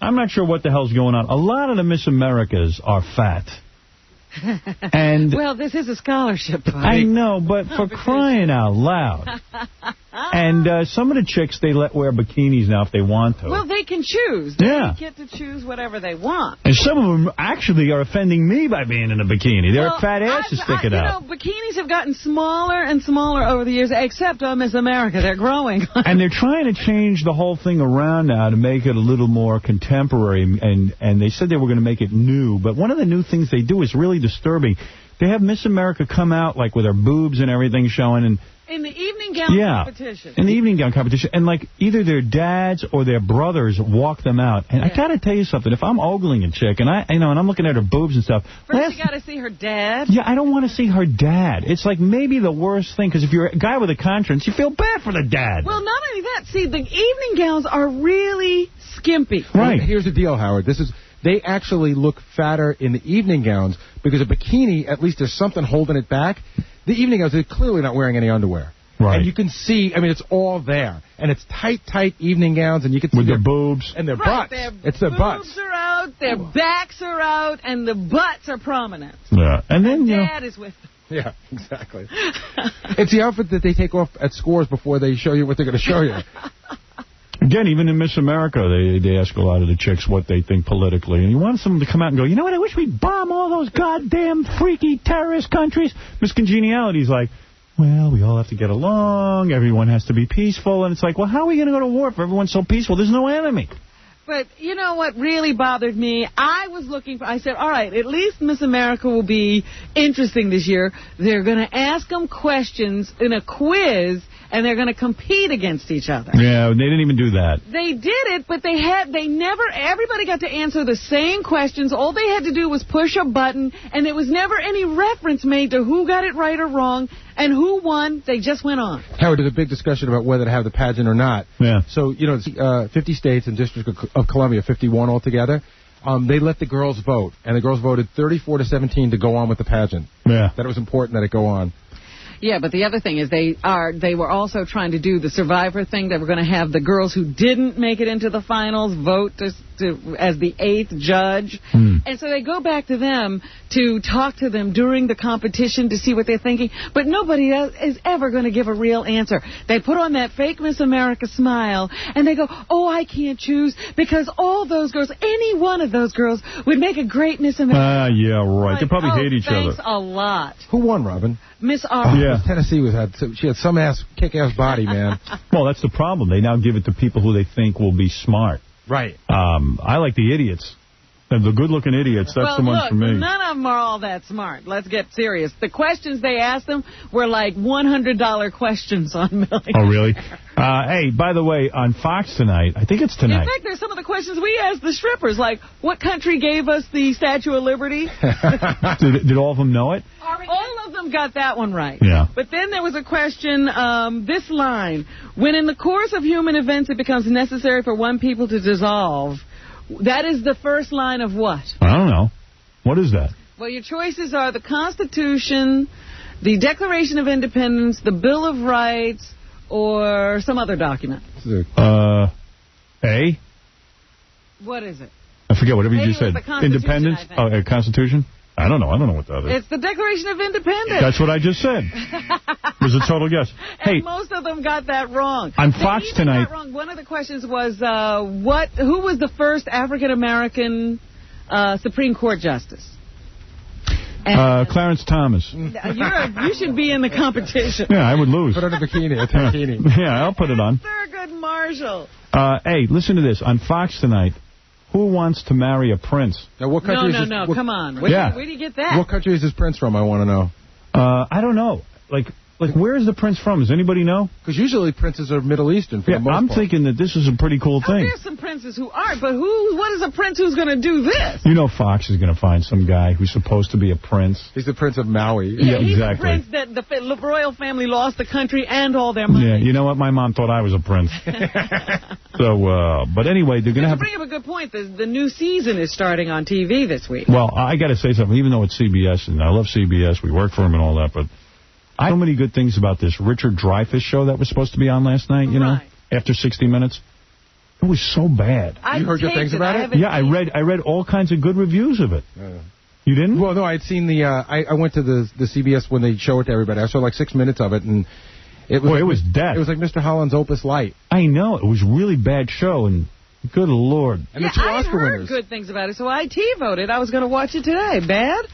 I'm not sure what the hell's going on. A lot of the Miss Americas are fat. And well, this is a scholarship. I know, but for crying out loud. And some of the chicks, they let wear bikinis now if they want to. Well, they can choose. They get to choose whatever they want. And some of them actually are offending me by being in a bikini. Their fat asses sticking out. You know, bikinis have gotten smaller and smaller over the years, except on Miss America. They're growing. And they're trying to change the whole thing around now to make it a little more contemporary. And they said they were going to make it new. But one of the new things they do is really disturbing. They have Miss America come out like with her boobs and everything showing. And in the evening gown competition. In the evening gown competition. And, like, either their dads or their brothers walk them out. And I got to tell you something. If I'm ogling a chick and and I'm looking at her boobs and stuff. First, you got to see her dad. Yeah, I don't want to see her dad. It's, like, maybe the worst thing. Because if you're a guy with a conscience, you feel bad for the dad. Well, not only that. See, the evening gowns are really skimpy. Right. Here's the deal, Howard. They actually look fatter in the evening gowns because a bikini, at least there's something holding it back. The evening gowns, they're clearly not wearing any underwear. Right. And you can see, I mean, it's all there. And it's tight evening gowns, and you can see with their boobs. And their butts. It's their butts. Their boobs are out, their backs are out, and the butts are prominent. Yeah. And then, Dad is with them. Yeah, exactly. It's the outfit that they take off at scores before they show you what they're going to show you. Again, even in Miss America, they ask a lot of the chicks what they think politically. And you want someone to come out and go, you know what, I wish we'd bomb all those goddamn freaky terrorist countries. Miss Congeniality's like, well, we all have to get along. Everyone has to be peaceful. And it's like, well, how are we going to go to war if everyone's so peaceful? There's no enemy. But you know what really bothered me? I said, all right, at least Miss America will be interesting this year. They're going to ask them questions in a quiz, and they're going to compete against each other. Yeah, they didn't even do that. They did it, but everybody got to answer the same questions. All they had to do was push a button, and there was never any reference made to who got it right or wrong and who won. They just went on. Howard, there's a big discussion about whether to have the pageant or not. Yeah. So, 50 states and District of Columbia, 51 altogether. They let the girls vote, and the girls voted 34-17 to go on with the pageant. Yeah. That it was important that it go on. Yeah, but the other thing is they were also trying to do the Survivor thing. They were going to have the girls who didn't make it into the finals vote as the 8th judge. And so they go back to them to talk to them during the competition to see what they're thinking. But nobody is ever going to give a real answer. They put on that fake Miss America smile, and they go, oh, I can't choose because all those girls, any one of those girls, would make a great Miss America. Yeah, right. They probably hate each other. Thanks a lot. Who won, Robin? Miss R. Yeah. Tennessee she had some kick-ass body, man. Well, that's the problem. They now give it to people who they think will be smart. Right. I like the idiots. The good-looking idiots, that's the ones for me. None of them are all that smart. Let's get serious. The questions they asked them were like $100 questions on Millionaire. Oh, really? Hey, by the way, on Fox tonight, I think it's tonight. In fact, there's some of the questions we asked the strippers, like, what country gave us the Statue of Liberty? Did all of them know it? All of them got that one right. Yeah. But then there was a question, this line, when in the course of human events it becomes necessary for one people to dissolve, that is the first line of what? I don't know. What is that? Well, your choices are the Constitution, the Declaration of Independence, the Bill of Rights, or some other document. A? What is it? I forget, whatever you just said. Independence? Constitution? I don't know what that is. It's the Declaration of Independence. That's what I just said. It was a total guess. And most of them got that wrong. On Fox tonight. Got wrong. One of the questions was, who was the first African-American Supreme Court justice? Clarence Thomas. You should be in the competition. Yeah, I would lose. Put on a bikini. Yeah, I'll put it on. Thurgood Marshall. Hey, listen to this. On Fox tonight, who wants to marry a prince? Now, what country is this? No, come on. Where do you get that? What country is this prince from, I want to know? I don't know. Like, Like, where is the prince from? Does anybody know? Because usually princes are Middle Eastern for the most I'm part. thinking that this is a pretty cool thing. There's some princes who aren't, but what is a prince who's going to do this? You know Fox is going to find some guy who's supposed to be a prince. He's the Prince of Maui. Yeah, he's exactly. the prince that the royal family lost the country and all their money. Yeah, you know what? My mom thought I was a prince. So, but anyway, they're going to have... bring up a good point. The new season is starting on TV this week. Well, I got to say something. Even though it's CBS, and I love CBS, we work for them and all that, but I know many good things about this Richard Dreyfuss show that was supposed to be on last night, you know, after 60 Minutes. It was so bad. You heard good things about it? Yeah, I read all kinds of good reviews of it. You didn't? Well, no, I'd seen the... I went to the CBS when they show it to everybody. I saw like 6 minutes of it, and it was... Boy, it was death. It was like Mr. Holland's Opus Light. I know. It was a really bad show, and good Lord. And the 2 I Oscar heard winners. good things about it, so I T-voted. I was going to watch it today. Bad?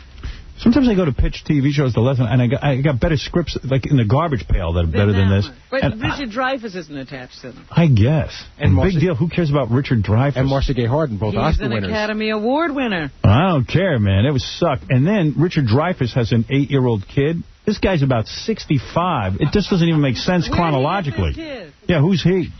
Sometimes I go to pitch TV shows to listen, and I got better scripts, like in the garbage pail, that are better than this. But And Richard Dreyfuss isn't attached to them. I guess. And big deal. Who cares about Richard Dreyfuss? And Marcia Gay Harden, both He's Oscar an winners. Academy Award winner. I don't care, man. It was sucked. And then Richard Dreyfuss has an 8-year-old kid. This guy's about 65. It just doesn't even make sense chronologically. Yeah, who's he?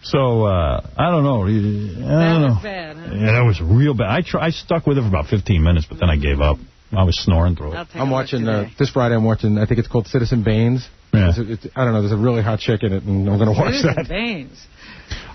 So, I don't know. I don't know. Bad, huh? Yeah, that was real bad. I stuck with it for about 15 minutes, but then I gave up. I was snoring through it. I'm watching, this Friday I'm watching, I think it's called Citizen Baines. Yeah. I don't know, there's a really hot chick in it, and I'm going to watch Citizen that. Baines.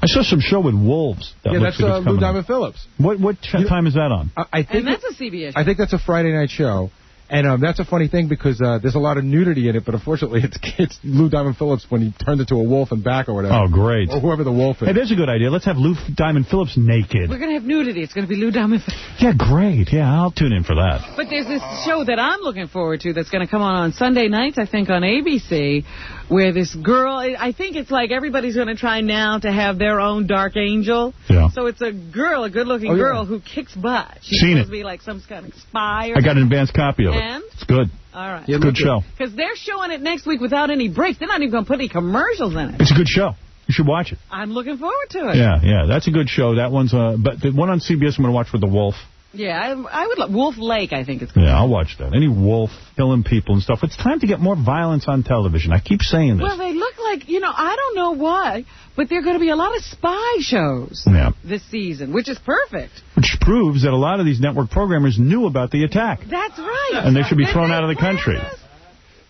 I saw some show with wolves. Yeah, that's Lou Diamond Phillips. What time is that on? I think And that's a CBS show. I think that's a Friday night show. And that's a funny thing because there's a lot of nudity in it, but unfortunately it's Lou Diamond Phillips when he turns into a wolf and back or whatever. Oh, great. Or whoever the wolf is. Hey, there's a good idea. Let's have Lou Diamond Phillips naked. We're going to have nudity. It's going to be Lou Diamond Phillips. Yeah, great. Yeah, I'll tune in for that. But there's this show that I'm looking forward to that's going to come on Sunday nights, I think, on ABC, where this girl, I think it's like everybody's going to try now to have their own dark angel. Yeah. So it's a girl, a good-looking girl who kicks butt. She's Seen supposed it. to be like some kind of spy or I got an advanced copy of it. And? It's good. All right. It's a good show. Because they're showing it next week without any breaks. They're not even going to put any commercials in it. It's a good show. You should watch it. I'm looking forward to it. Yeah, that's a good show. That one's, but the one on CBS I'm going to watch with the wolf. Yeah, I would Wolf Lake, I think it's called. Yeah, I'll watch that. Any wolf killing people and stuff. It's time to get more violence on television. I keep saying this. Well, they look like, I don't know why, but there are going to be a lot of spy shows this season, which is perfect. Which proves that a lot of these network programmers knew about the attack. That's right. And they should be thrown out of the country.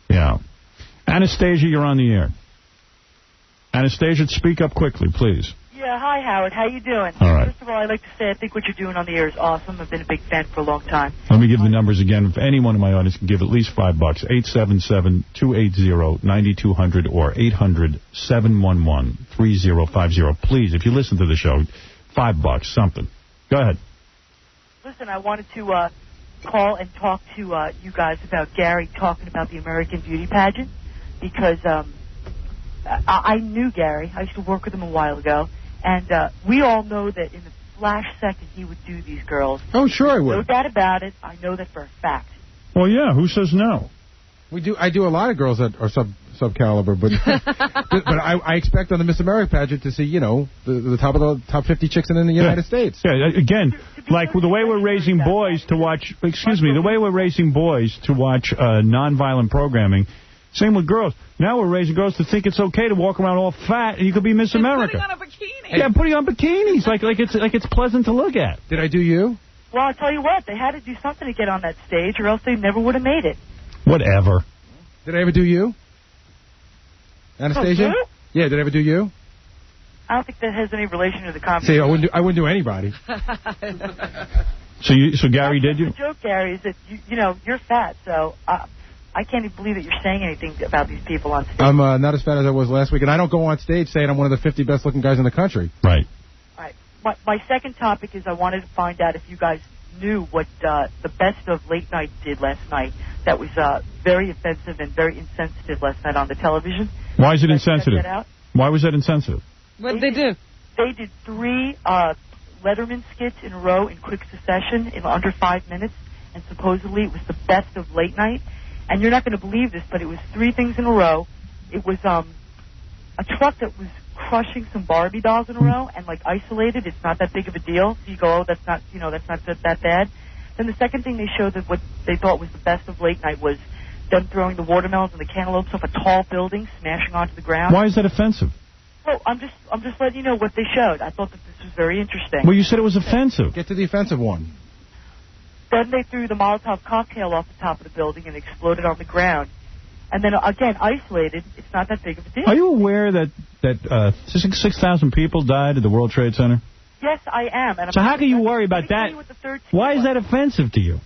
Yeah. Anastasia, you're on the air. Anastasia, speak up quickly, please. Yeah, hi, Howard. How you doing? All right. First of all, I'd like to say I think what you're doing on the air is awesome. I've been a big fan for a long time. Let me give the numbers again. If anyone in my audience can give at least $5, 877-280-9200 or 800-711-3050. Please, if you listen to the show, $5, something. Go ahead. Listen, I wanted to call and talk to you guys about Gary talking about the American Beauty pageant because I knew Gary. I used to work with him a while ago. And we all know that in the flash second he would do these girls. Oh, sure I would. No doubt about it. I know that for a fact. Well, yeah, who says no? I do a lot of girls that are sub caliber, but but I expect on the Miss America pageant to see, the top 50 chicks in the United States. Yeah, again, like the way we're raising boys to watch, the way we're raising boys to watch nonviolent programming, same with girls. Now we're raising girls to think it's okay to walk around all fat and you could be Miss America. Putting on a bikini. Yeah, putting on bikinis like it's pleasant to look at. Did I do you? Well, I'll tell you what. They had to do something to get on that stage or else they never would have made it. Whatever. Did I ever do you? Anastasia? Oh, yeah, did I ever do you? I don't think that has any relation to the See, conversation. I wouldn't do anybody. So Gary did you? The joke, Gary, is that you're fat, so I can't even believe that you're saying anything about these people on stage. I'm not as fat as I was last week, and I don't go on stage saying I'm one of the 50 best-looking guys in the country. Right. All right. My second topic is I wanted to find out if you guys knew what the Best of Late Night did last night. That was very offensive and very insensitive last night on the television. Why is it Check insensitive? that out. Why was that insensitive? What did they do? They did 3 Letterman skits in a row in quick succession in under 5 minutes, and supposedly it was the Best of Late Night. And you're not going to believe this, but it was 3 things in a row. It was a truck that was crushing some Barbie dolls in a row and isolated. It's not that big of a deal. So you go, oh, that's not that bad. Then the second thing they showed that what they thought was the Best of Late Night was them throwing the watermelons and the cantaloupes off a tall building, smashing onto the ground. Why is that offensive? Well, I'm just letting you know what they showed. I thought that this was very interesting. Well, you said it was offensive. Get to the offensive one. Then they threw the Molotov cocktail off the top of the building and exploded on the ground. And then, again, isolated, it's not that big of a deal. Are you aware that 6,000 people died at the World Trade Center? Yes, I am. And So how can you worry about that? Why is that offensive to you?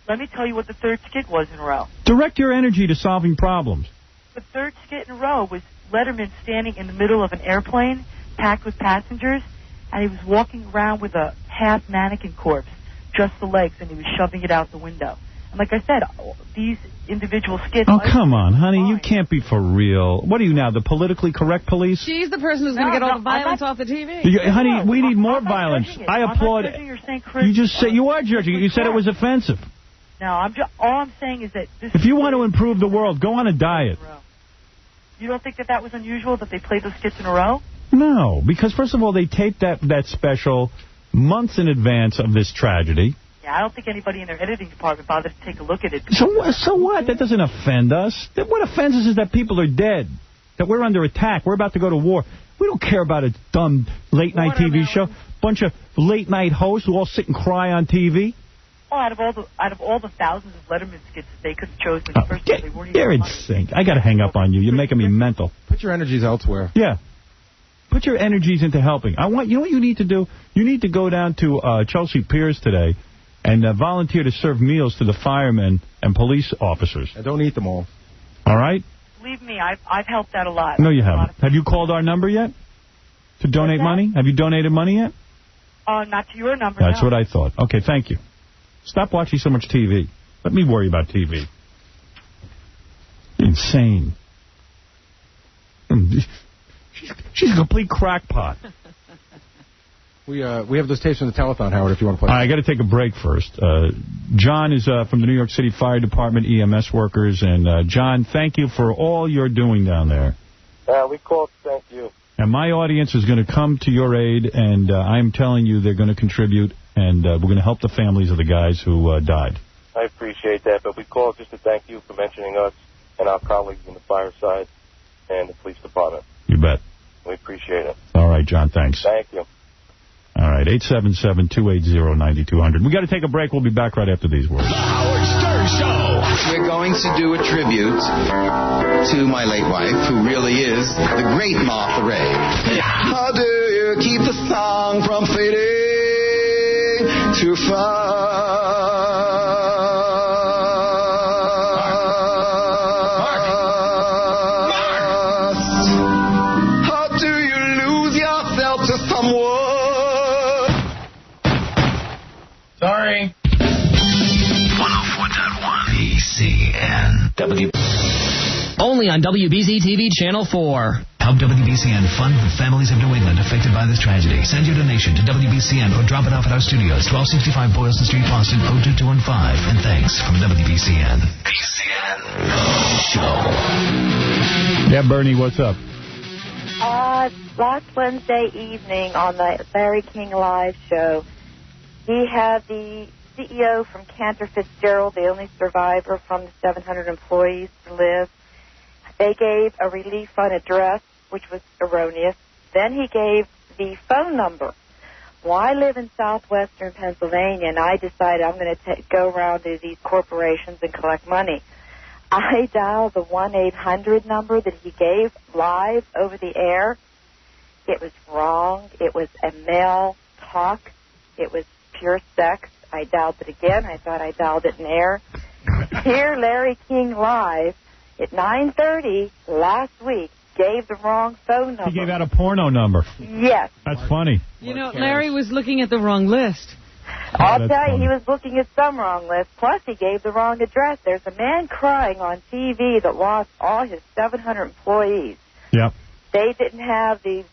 Let me tell you what the third skit was in a row. Direct your energy to solving problems. The third skit in a row was Letterman standing in the middle of an airplane packed with passengers, and he was walking around with a half mannequin corpse, just the legs, and he was shoving it out the window. And like I said, these individual skits... Oh, come on, honey. You can't be for real. What are you now, the politically correct police? She's the person who's going to get all the violence off the TV. Honey, we need more violence. I applaud it. You just said you are judging it. You said it was offensive. No, all I'm saying is that... If you want to improve the world, go on a diet. You don't think that was unusual, that they played those skits in a row? No, because first of all, they taped that special months in advance of this tragedy. Yeah, I don't think anybody in their editing department bothered to take a look at it. So what? That doesn't offend us. What offends us is that people are dead, that we're under attack, we're about to go to war. We don't care about a dumb late-night TV show. Bunch of late-night hosts who all sit and cry on TV. Well, out of all the thousands of Letterman skits they could have chosen, first of all, they weren't even You're in sync. I got to hang up on you. You're making me mental. Put your energies elsewhere. Yeah. Put your energies into helping. You know what you need to do? You need to go down to Chelsea Piers today and volunteer to serve meals to the firemen and police officers. I don't eat them all. All right? Believe me, I've helped out a lot. No, you haven't. Have you called our number yet to donate money? Have you donated money yet? Not to your number, That's what I thought. Okay, thank you. Stop watching so much TV. Let me worry about TV. Insane. She's a complete crackpot. We have those tapes from the telethon, Howard, if you want to play. I got to take a break first. John is from the New York City Fire Department, EMS workers. And, John, thank you for all you're doing down there. We called thank you. And my audience is going to come to your aid, and I'm telling you they're going to contribute, and we're going to help the families of the guys who died. I appreciate that, but we called just to thank you for mentioning us and our colleagues in the fireside and the police department. You bet. We appreciate it. All right, John, thanks. Thank you. All right, 877-280-9200. We got to take a break. We'll be back right after these words. The Howard Stern Show. We're going to do a tribute to my late wife, who really is the great Martha Raye. How do you keep the song from fading too far? How do you lose yourself to someone? Sorry. 104.1 BCN. Only on WBZ TV Channel 4. Help WBCN fund the families of New England affected by this tragedy. Send your donation to WBCN or drop it off at our studios, 1265 Boylston Street, Boston, 02215. And thanks from WBCN. BCN Show. Yeah, Bernie, what's up? Last Wednesday evening on the Larry King Live show, he had the CEO from Cantor Fitzgerald, the only survivor from the 700 employees to live. They gave a relief fund address, which was erroneous. Then he gave the phone number. Well, I live in southwestern Pennsylvania, and I decided I'm going to go around to these corporations and collect money. I dialed the 1-800 number that he gave live over the air. It was wrong. It was a male talk. It was pure sex. I dialed it again. I thought I dialed it in air. Here, Larry King Live at 9:30 last week gave the wrong phone number. He gave out a porno number. Yes. That's funny. You know, Larry was looking at the wrong list. I'll tell you, he was looking at some wrong list. Plus, he gave the wrong address. There's a man crying on TV that lost all his 700 employees. Yep. They didn't have the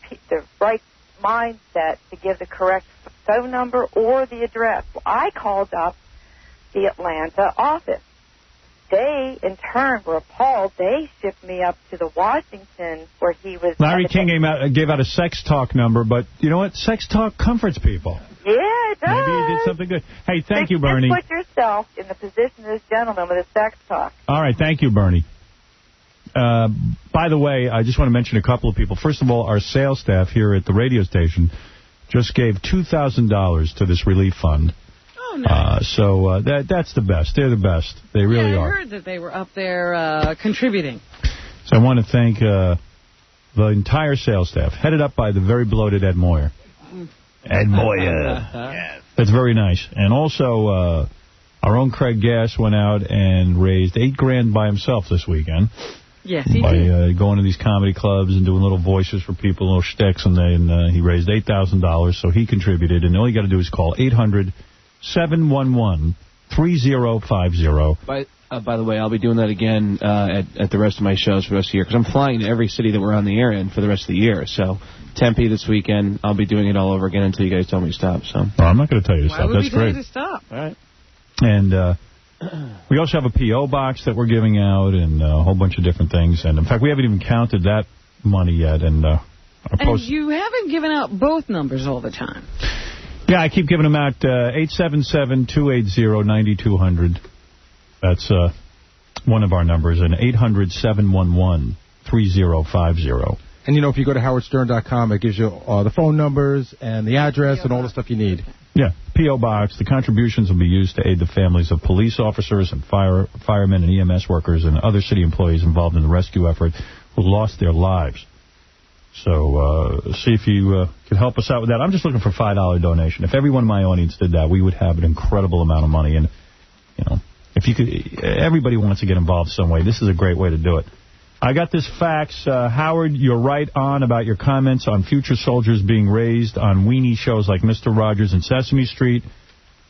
right mindset to give the correct phone number or the address. Well, I called up the Atlanta office. They, in turn, were appalled. They shipped me up to the Washington where he was... Larry King gave out a sex talk number, but you know what? Sex talk comforts people. Yeah, it does. Maybe you did something good. Hey, thank you, Bernie. Just put yourself in the position of this gentleman with his sex talk. All right, thank you, Bernie. By the way, I just want to mention a couple of people. First of all, our sales staff here at the radio station just gave $2,000 to this relief fund. Oh, nice. So that's the best. They're the best. They really are. I heard that they were up there contributing. So I want to thank the entire sales staff, headed up by the very bloated Ed Moyer. Ed Moyer. Yes. That's very nice. And also, our own Craig Gass went out and raised $8,000 by himself this weekend. Yes, he by did. Going to these comedy clubs and doing little voices for people, little shticks, and then he raised $8,000, so he contributed. And all you got to do is call 800-711-3050. By the way, I'll be doing that again at the rest of my shows for the rest of the year, because I'm flying to every city that we're on the air in for the rest of the year. So Tempe this weekend, I'll be doing it all over again until you guys tell me to stop. So I'm not going to tell you to stop. Why would we tell you to stop? All right. And we also have a P.O. box that we're giving out and a whole bunch of different things. And, in fact, we haven't even counted that money yet. And you haven't given out both numbers all the time. Yeah, I keep giving them out, 877-280-9200. That's one of our numbers, and 800-711-3050. And, you know, if you go to howardstern.com, it gives you the phone numbers and the address and all the stuff you need. Yeah, P.O. Box. The contributions will be used to aid the families of police officers and firemen and EMS workers and other city employees involved in the rescue effort who lost their lives. So see if you can help us out with that. I'm just looking for a $5 donation. If everyone in my audience did that, we would have an incredible amount of money. And, you know, if you could, everybody wants to get involved some way. This is a great way to do it. I got this fax. Howard, you're right on about your comments on future soldiers being raised on weenie shows like Mr. Rogers and Sesame Street.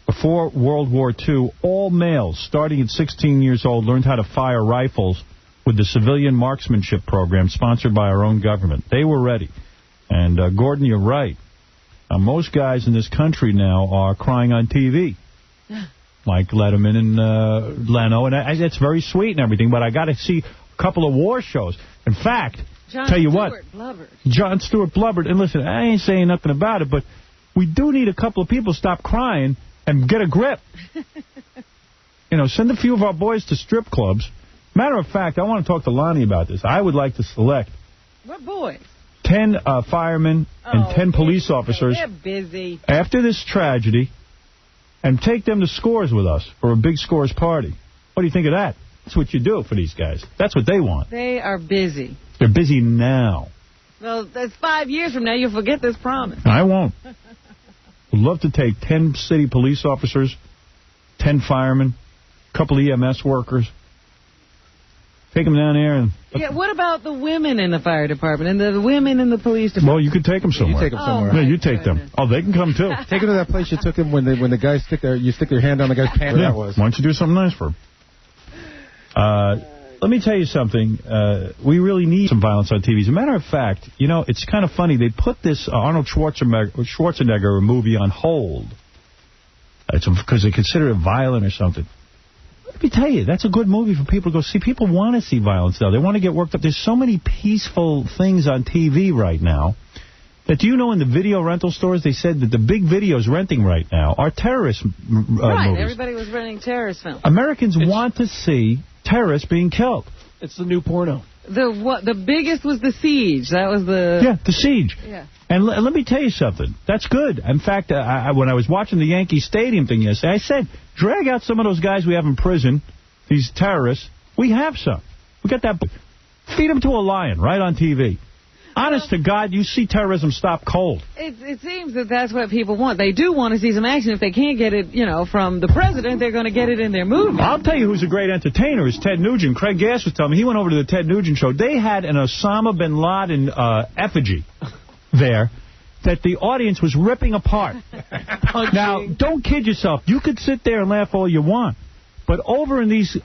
Before World War II, all males starting at 16 years old learned how to fire rifles with the civilian marksmanship program sponsored by our own government. They were ready. And, Gordon, you're right. Most guys in this country now are crying on TV. Like Letterman and Leno. And it's very sweet and everything, but I got to see a couple of war shows. In fact, tell you what, John Stewart blubbered. And listen, I ain't saying nothing about it, but we do need a couple of people to stop crying and get a grip. You know, send a few of our boys to strip clubs. Matter of fact, I want to talk to Lonnie about this. I would like to select What boys? 10 firemen and 10 police officers They're busy. after this tragedy and take them to Scores with us for a big Scores party. What do you think of that? That's what you do for these guys. That's what they want. They are busy. They're busy now. Well, that's 5 years from now. You'll forget this promise. I won't. Would love to take 10 city police officers, 10 firemen, a couple EMS workers. Take them down there. And Yeah, what about the women in the fire department and the women in the police department? Well, you could take them somewhere. You take them somewhere. Yeah, you take them. Oh, they can come, too. Take them to that place you took them when the guys stick their hand on the guy's pants. Yeah. That was. Why don't you do something nice for them? Let me tell you something. We really need some violence on TV. As a matter of fact, you know, it's kind of funny. They put this Arnold Schwarzenegger movie on hold. It's because they consider it violent or something. Let me tell you, that's a good movie for people to go see. People want to see violence, though. They want to get worked up. There's so many peaceful things on TV right now that, do you know, in the video rental stores, they said that the big videos renting right now are terrorist right, movies. Everybody was renting terrorist films. Americans want to see terrorists being killed. It's the new porno. The biggest was The Siege. That was the... Yeah, The Siege. Yeah. And let me tell you something. That's good. In fact, when I was watching the Yankee Stadium thing yesterday, I said, drag out some of those guys we have in prison, these terrorists. We have some. We got that. Feed them to a lion right on TV. Honest to God, you see terrorism stop cold. It seems that that's what people want. They do want to see some action. If they can't get it, you know, from the president, they're going to get it in their movie. I'll tell you who's a great entertainer is Ted Nugent. Craig Gass was telling me he went over to the Ted Nugent show. They had an Osama bin Laden effigy there that the audience was ripping apart. Now, don't kid yourself. You could sit there and laugh all you want. But over in these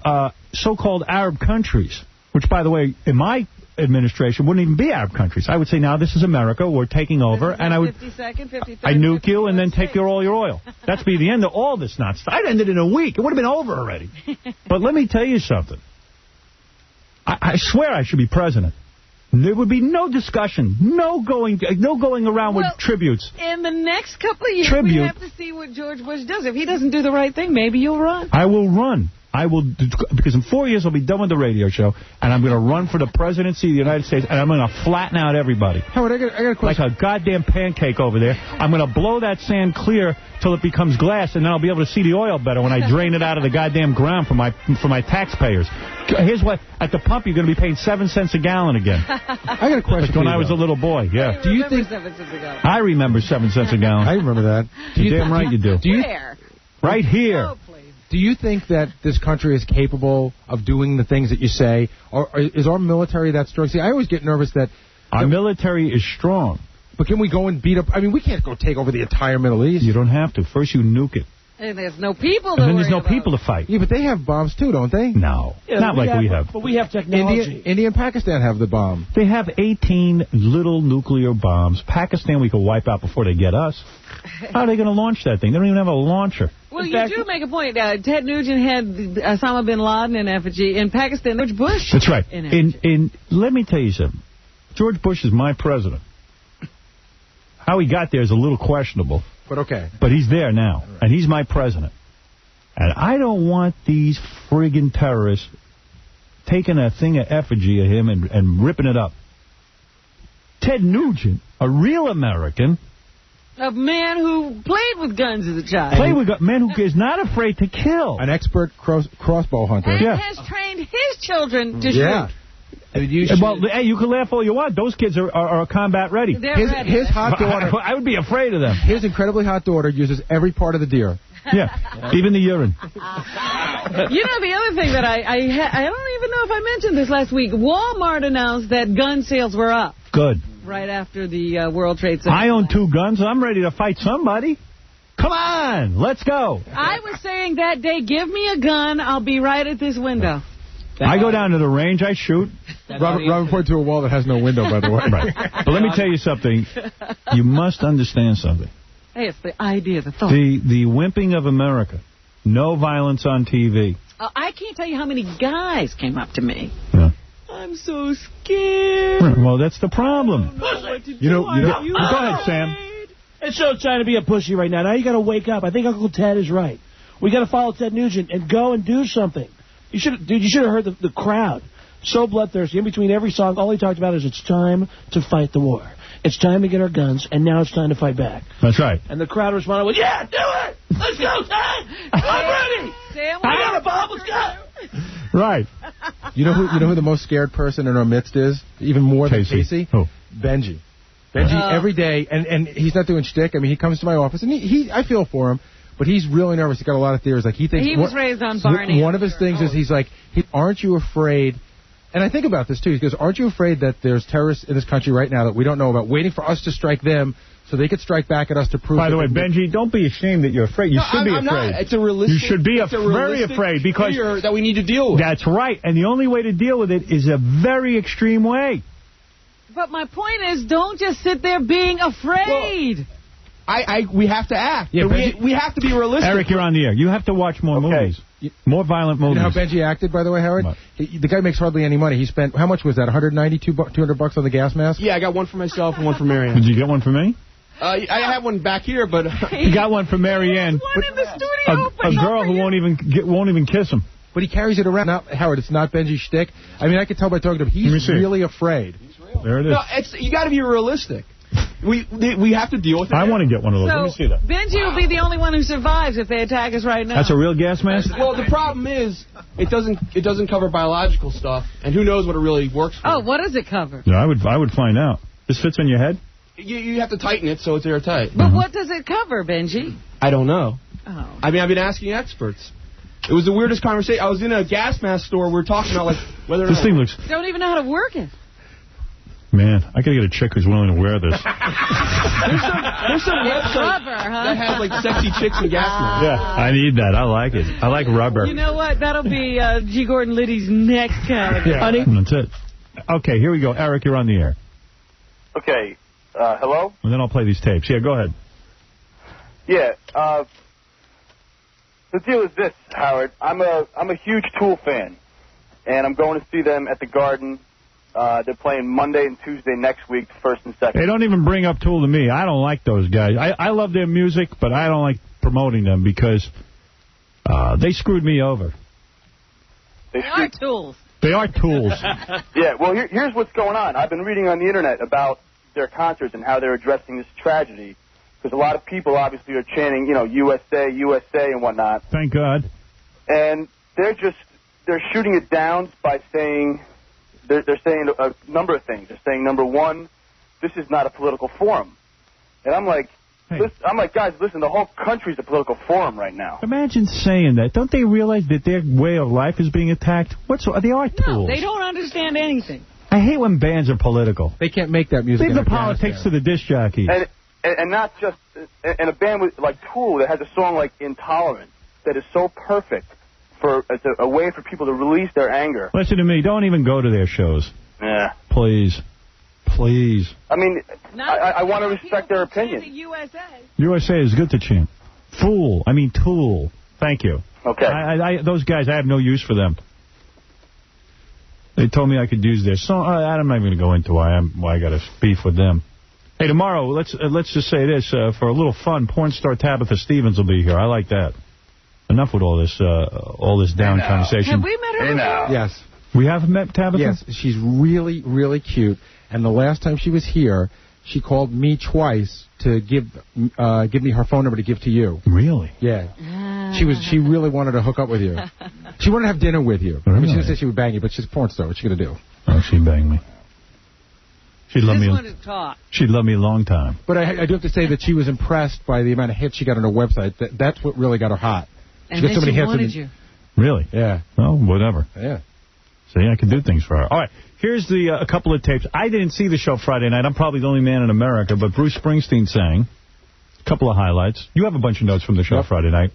so-called Arab countries, which, by the way, in my administration wouldn't even be Arab countries. I would say, now this is America, we're taking over, and I would I nuke you and then take all your oil. That'd be the end of all this nonsense. I'd end it in a week. It would have been over already. But let me tell you something. I swear I should be president. There would be no discussion, no going around with tributes. In the next couple of years, Tribute. we have to see what George Bush does. If he doesn't do the right thing, maybe you'll run. I will run. I will, because in 4 years I'll be done with the radio show, and I'm going to run for the presidency of the United States, and I'm going to flatten out everybody. Howard, I got a question. Like a goddamn pancake over there. I'm going to blow that sand clear till it becomes glass, and then I'll be able to see the oil better when I drain it out of the goddamn ground for my taxpayers. Here's what, at the pump you're going to be paying 7 cents a gallon again. I got a question. Like when I was a little boy, yeah. Do you think 7 cents a gallon? I remember 7 cents a gallon. I remember that. You're damn right you do. Where? Right here. Oh, please. Do you think that this country is capable of doing the things that you say? Or is our military that strong? See, I always get nervous that... Our military is strong. But can we go and beat up... I mean, we can't go take over the entire Middle East. You don't have to. First you nuke it. And there's no people to And then there's worry no about. people to fight. Yeah, but they have bombs too, don't they? No. Not like we have. But we have technology. India and Pakistan have the bomb. They have 18 little nuclear bombs. Pakistan we could wipe out before they get us. How are they going to launch that thing? They don't even have a launcher. Well, you do make a point. Ted Nugent had Osama bin Laden in effigy. In Pakistan, George Bush. That's right. In effigy. Let me tell you something. George Bush is my president. How he got there is a little questionable. But okay. But he's there now, and he's my president. And I don't want these friggin' terrorists taking a thing of effigy of him and ripping it up. Ted Nugent, a real American... A man who played with guns as a child. Played with a man who is not afraid to kill. An expert crossbow hunter. And has trained his children to shoot. Well, hey, you can laugh all you want. Those kids are combat ready. His hot daughter... I would be afraid of them. His incredibly hot daughter uses every part of the deer. Yeah, even the urine. You know, the other thing that I don't even know if I mentioned this last week. Walmart announced that gun sales were up. Good. Right after the World Trade Center. I own 2 guns. I'm ready to fight somebody. Come on, let's go. I was saying that day, give me a gun. I'll be right at this window. I go down to the range. I shoot. Robert pointed to a wall that has no window, by the way. Right. But let me tell you something. You must understand something. Hey, it's the idea, the thought. The wimping of America. No violence on TV. I can't tell you how many guys came up to me. Yeah. I'm so scared. Well, that's the problem. Go ahead, Sam. It's so trying to be a pussy right now. Now you got to wake up. I think Uncle Ted is right. We got to follow Ted Nugent and go and do something. You should have heard the crowd. So bloodthirsty. In between every song, all he talked about is it's time to fight the war. It's time to get our guns, and now it's time to fight back. That's right. And the crowd responded with, yeah, do it! Let's go, Ted! I'm ready! I got a bomb, let's go! Right. You know who the most scared person in our midst is? Even more than Casey? Who? Benji. Benji, every day, and he's not doing shtick. I mean, he comes to my office, and I feel for him, but he's really nervous. He's got a lot of theories. Like, he thinks... He was raised on Barney. One of his things is he's like, aren't you afraid... And I think about this, too. He goes, aren't you afraid that there's terrorists in this country right now that we don't know about, waiting for us to strike them so they could strike back at us to prove... By the way, Benji, don't be ashamed that you're afraid. You should be afraid. Not. It's a realistic... You should be very afraid because... fear that we need to deal with. That's right. And the only way to deal with it is a very extreme way. But my point is, don't just sit there being afraid. We have to act. Yeah, we have to be realistic. Eric, you're on the air. You have to watch more movies. More violent movies. You know how Benji acted, by the way, Howard? The guy makes hardly any money. He spent, how much was that, $200 on the gas mask? Yeah, I got one for myself and one for Marianne. Did you get one for me? I have one back here, but... He got one for Marianne. One in the studio. A girl who won't even kiss him. But he carries it around. Now, Howard, it's not Benji's shtick. I mean, I can tell by talking to him. He's really afraid. There it is. No, you got to be realistic. We have to deal with it. I want to get one of those. Let me see that. Benji will be the only one who survives if they attack us right now. That's a real gas mask? Well, the problem is it doesn't cover biological stuff, and who knows what it really works for. Oh, what does it cover? Yeah, I would find out. This fits on your head? You have to tighten it so it's airtight. But what does it cover, Benji? I don't know. Oh. I mean, I've been asking experts. It was the weirdest conversation. I was in a gas mask store. We were talking about whether or not... This thing looks... Don't even know how to work it. Man, I gotta get a chick who's willing to wear this. There's some website that has like sexy chicks in gas masks. Yeah, I need that. I like it. I like rubber. You know what? That'll be G. Gordon Liddy's next category. Yeah, honey. That's it. Okay, here we go. Eric, you're on the air. Okay. Hello? And then I'll play these tapes. Yeah, go ahead. Yeah. The deal is this, Howard. I'm a huge Tool fan, and I'm going to see them at the Garden They're playing Monday and Tuesday next week, first and second. They don't even bring up Tool to me. I don't like those guys. I love their music, but I don't like promoting them because they screwed me over. They are tools. They are tools. Yeah, well, here's what's going on. I've been reading on the Internet about their concerts and how they're addressing this tragedy. Because a lot of people obviously are chanting, USA, USA and whatnot. Thank God. And they're shooting it down by saying, they're saying a number of things. They're saying, number one, this is not a political forum. And I'm like, guys, listen, the whole country's a political forum right now. Imagine saying that. Don't they realize that their way of life is being attacked? They are tools. No, they don't understand anything. I hate when bands are political. They can't make that music. Leave the politics to the disc jockeys. And not just and a band like Tool that has a song like Intolerant that is so perfect as a way for people to release their anger. Listen to me. Don't even go to their shows. Yeah. Please. Please. I mean, I want to respect their opinion. USA is good to chant. Tool. Thank you. Okay. Those guys, I have no use for them. They told me I could use their song. I'm not going to go into why I got a beef with them. Hey, tomorrow, let's just say this, for a little fun, porn star Tabitha Stevens will be here. I like that. Enough with all this down conversation. Have we met her before? Yes. We have met Tabitha? Yes, she's really, really cute. And the last time she was here, she called me twice to give me her phone number to give to you. Really? Yeah. She really wanted to hook up with you. She wanted to have dinner with you. Really? I mean, she didn't say she would bang you, but she's a porn star. What's she going to do? Oh, she'd bang me. She'd love me. To talk. She'd love me a long time. But I do have to say that she was impressed by the amount of hits she got on her website. That's what really got her hot. And then she wanted you. Really? Yeah. Well, whatever. Yeah. See, I can do things for her. All right, here's a couple of tapes. I didn't see the show Friday night. I'm probably the only man in America, but Bruce Springsteen sang. A couple of highlights. You have a bunch of notes from the show Friday night.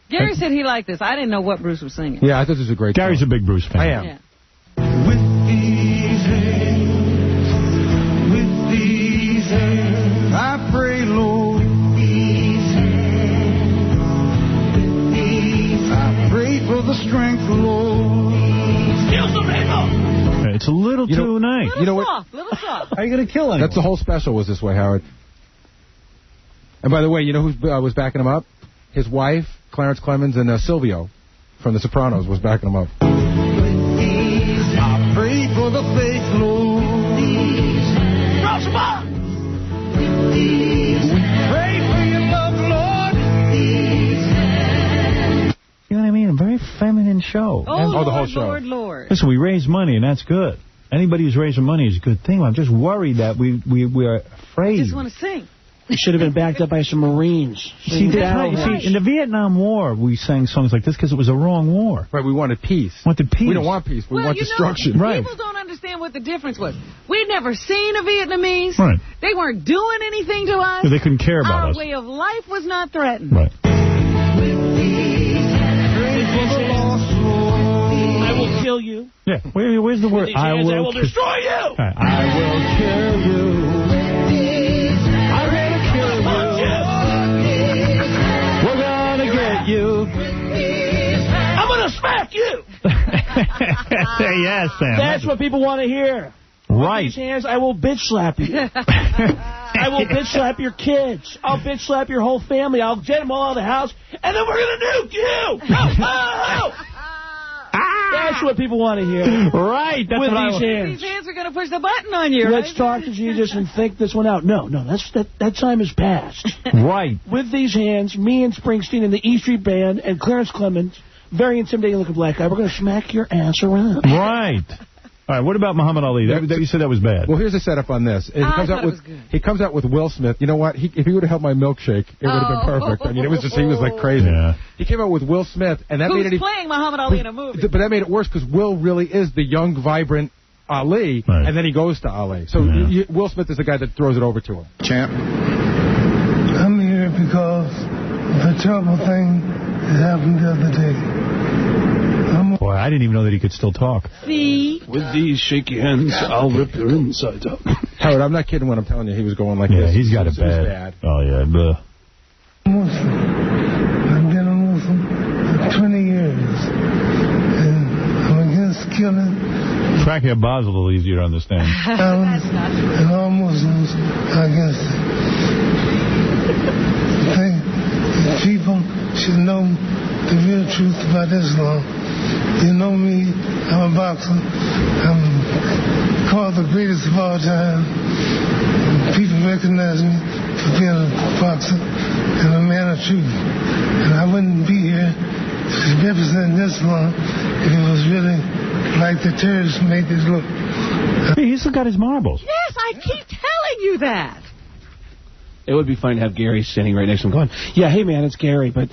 Gary said he liked this. I didn't know what Bruce was singing. Yeah, I thought this was a great Gary's song. a big Bruce fan. I am. Yeah. I pray, Lord. I pray for the strength, Lord. Kill the rainbow. It's a little too nice. Little soft. How are you going to kill him? That's the whole special was this way, Howard. And by the way, you know who was backing him up? His wife, Clarence Clemens, and Silvio from The Sopranos was backing him up. I pray for the faith, Lord. We pray for your love, Lord. You know what I mean? A very feminine show. Oh, the whole show. Lord. Listen, we raise money, and that's good. Anybody who's raising money is a good thing. I'm just worried that we are afraid. I just want to sing. You should have been backed up by some Marines. See, in the Vietnam War, we sang songs like this because it was a wrong war. Right, we wanted peace. We don't want peace. We want destruction. Right. People don't understand what the difference was. We'd never seen a Vietnamese. Right. They weren't doing anything to us. So they couldn't care about us. Our way of life was not threatened. Right. I will kill you. Yeah, where's the word? I will destroy you. I will kill you. You. I'm going to smack you. Yes, Sam. That's what people want to hear. Right. With these hands, I will bitch slap you. I will bitch slap your kids. I'll bitch slap your whole family. I'll get them all out of the house, and then we're going to nuke you. That's what people want to hear. Right. That's with what these hands. These hands are going to push the button on you, Let's talk to Jesus and think this one out. No, that time is past. Right. With these hands, me and Springsteen and the E Street Band and Clarence Clemens, very intimidating looking black guy, we're going to smack your ass around. Right. All right, what about Muhammad Ali? You said that was bad. Well, here's the setup on this. He comes out with Will Smith. You know what? If he would have held my milkshake, it would have been perfect. I mean, he was like crazy. Yeah. He came out with Will Smith, and that made it. Who's playing Muhammad Ali in a movie? But that made it worse because Will really is the young, vibrant Ali, right. And then he goes to Ali. So Will Smith is the guy that throws it over to him. Champ. I'm here because the terrible thing that happened the other day. Boy, I didn't even know that he could still talk. See? With these shaky hands, I'll rip your insides out. Howard, I'm not kidding when I'm telling you he was going like this. Yeah, he's got it bad. Oh, yeah. Bleh. Muslim. I've been a Muslim for 20 years. And I'm against killing. crackhead Bob's a little easier to understand. And all Muslims are against it. I think people should know the real truth about Islam. You know me, I'm a boxer. I'm called the greatest of all time. People recognize me for being a boxer and a man of truth. And I wouldn't be here representing Islam if it was really like the terrorists made it look. Hey, he's still got his marbles. Yes, I keep telling you that. It would be fun to have Gary standing right next to him going, yeah, hey, man, it's Gary, but,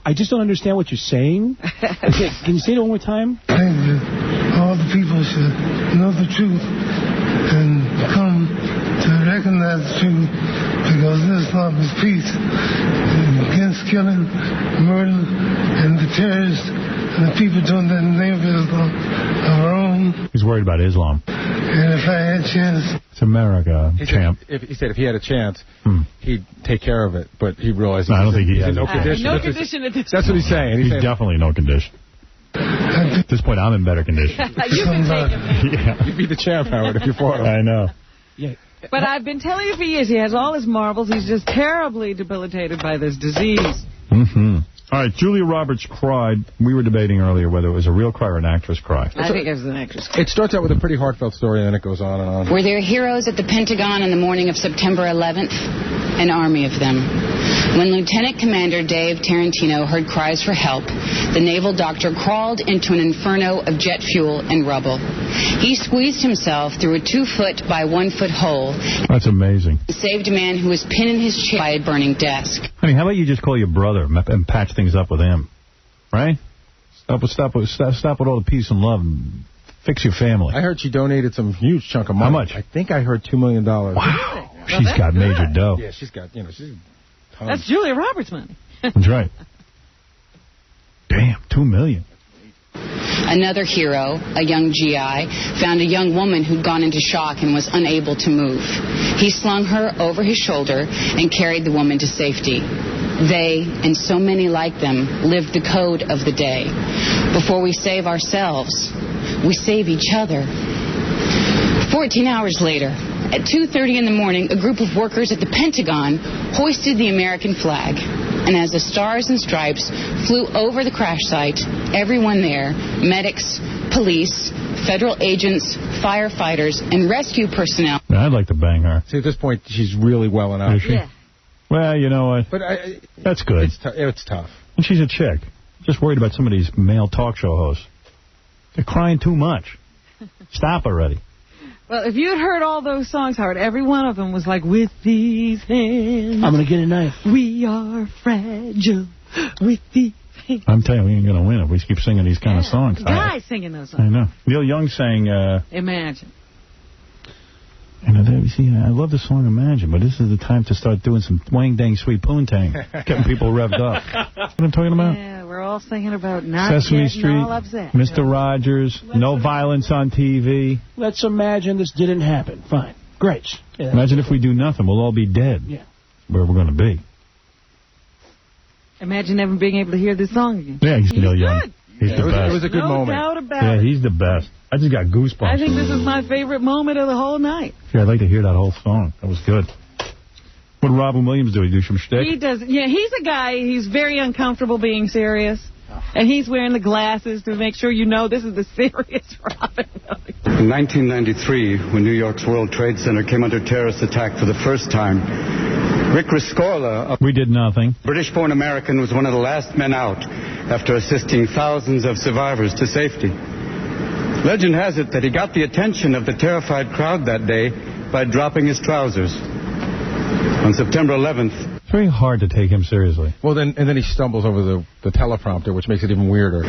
I just don't understand what you're saying. Okay, can you say it one more time? I think that all the people should know the truth and come to recognize the truth, because Islam is peace against killing, murder, and the terrorists and the people doing that in the name of Islam are wrong. He's worried about Islam. And if I had a chance... It's America, champ. He said if he had a chance, he'd take care of it, but he realized... No, I don't think he has. No condition. No condition at this That's what he's saying. He's definitely no condition. At this point, I'm in better condition. You can take him. Yeah. You'd be the champ, Howard, if you fought him. I know. Yeah. But I've been telling you for years, he has all his marbles. He's just terribly debilitated by this disease. Mm-hmm. All right, Julia Roberts cried. We were debating earlier whether it was a real cry or an actress cry. I think it was an actress cry. It starts out with a pretty heartfelt story, and then it goes on and on. Were there heroes at the Pentagon on the morning of September 11th? An army of them. When Lieutenant Commander Dave Tarantino heard cries for help, the naval doctor crawled into an inferno of jet fuel and rubble. He squeezed himself through a 2-foot by 1-foot hole. That's amazing. And saved a man who was pinned in his chair by a burning desk. I mean, how about you just call your brother and patch things up with him, right? Stop with all the peace and love and fix your family. I heard she donated some huge chunk of money. How much? I think I heard $2 million. Wow. She's got major dough. Yeah, she's got, she's... That's Julia Roberts' money. That's right. Damn, $2 million. Another hero, a young GI, found a young woman who'd gone into shock and was unable to move. He slung her over his shoulder and carried the woman to safety. They, and so many like them, lived the code of the day. Before we save ourselves, we save each other. 14 hours later, at 2:30 in the morning, a group of workers at the Pentagon hoisted the American flag. And as the stars and stripes flew over the crash site, everyone there, medics, police, federal agents, firefighters, and rescue personnel. I'd like to bang her. See, at this point, she's really welling up. Is she? Yeah. Well, you know what? But that's good. It's tough. And she's a chick. Just worried about some of these male talk show hosts. They're crying too much. Stop already. Well, if you had heard all those songs, Howard, every one of them was like, with these hands, I'm going to get a knife. We are fragile. With these hands. I'm telling you, we ain't going to win if we keep singing these kind of songs. Guys singing those songs. I know. Neil Young sang... Imagine. I love the song Imagine, but this is the time to start doing some wang dang sweet poontang, getting people revved up. You know what I'm talking about? Yeah, we're all thinking about not Sesame getting Street, all upset. Mr. Rogers, no violence on TV. Let's imagine this didn't happen. Fine. Great. Yeah, imagine if we do nothing, we'll all be dead. Yeah. Where we're going to be. Imagine never being able to hear this song again. Yeah, he's Neil Young. Good. He's the best. It was a good moment. No doubt about it. Yeah, he's the best. I just got goosebumps. I think this is my favorite moment of the whole night. Yeah, I'd like to hear that whole song. That was good. What did Robin Williams do? He do some shtick? He does. Yeah, he's a guy, he's very uncomfortable being serious. And he's wearing the glasses to make sure you know this is the serious Robin Williams. In 1993, when New York's World Trade Center came under terrorist attack for the first time, Rick Rescorla, we did nothing. British-born American, was one of the last men out after assisting thousands of survivors to safety. Legend has it that he got the attention of the terrified crowd that day by dropping his trousers. On September 11th... It's very hard to take him seriously. Well, then he stumbles over the teleprompter, which makes it even weirder.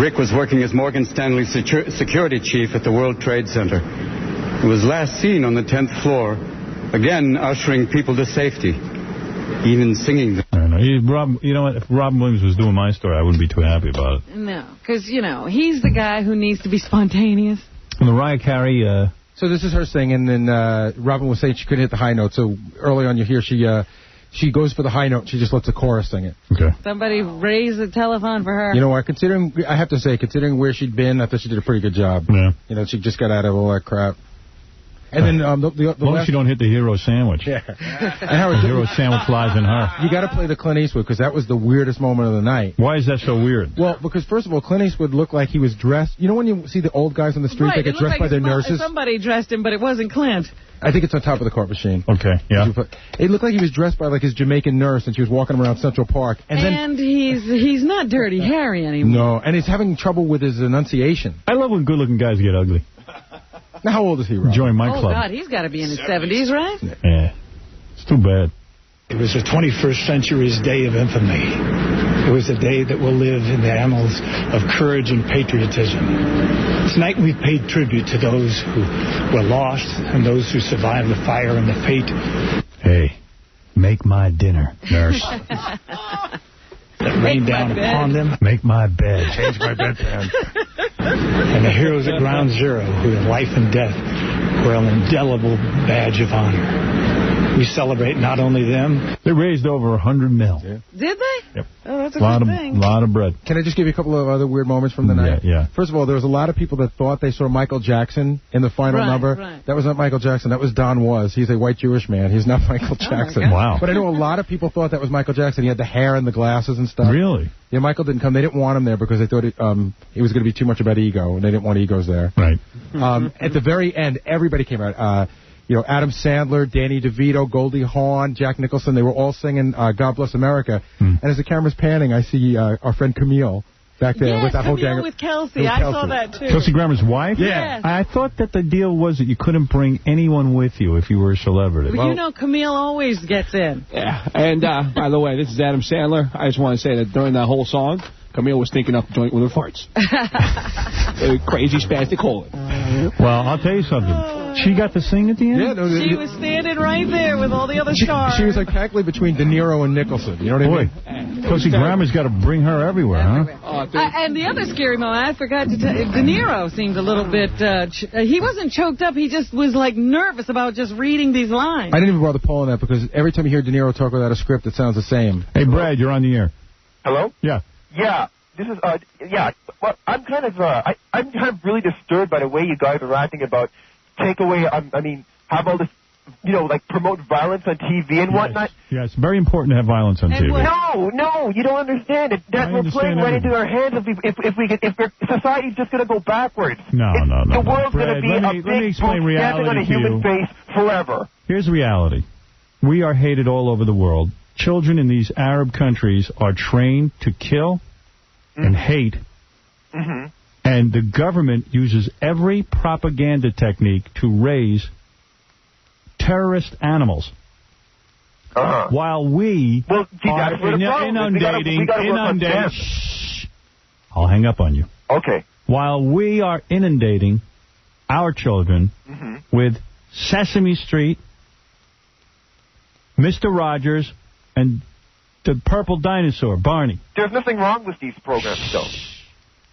Rick was working as Morgan Stanley security chief at the World Trade Center. He was last seen on the 10th floor, again ushering people to safety, even singing them. I don't know. You know what? If Robin Williams was doing my story, I wouldn't be too happy about it. No, because, he's the guy who needs to be spontaneous. And Mariah Carey... So this is her singing, and then Robin was saying she couldn't hit the high note. So early on you hear she she goes for the high note. She just lets the chorus sing it. Okay. Somebody raise the telephone for her. You know what? I have to say, considering where she'd been, I thought she did a pretty good job. Yeah. You know, she just got out of all that crap. And then the as long as you don't hit the hero sandwich. Yeah. And Howard, the hero sandwich lies in her. You got to play the Clint Eastwood, because that was the weirdest moment of the night. Why is that so weird? Well, because first of all, Clint Eastwood looked like he was dressed. You know when you see the old guys on the street, they get dressed by their nurses? Somebody dressed him, but it wasn't Clint. I think it's on top of the court machine. Okay, yeah. It looked like he was dressed by like his Jamaican nurse, and she was walking around Central Park. And he's not Dirty Harry anymore. No, and he's having trouble with his enunciation. I love when good-looking guys get ugly. Now, how old is he, Rob? Join my club. Oh, God, he's got to be in his 70s, right? Yeah. It's too bad. It was the 21st century's day of infamy. It was a day that will live in the annals of courage and patriotism. Tonight we've paid tribute to those who were lost and those who survived the fire and the fate. Hey, make my dinner, nurse. That rained down upon them. Make my bed. Change my bedpan. And the heroes at Ground Zero, who in life and death were an indelible badge of honor. We celebrate not only them. They raised over 100 mil. Yeah. Did they? Yep. Oh, that's a good thing. A lot of bread. Can I just give you a couple of other weird moments from the night? Yeah. First of all, there was a lot of people that thought they saw Michael Jackson in the final number. Right. That was not Michael Jackson. That was Don Was. He's a white Jewish man. He's not Michael Jackson. Wow. But I know a lot of people thought that was Michael Jackson. He had the hair and the glasses and stuff. Really? Yeah, Michael didn't come. They didn't want him there because they thought it was going to be too much about ego, and they didn't want egos there. Right. At the very end, everybody came out. Adam Sandler, Danny DeVito, Goldie Hawn, Jack Nicholson, they were all singing God Bless America. And as the camera's panning, I see our friend Camille back there with that whole gang. With Kelsey. I saw that, too. Kelsey Grammer's wife? Yeah. I thought that the deal was that you couldn't bring anyone with you if you were a celebrity. But you know Camille always gets in. Yeah. And, by the way, this is Adam Sandler. I just want to say that during that whole song, Camille was thinking up the joint with her farts. Crazy spastic hole. Well, I'll tell you something. She got to sing at the end? Yeah, She was standing right there with all the other stars. She was like practically between De Niro and Nicholson. You know what I mean? Kelsey Grammer's got to bring her everywhere, huh? And the other scary moment, I forgot to tell you, De Niro seemed a little bit, he wasn't choked up, he just was like nervous about just reading these lines. I didn't even bother pulling that because every time you hear De Niro talk without a script, it sounds the same. Hey, Brad, you're on the air. Hello? Yeah. Yeah. This is, well, I'm kind of really disturbed by the way you guys are acting about take away, have all this, promote violence on TV and whatnot. Yes, very important to have violence on TV. No, you don't understand it. That we're playing right into our hands if society's just going to go backwards. No. The world's going to be a big boot stamping on a human face forever. Here's reality. We are hated all over the world. Children in these Arab countries are trained to kill and hate. Mm-hmm. And the government uses every propaganda technique to raise terrorist animals. While we are inundating. Shh. I'll hang up on you. Okay. While we are inundating our children with Sesame Street, Mr. Rogers, and the purple dinosaur, Barney. There's nothing wrong with these programs, though.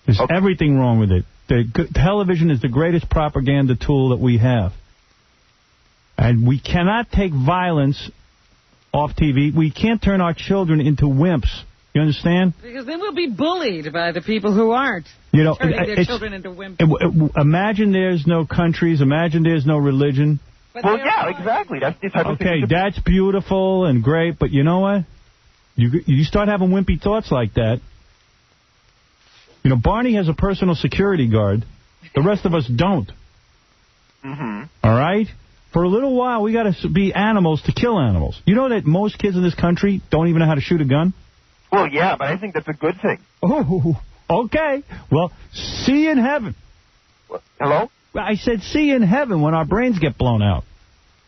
There's everything wrong with it. Television is the greatest propaganda tool that we have. And we cannot take violence off TV. We can't turn our children into wimps. You understand? Because then we'll be bullied by the people who aren't turning their children into wimps. Imagine there's no countries. Imagine there's no religion. Well, yeah, exactly. That's the type of thing. Okay, that's beautiful and great, but you know what? You start having wimpy thoughts like that. Barney has a personal security guard. The rest of us don't. Mm-hmm. All right? For a little while, we got to be animals to kill animals. You know that most kids in this country don't even know how to shoot a gun? Well, yeah, but I think that's a good thing. Oh, okay. Well, see you in heaven. Hello? I said see you in heaven when our brains get blown out.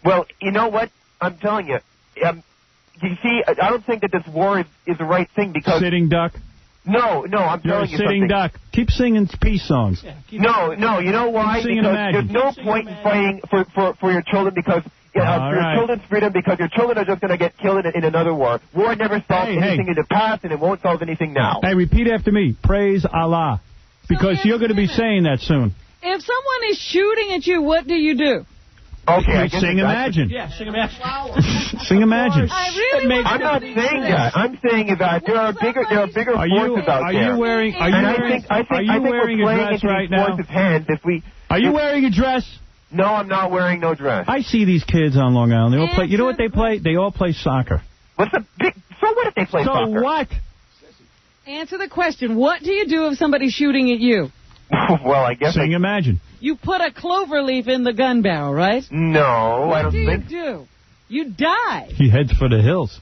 Well, you know what? I'm telling you. You see, I don't think that this war is the right thing because... Sitting duck? No, I'm telling you something. You're a sitting duck. Keep singing peace songs. No, you know why? Because there's no point in fighting for your children because... your children's freedom because your children are just going to get killed in another war. War never solved anything in the past, and it won't solve anything now. Hey, repeat after me. Praise Allah. Because you're going to be saying that soon. If someone is shooting at you, what do you do? Okay, I guess sing Imagine. Yeah, sing Imagine. Sing Imagine. I'm not saying that. I'm saying that there are bigger forces out there. Are you wearing a dress right now? Are you wearing a dress? No, I'm not wearing no dress. I see these kids on Long Island. They all play. You know what they play? They all play soccer. So what if they play soccer? So what? Answer the question. What do you do if somebody's shooting at you? Well, I guess Sing Imagine. You put a clover leaf in the gun barrel, right? No, I don't think. What do you do? You die. He heads for the hills.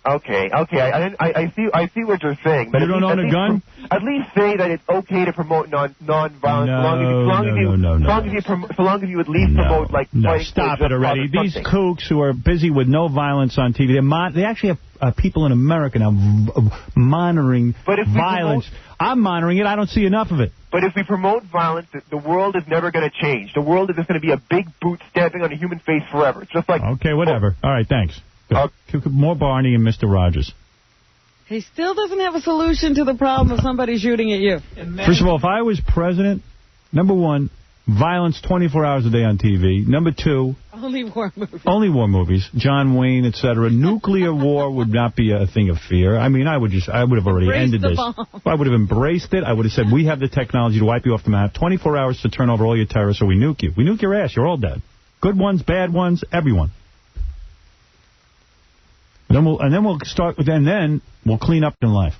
Okay. I see what you're saying. But you don't own a gun? At least say that it's okay to promote non-violence. So long as you at least promote like. No, stop it already. These kooks who are busy with no violence on TV. They actually have people in America now monitoring violence. I'm monitoring it. I don't see enough of it. But if we promote violence, the world is never going to change. The world is just going to be a big boot stamping on a human face forever. Just like. Okay, whatever. All right, thanks. More Barney and Mr. Rogers. He still doesn't have a solution to the problem of somebody shooting at you. First of all, if I was president, number one, violence 24 hours a day on TV. Number two, only war movies. Only war movies. John Wayne, etc. Nuclear war would not be a thing of fear. I mean, I would have already ended this. I would have embraced it. I would have said, we have the technology to wipe you off the map. 24 hours to turn over all your terrorists or we nuke you. We nuke your ass. You're all dead. Good ones, bad ones, everyone. And then we'll start with, and then we'll clean up in life.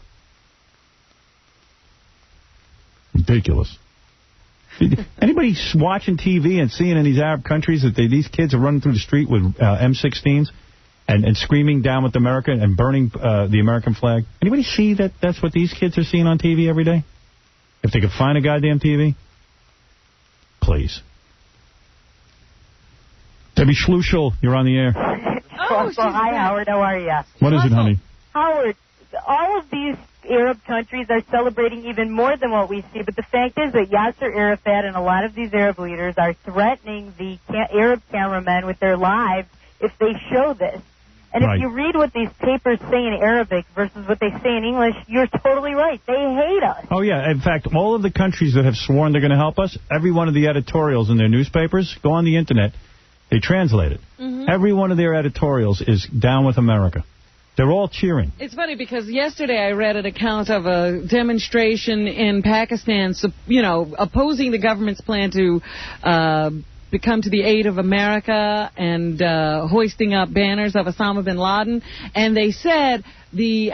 Ridiculous. Anybody watching TV and seeing in these Arab countries that these kids are running through the street with M16s and screaming down with America and burning the American flag? Anybody see that that's what these kids are seeing on TV every day? If they could find a goddamn TV? Please. Debbie Schluchel, you're on the air. Hi, Howard. How are you? What is it, honey? Howard, all of these Arab countries are celebrating even more than what we see. But the fact is that Yasser Arafat and a lot of these Arab leaders are threatening the Arab cameramen with their lives if they show this. And if you read what these papers say in Arabic versus what they say in English, you're totally right. They hate us. Oh, yeah. In fact, all of the countries that have sworn they're going to help us, every one of the editorials in their newspapers, go on the Internet, they translate it. Every one of their editorials is down with America. They're all cheering. It's funny because yesterday I read an account of a demonstration in Pakistan, opposing the government's plan to come to the aid of America and hoisting up banners of Osama bin Laden. And they said the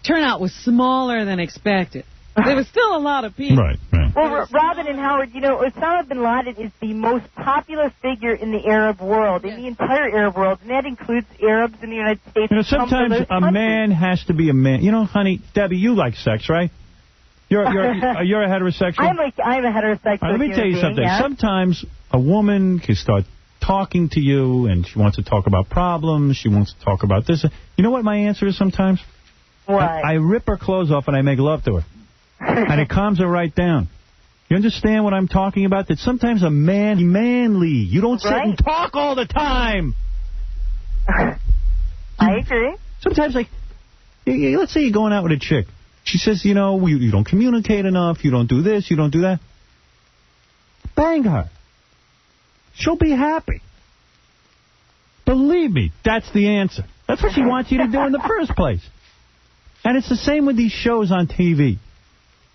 turnout was smaller than expected. There was still a lot of people. Right. Well, Robin and Howard, Osama bin Laden is the most popular figure in the Arab world, in the entire Arab world, and that includes Arabs in the United States. Sometimes a man has to be a man. Honey, Debbie, you like sex, right? You're a heterosexual? I'm a heterosexual. Let me tell you something. Yeah? Sometimes a woman can start talking to you, and she wants to talk about problems. She wants to talk about this. You know what my answer is sometimes? What? I rip her clothes off and I make love to her. And it calms her right down. You understand what I'm talking about? That sometimes a man, manly. You don't sit and talk all the time. I agree. Sometimes, let's say you're going out with a chick. She says, you don't communicate enough. You don't do this. You don't do that. Bang her. She'll be happy. Believe me, that's the answer. That's what she wants you to do in the first place. And it's the same with these shows on TV.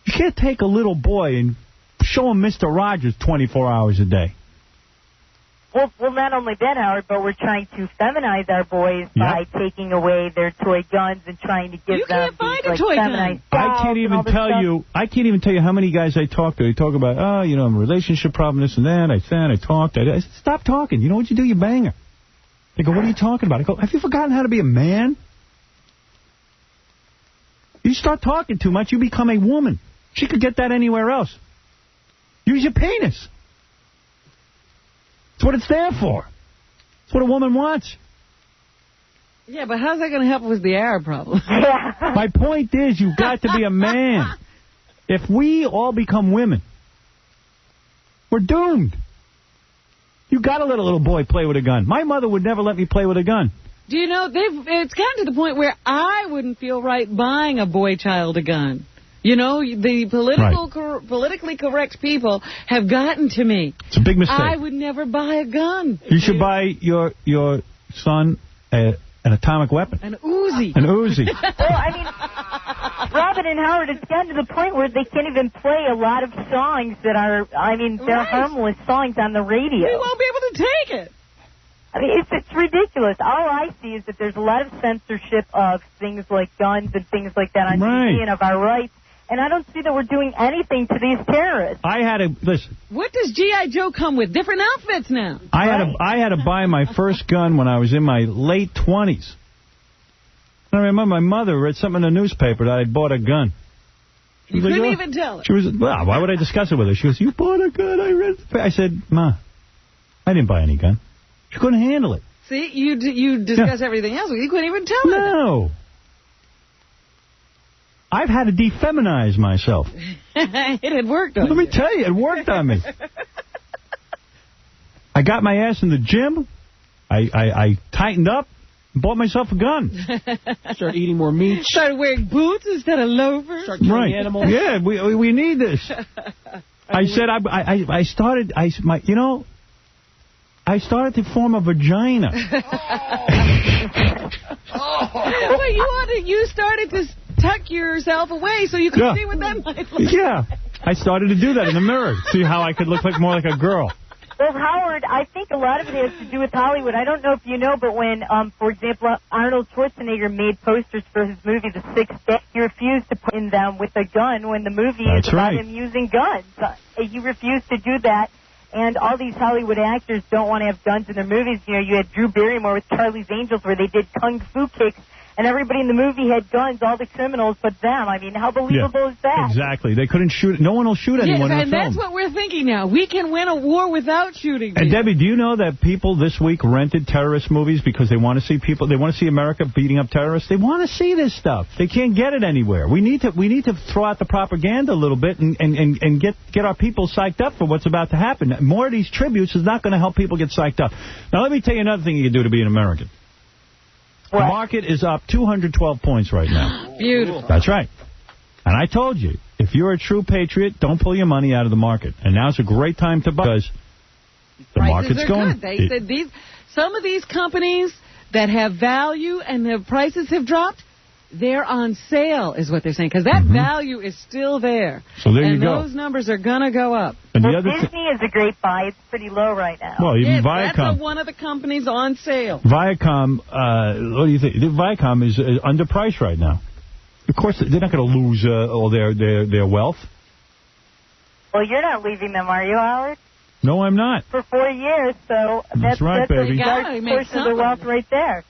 You can't take a little boy and show him Mr. Rogers 24 hours a day. Well, not only that, Howard, but we're trying to feminize our boys by taking away their toy guns and trying to give them these, feminized dolls. I can't even tell you how many guys I talk to. They talk about, I'm a relationship problem, this and that. I talked. I said, stop talking. You know what you do? You bang her. They go, what are you talking about? I go, have you forgotten how to be a man? You start talking too much, you become a woman. She could get that anywhere else. Use your penis. That's what it's there for. That's what a woman wants. Yeah, but how's that going to help with the Arab problem? My point is, you've got to be a man. If we all become women, we're doomed. You got to let a little boy play with a gun. My mother would never let me play with a gun. Do you know, it's gotten to the point where I wouldn't feel right buying a boy child a gun. You know, the politically correct people have gotten to me. It's a big mistake. I would never buy a gun. You should buy your son an atomic weapon. An Uzi. An Uzi. Well, I mean, Robin and Howard, it's gotten to the point where they can't even play a lot of songs that are, they're harmless songs on the radio. We won't be able to take it. I mean, it's ridiculous. All I see is that there's a lot of censorship of things like guns and things like that on TV and of our rights. And I don't see that we're doing anything to these terrorists. Listen. What does G.I. Joe come with? Different outfits now. I had to buy my first gun when I was in my late 20s. I remember my mother read something in the newspaper that I bought a gun. You couldn't even tell her. She was, well, why would I discuss it with her? She goes, you bought a gun. I said, Ma, I didn't buy any gun. She couldn't handle it. See, you discuss everything else. You couldn't even tell her. No. I've had to defeminize myself. It had worked on Let me tell you, it worked on me. I got my ass in the gym. I tightened up and bought myself a gun. Started eating more meat. Started wearing boots instead of loafers. Started killing animals. Yeah, we need this. I said I started to form a vagina. Well, you started to tuck yourself away so you could see what that might look like. Yeah, I started to do that in the mirror, see how I could look more like a girl. Well, Howard, I think a lot of it has to do with Hollywood. I don't know if you know, but when, for example, Arnold Schwarzenegger made posters for his movie The Sixth Day, he refused to put in them with a gun when the movie is about him using guns. He refused to do that. And all these Hollywood actors don't want to have guns in their movies. You know, you had Drew Barrymore with Charlie's Angels where they did kung fu kicks, and everybody in the movie had guns, all the criminals but them. I mean, how believable is that? Exactly. They couldn't shoot. No one will shoot anyone in a film. And that's what we're thinking now. We can win a war without shooting people. And Debbie, do you know that people this week rented terrorist movies because they want to see people? They want to see America beating up terrorists. They want to see this stuff. They can't get it anywhere. We need to throw out the propaganda a little bit and get our people psyched up for what's about to happen. More of these tributes is not going to help people get psyched up. Now let me tell you another thing you can do to be an American. The market is up 212 points right now. Beautiful. That's right. And I told you, if you're a true patriot, don't pull your money out of the market. And now's a great time to buy because the market's going. They said some of these companies that have value and the prices have dropped, they're on sale, is what they're saying, because that value is still there. So there you go. And those numbers are going to go up. And well, Disney is a great buy. It's pretty low right now. Well, even Viacom. That's one of the companies on sale. Viacom, what do you think? Viacom is underpriced right now. Of course, they're not going to lose all their wealth. Well, you're not leaving them, are you, Howard? No, I'm not. For 4 years, so that's right, baby. a large portion of the wealth right there.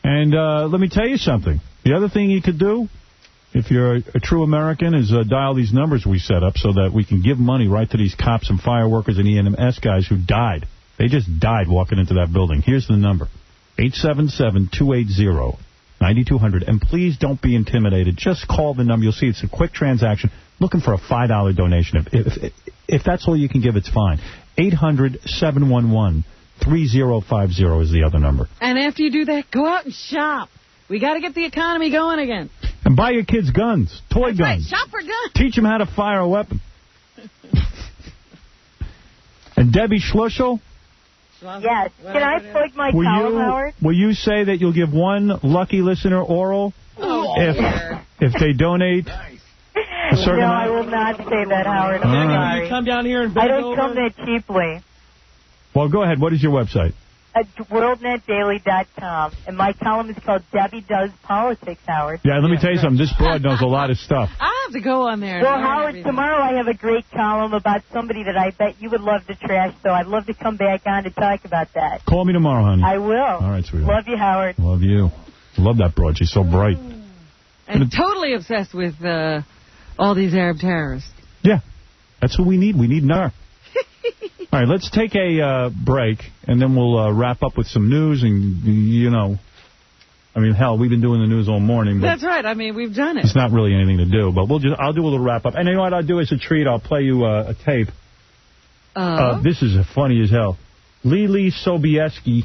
And let me tell you something. The other thing you could do, if you're a true American, is dial these numbers we set up so that we can give money right to these cops and fire workers and EMS guys who died. They just died walking into that building. Here's the number, 877-280-9200. And please don't be intimidated. Just call the number. You'll see it's a quick transaction. Looking for a $5 donation. If that's all you can give, it's fine. 800-711-3050 is the other number. And after you do that, go out and shop. We got to get the economy going again. And buy your kids guns, toy guns. Right. Shop for guns. Teach them how to fire a weapon. And Debbie Schlussel? Yes. Can I plug my column, Howard? Will you say that you'll give one lucky listener oral if they donate a certain No, amount? I will not say that, Howard. I'm sorry. You come down here and I bend don't over. come that cheaply. Well, go ahead. What is your website? At WorldNetDaily.com. And my column is called Debbie Does Politics, Howard. Yeah, let me tell you something. This broad knows a lot of stuff. I have to go on there. Well, Howard, tomorrow I have a great column about somebody that I bet you would love to trash, so I'd love to come back on to talk about that. Call me tomorrow, honey. I will. All right, sweetheart. Love you, Howard. Love you. Love that broad. She's so bright. And totally obsessed with all these Arab terrorists. Yeah. That's what we need. We need NAR. All right, let's take a break, and then we'll wrap up with some news. And, you know, I mean, hell, we've been doing the news all morning. But that's right. I mean, we've done it. It's not really anything to do, but I'll do a little wrap up. And you know what I'll do as a treat? I'll play you a tape. This is funny as hell. Lily Sobieski,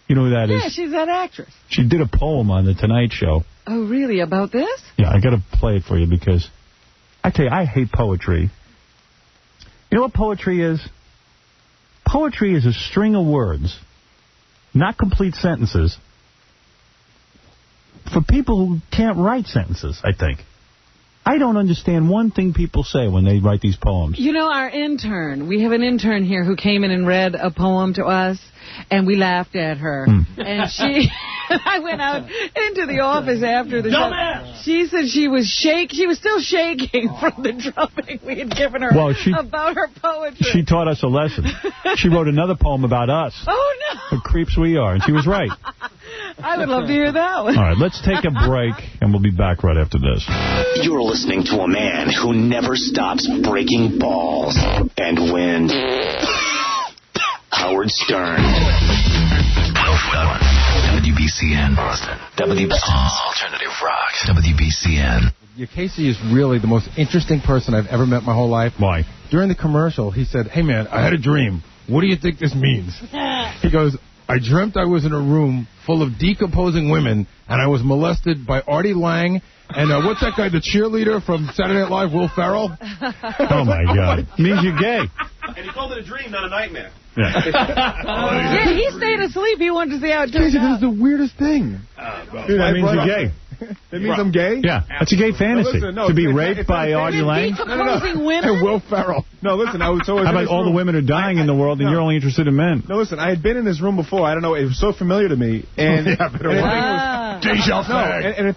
you know who that is? Yeah, she's that actress. She did a poem on The Tonight Show. Oh, really? About this? Yeah, I got to play it for you because I tell you, I hate poetry. You know what poetry is? Poetry is a string of words, not complete sentences, for people who can't write sentences, I think. I don't understand one thing people say when they write these poems. You know, our intern, we have an intern here who came in and read a poem to us, and we laughed at her. And I went out into the office after the show. She said she was still shaking from the drubbing we had given her about her poetry. She taught us a lesson. She wrote another poem about us. Oh, no. The creeps we are, and she was right. I would love to hear that one. All right, let's take a break, and we'll be back right after this. You're listening to a man who never stops breaking balls and wins. Howard Stern. WBCN Boston. WBCN Alternative Rock. WBCN. Yeah, Casey is really the most interesting person I've ever met in my whole life. Why? During the commercial, he said, "Hey, man, I had a dream. What do you think this means?" He goes, "I dreamt I was in a room full of decomposing women, and I was molested by Artie Lang, and what's that guy, the cheerleader from Saturday Night Live, Will Ferrell?" Oh, my God. Means you're gay. And he called it a dream, not a nightmare. Yeah. Yeah, he stayed asleep. He wanted to see how it turned Casey, this out. is the weirdest thing. Dude, that means you're gay. That means I'm gay? Yeah, that's a gay fantasy. Listen, no, to be raped by Artie Lang? Decomposing women? And Will Ferrell. No, listen, I was so... How about all the women are dying in the world and you're only interested in men? No, listen, I had been in this room before. I don't know. It was so familiar to me. And, and the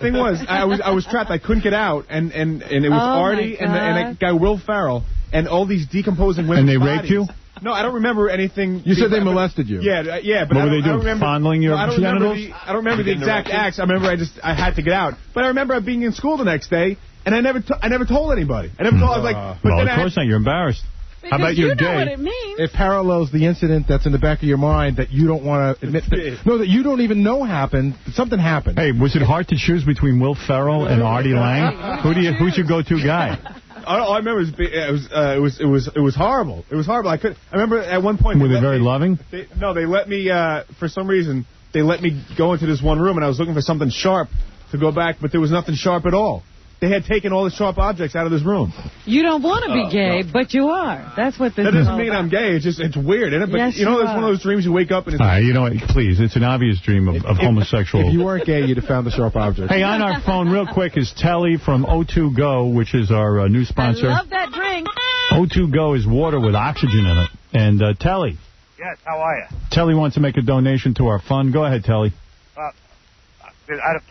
thing was, I was trapped. I couldn't get out. And it was Artie and that guy Will Ferrell and all these decomposing women. And they raped you? No, I don't remember anything. You said they molested you. Yeah, but what were they doing? Fondling your genitals? I don't remember the exact acts. I remember I had to get out. But I remember being in school the next day, and I never told anybody. I never told. I was like, but well, of course not. You're embarrassed. Because how about you're gay? You know what it means. It parallels the incident that's in the back of your mind that you don't want to admit. That you don't even know happened. Something happened. Hey, was it hard to choose between Will Ferrell and Artie Lang? Who's your go-to guy? All I remember it was horrible. It was horrible. I remember at one point. Were they very loving? They let me for some reason they let me go into this one room, and I was looking for something sharp to go back, but there was nothing sharp at all. They had taken all the sharp objects out of this room. You don't want to be gay, but you are. That's what this is. That doesn't mean I'm gay. It's weird, isn't it? But yes, you know, it's one of those dreams you wake up and it's... you know what? Please, it's an obvious dream of homosexual. If you weren't gay, you'd have found the sharp object. Hey, on our phone, real quick, is Telly from O2 Go, which is our new sponsor. I love that drink. O2 Go is water with oxygen in it. And Telly. Yes, how are you? Telly wants to make a donation to our fund. Go ahead, Telly. I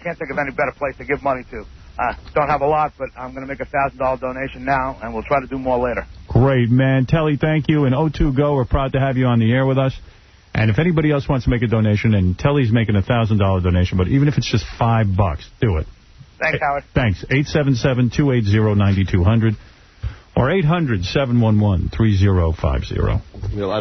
can't think of any better place to give money to. Don't have a lot, but I'm going to make a $1,000 donation now, and we'll try to do more later. Great, man. Telly, thank you. And O2 Go, we're proud to have you on the air with us. And if anybody else wants to make a donation, and Telly's making a $1,000 donation, but even if it's just $5, do it. Thanks, Howard. Thanks. 877-280-9200 or 800-711-3050.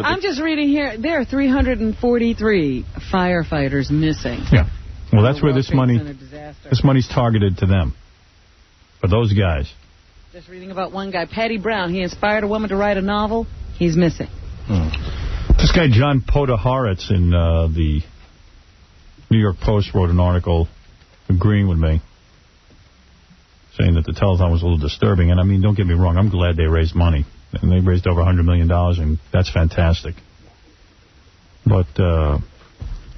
I'm just reading here, there are 343 firefighters missing. Yeah. Well, that's where this money's targeted to them. For those guys. Just reading about one guy, Patty Brown. He inspired a woman to write a novel. He's missing. This guy, John Podaharitz, in the New York Post, wrote an article agreeing with me, saying that the telethon was a little disturbing. And, I mean, don't get me wrong. I'm glad they raised money. And they raised over $100 million, and that's fantastic. But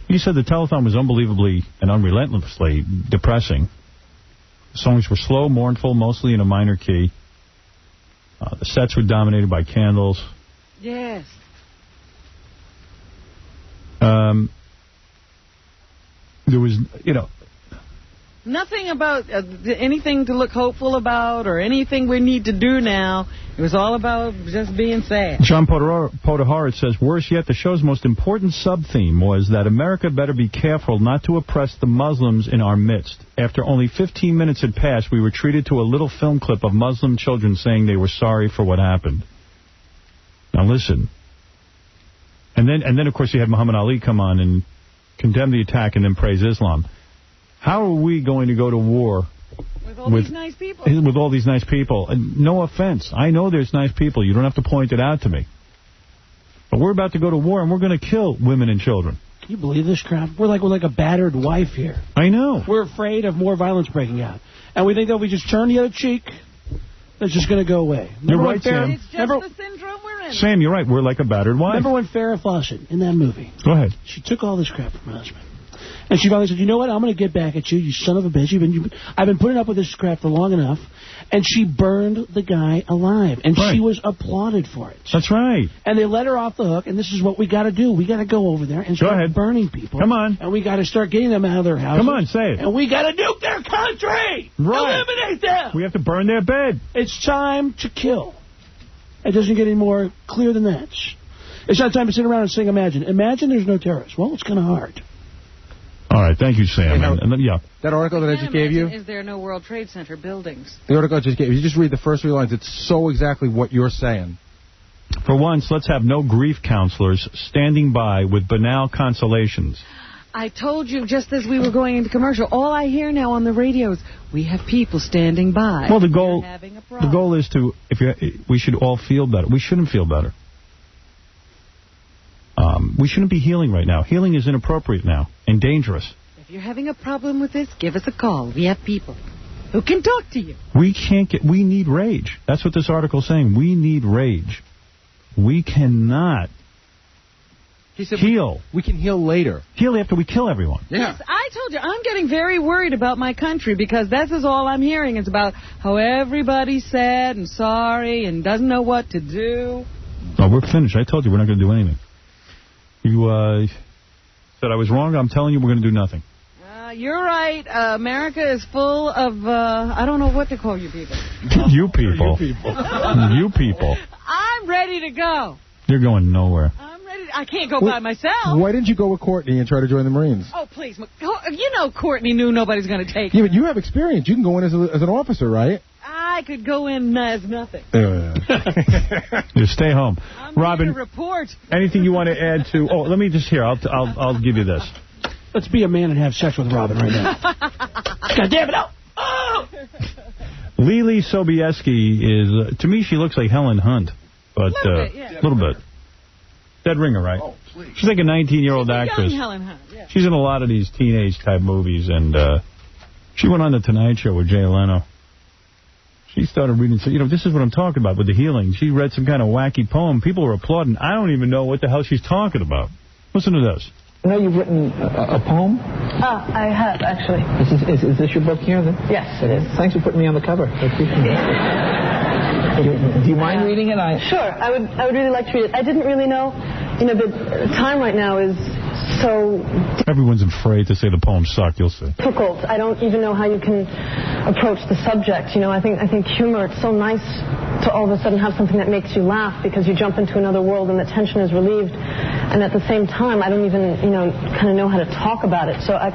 he said the telethon was unbelievably and unrelentlessly depressing. The songs were slow, mournful, mostly in a minor key. The sets were dominated by candles. Yes. There was, nothing about anything to look hopeful about or anything we need to do now. It was all about just being sad. John Podaharitz says, worse yet, the show's most important sub-theme was that America better be careful not to oppress the Muslims in our midst. After only 15 minutes had passed, we were treated to a little film clip of Muslim children saying they were sorry for what happened. Now listen. And then, of course, you had Muhammad Ali come on and condemn the attack and then praise Islam. How are we going to go to war with all these nice people? With all these nice people. And no offense. I know there's nice people. You don't have to point it out to me. But we're about to go to war, and we're going to kill women and children. Can you believe this crap? We're like a battered wife here. I know. We're afraid of more violence breaking out. And we think that if we just turn the other cheek, that's just going to go away. You're right, Sam. It's just the syndrome we're in. Sam, you're right. We're like a battered wife. Remember when Farrah Fawcett, in that movie, Go ahead. she took all this crap from her husband. And she finally said, you know what, I'm going to get back at you, you son of a bitch. I've been putting up with this crap for long enough. And she burned the guy alive. And she was applauded for it. That's right. And they let her off the hook, and this is what we got to do. We got to go over there and start burning people. Come on. And we got to start getting them out of their houses. Come on, say it. And we got to nuke their country. Right. Eliminate them. We have to burn their bed. It's time to kill. It doesn't get any more clear than that. It's not time to sit around and sing Imagine. Imagine there's no terrorists. Well, it's kind of hard. All right, thank you, Sam. Hey, that article that I just gave you? Is there no World Trade Center buildings? The article I just gave you. You just read the first 3 lines. It's so exactly what you're saying. For once, let's have no grief counselors standing by with banal consolations. I told you just as we were going into commercial, all I hear now on the radio is, we have people standing by. Well, the goal is to, we should all feel better. We shouldn't feel better. We shouldn't be healing right now. Healing is inappropriate now and dangerous. If you're having a problem with this, give us a call. We have people who can talk to you. We need rage. That's what this article's saying. We need rage. We cannot heal. We can heal later. Heal after we kill everyone. Yeah. Yes, I told you, I'm getting very worried about my country because this is all I'm hearing. It's about how everybody's sad and sorry and doesn't know what to do. Oh, we're finished. I told you we're not going to do anything. You said I was wrong. I'm telling you we're going to do nothing. You're right. America is full of, I don't know what to call you people. You people. You people. I'm ready to go. You're going nowhere. I'm ready. I can't go by myself. Why didn't you go with Courtney and try to join the Marines? Oh, please. You know Courtney knew nobody's going to take Yeah, her. but you have experience. You can go in as an officer, right? I could go in as nothing. Just stay home. I'm Robin, here to report. anything you want to add to... Oh, let me just hear. I'll give you this. Let's be a man and have sex with Robin right now. God damn it! Oh! Lily Sobieski is... to me, she looks like Helen Hunt. But a little bit. Dead ringer, right? Oh, she's like a 19-year-old actress. Young Helen Hunt, yeah. She's in a lot of these teenage-type movies, and she went on The Tonight Show with Jay Leno. She started reading, this is what I'm talking about with the healing. She read some kind of wacky poem. People were applauding. I don't even know what the hell she's talking about. Listen to this. I know you've written a poem. I have, actually. Is this your book here? Yes, it is. Thanks for putting me on the cover. I appreciate it. Do you mind reading it? Sure, I would really like to read it. I didn't really know, the time right now is so Everyone's afraid to say the poem sucked, you'll see. difficult. I don't even know how you can approach the subject. I think humor, it's so nice to all of a sudden have something that makes you laugh because you jump into another world and the tension is relieved. And at the same time, I don't even, kind of know how to talk about it. So I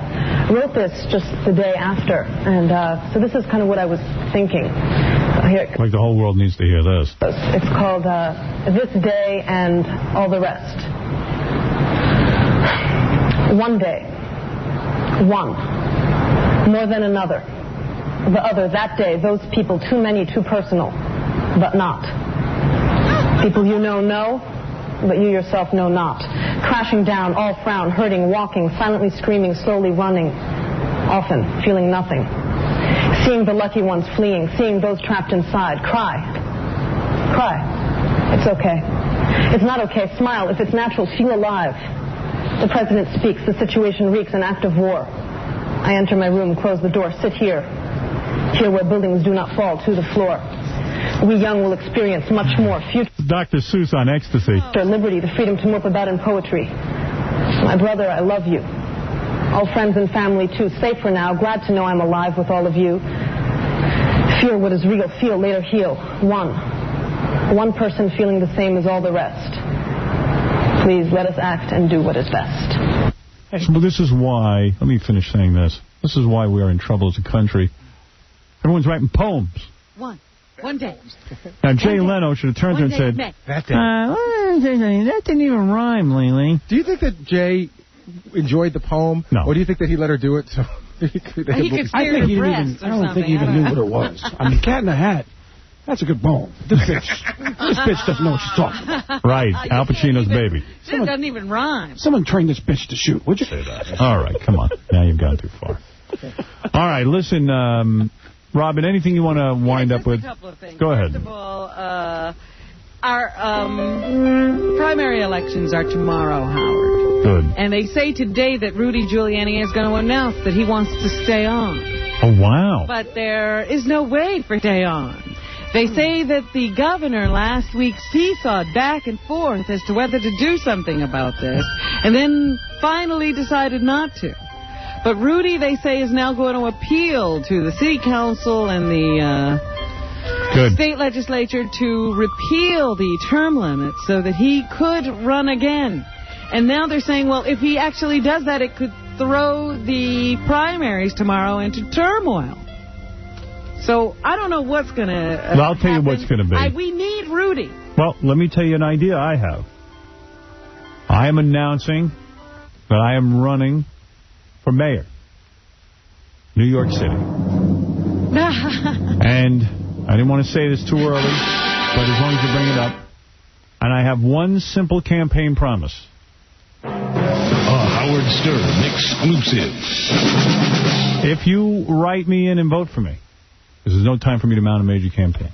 wrote this just the day after. And so this is kind of what I was thinking. Here. Like the whole world needs to hear this. It's called This Day and All the Rest. One day. One. More than another. The other, that day, those people, too many, too personal. But not. People you know, but you yourself know not. Crashing down, all frown, hurting, walking, silently screaming, slowly running. Often feeling nothing. Seeing the lucky ones fleeing, seeing those trapped inside. Cry. Cry. It's okay. It's not okay. Smile. If it's natural, feel alive. The president speaks. The situation reeks an act of war. I enter my room, close the door, sit here. Here where buildings do not fall to the floor. We young will experience much more. Future. Dr. Seuss on ecstasy. Liberty, the freedom to mope about in poetry. My brother, I love you. All friends and family, too. Safer now. Glad to know I'm alive with all of you. Feel what is real. Feel, later heal. One person feeling the same as all the rest. Please let us act and do what is best. Well, this is why, let me finish saying this. This is why we are in trouble as a country. Everyone's writing poems. One day. Now, Jay Leno should have turned to her and said, that didn't even rhyme, Lily. Do you think that Jay enjoyed the poem? No. Or do you think that he let her do it? So I don't think he even knew what it was. I mean, Cat in the Hat. That's a good poem. This bitch doesn't know what she's talking about. Right, Al Pacino's baby. This doesn't even rhyme. Someone train this bitch to shoot, would you? Say that. All right, come on. Now you've gone too far. All right, listen, Robin, anything you want to wind up with? A couple of things. Go ahead. First of all, our primary elections are tomorrow, Howard. Good. And they say today that Rudy Giuliani is going to announce that he wants to stay on. Oh, wow. But there is no way for stay on. They say that the governor last week seesawed back and forth as to whether to do something about this, and then finally decided not to. But Rudy, they say, is now going to appeal to the city council and the state legislature to repeal the term limit so that he could run again. And now they're saying, well, if he actually does that, it could throw the primaries tomorrow into turmoil. So I don't know what's going to Well, I'll tell you what's going to be. We need Rudy. Well, let me tell you an idea I have. I am announcing that I am running for mayor, New York City. And I didn't want to say this too early, but as long as you bring it up. And I have one simple campaign promise. Howard Stern exclusive. If you write me in and vote for me, because there's no time for me to mount a major campaign.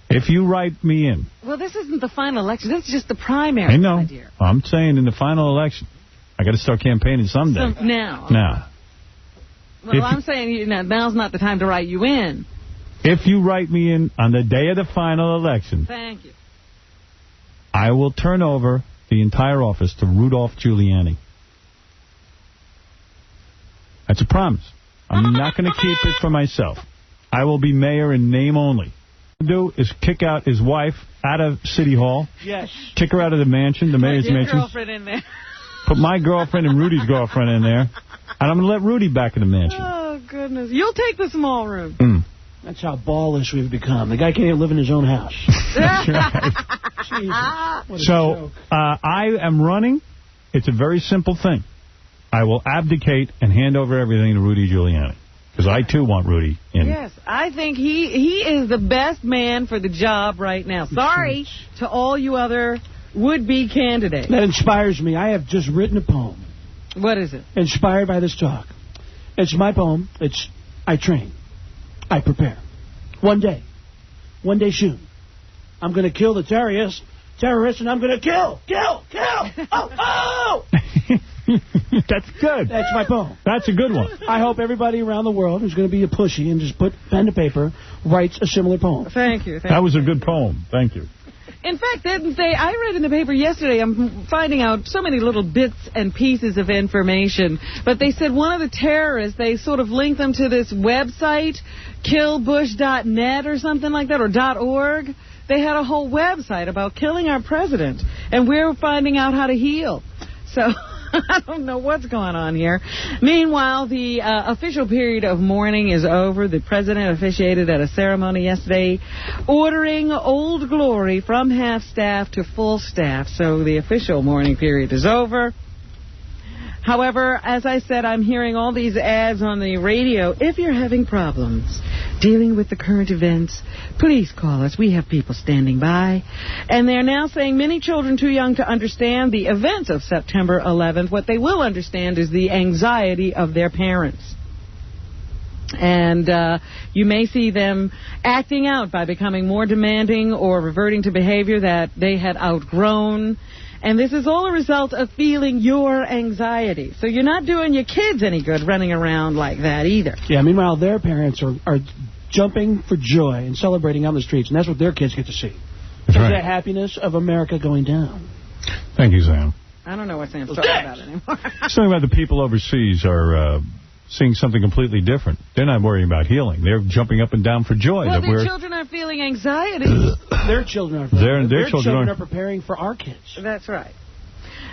If you write me in. Well, this isn't the final election. This is just the primary. I know. I'm saying in the final election. I got to start campaigning someday. Now. Now. Well, I'm saying now's not the time to write you in. If you write me in on the day of the final election. Thank you. I will turn over the entire office to Rudolph Giuliani. That's a promise. I'm not going to keep it for myself. I will be mayor in name only. What I'll do is kick out his wife out of City Hall. Yes. Kick her out of the mansion, the mayor's mansion. Girlfriend in there. Put my girlfriend and Rudy's girlfriend in there. And I'm going to let Rudy back in the mansion. Oh, goodness. You'll take the small room. That's how ballish we've become. The guy can't even live in his own house. That's right. So, I am running. It's a very simple thing. I will abdicate and hand over everything to Rudy Giuliani. Because I, too, want Rudy in. Yes, I think he is the best man for the job right now. Sorry to all you other would-be candidates. That inspires me. I have just written a poem. What is it? Inspired by this talk. It's my poem. It's I train. I prepare. One day soon, I'm going to kill the terrorists, and I'm going to kill. Oh! That's good. That's my poem. That's a good one. I hope everybody around the world who's going to be a pussy and just put pen to paper writes a similar poem. Thank you. That was a good poem. Thank you. In fact, I read in the paper yesterday, I'm finding out so many little bits and pieces of information, but they said one of the terrorists, they sort of linked them to this website, killbush.net or something like that, or .org. They had a whole website about killing our president, and we're finding out how to heal. So I don't know what's going on here. Meanwhile, the official period of mourning is over. The president officiated at a ceremony yesterday ordering Old Glory from half-staff to full staff. So the official mourning period is over. However, as I said, I'm hearing all these ads on the radio. If you're having problems dealing with the current events, please call us. We have people standing by. And they're now saying many children too young to understand the events of September 11th. What they will understand is the anxiety of their parents. And you may see them acting out by becoming more demanding or reverting to behavior that they had outgrown. And this is all a result of feeling your anxiety. So you're not doing your kids any good running around like that either. Yeah, meanwhile, their parents are jumping for joy and celebrating on the streets, and that's what their kids get to see. That's right. The happiness of America going down. Thank you, Sam. I don't know what Sam's talking about anymore. He's talking about the people overseas are seeing something completely different. They're not worrying about healing. They're jumping up and down for joy. Well, their children are feeling anxiety. Their children are. Their children are preparing for our kids. That's right.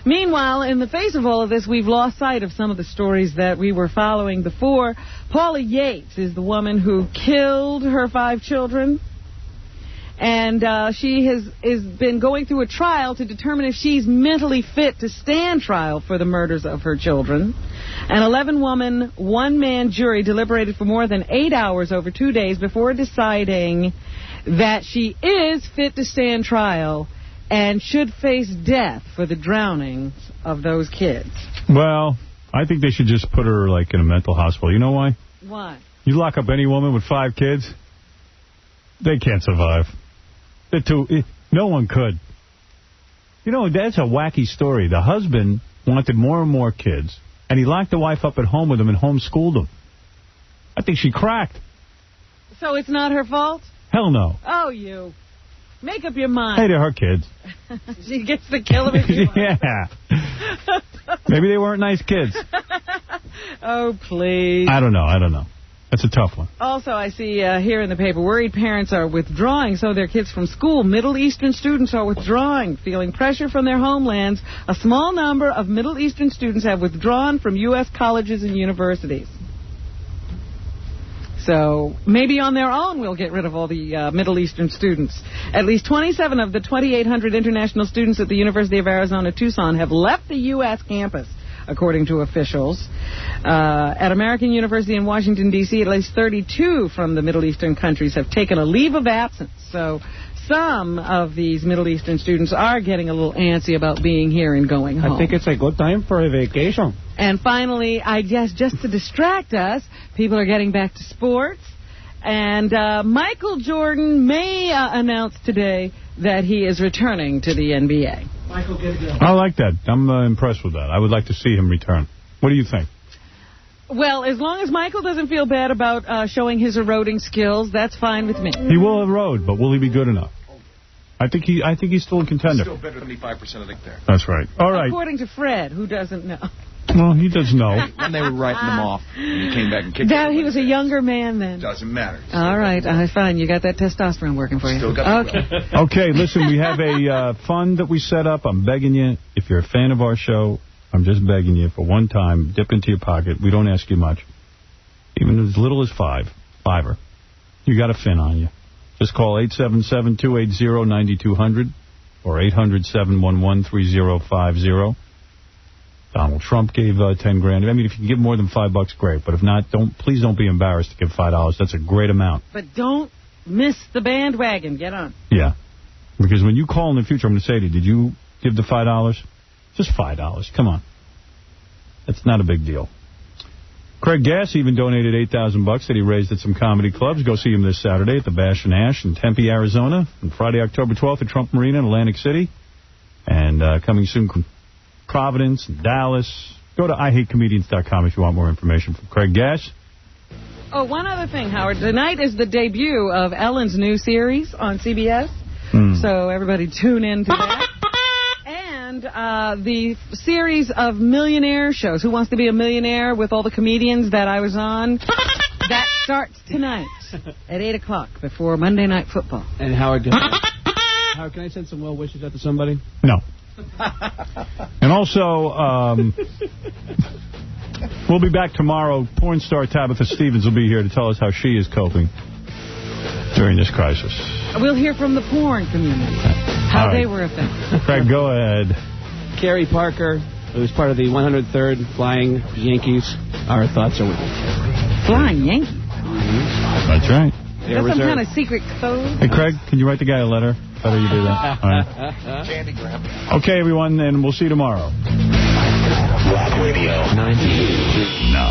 Meanwhile, in the face of all of this, we've lost sight of some of the stories that we were following before. Paula Yates is the woman who killed her 5 children. And she has been going through a trial to determine if she's mentally fit to stand trial for the murders of her children. An 11-woman, 1-man jury deliberated for more than 8 hours over 2 days before deciding that she is fit to stand trial and should face death for the drownings of those kids. Well, I think they should just put her, like, in a mental hospital. You know why? Why? You lock up any woman with 5 kids, they can't survive. No one could. You know, that's a wacky story. The husband wanted more and more kids, and he locked the wife up at home with him and homeschooled them. I think she cracked. So it's not her fault? Hell no. Oh, you. Make up your mind. Hey, they're her kids. She gets to kill them if you want. Yeah. Maybe they weren't nice kids. Oh, please. I don't know. That's a tough one. Also, I see here in the paper, worried parents are withdrawing some of their kids from school. Middle Eastern students are withdrawing, feeling pressure from their homelands. A small number of Middle Eastern students have withdrawn from U.S. colleges and universities. So maybe on their own we'll get rid of all the Middle Eastern students. At least 27 of the 2,800 international students at the University of Arizona Tucson have left the U.S. campus, according to officials. At American University in Washington, D.C., at least 32 from the Middle Eastern countries have taken a leave of absence. So some of these Middle Eastern students are getting a little antsy about being here and going home. I think it's a good time for a vacation. And finally, I guess just to distract us, people are getting back to sports. And Michael Jordan may announce today that he is returning to the NBA. Michael, get it. I like that. I'm impressed with that. I would like to see him return. What do you think? Well, as long as Michael doesn't feel bad about showing his eroding skills, that's fine with me. He will erode, but will he be good enough? I think he's still a contender. Still better than 75% of the there. That's right. All right. According to Fred, who doesn't know. Well, he does know. When they were writing them off, and he came back and kicked That he was a younger man then. Doesn't matter. All right, fine. You got that testosterone working for you. Still got okay. Okay, listen, we have a fund that we set up. I'm begging you, if you're a fan of our show, I'm just begging you for one time, dip into your pocket. We don't ask you much. Even as little as $5. You got a fin on you. Just call 877-280-9200 or 800-711-3050. Donald Trump gave 10 grand. I mean, if you can give more than $5, great. But if not, please don't be embarrassed to give $5. That's a great amount. But don't miss the bandwagon. Get on. Yeah. Because when you call in the future, I'm going to say to you, did you give the $5? Just $5. Come on. That's not a big deal. Craig Gass even donated $8,000 that he raised at some comedy clubs. Go see him this Saturday at the Bash and Ash in Tempe, Arizona. And Friday, October 12th at Trump Marina in Atlantic City. And coming soon, Providence and Dallas. Go to IHateComedians.com if you want more information from Craig Gass. Oh, one other thing, Howard. Tonight is the debut of Ellen's new series on CBS. So everybody tune in to that. And the series of millionaire shows, Who Wants to Be a Millionaire, with all the comedians that I was on, that starts tonight at 8 o'clock before Monday Night Football. And Howard, can I send some well wishes out to somebody? No. And also, we'll be back tomorrow. Porn star Tabitha Stevens will be here to tell us how she is coping during this crisis. We'll hear from the porn community, how they were affected. Craig, go ahead. Kerry Parker, who was part of the 103rd Flying Yankees. Our thoughts are with you. Flying Yankees? That's right. Is that some kind of secret code? Hey, Craig, can you write the guy a letter? Better you do that. All right. Okay, everyone, and we'll see you tomorrow. Rock Radio 90. No.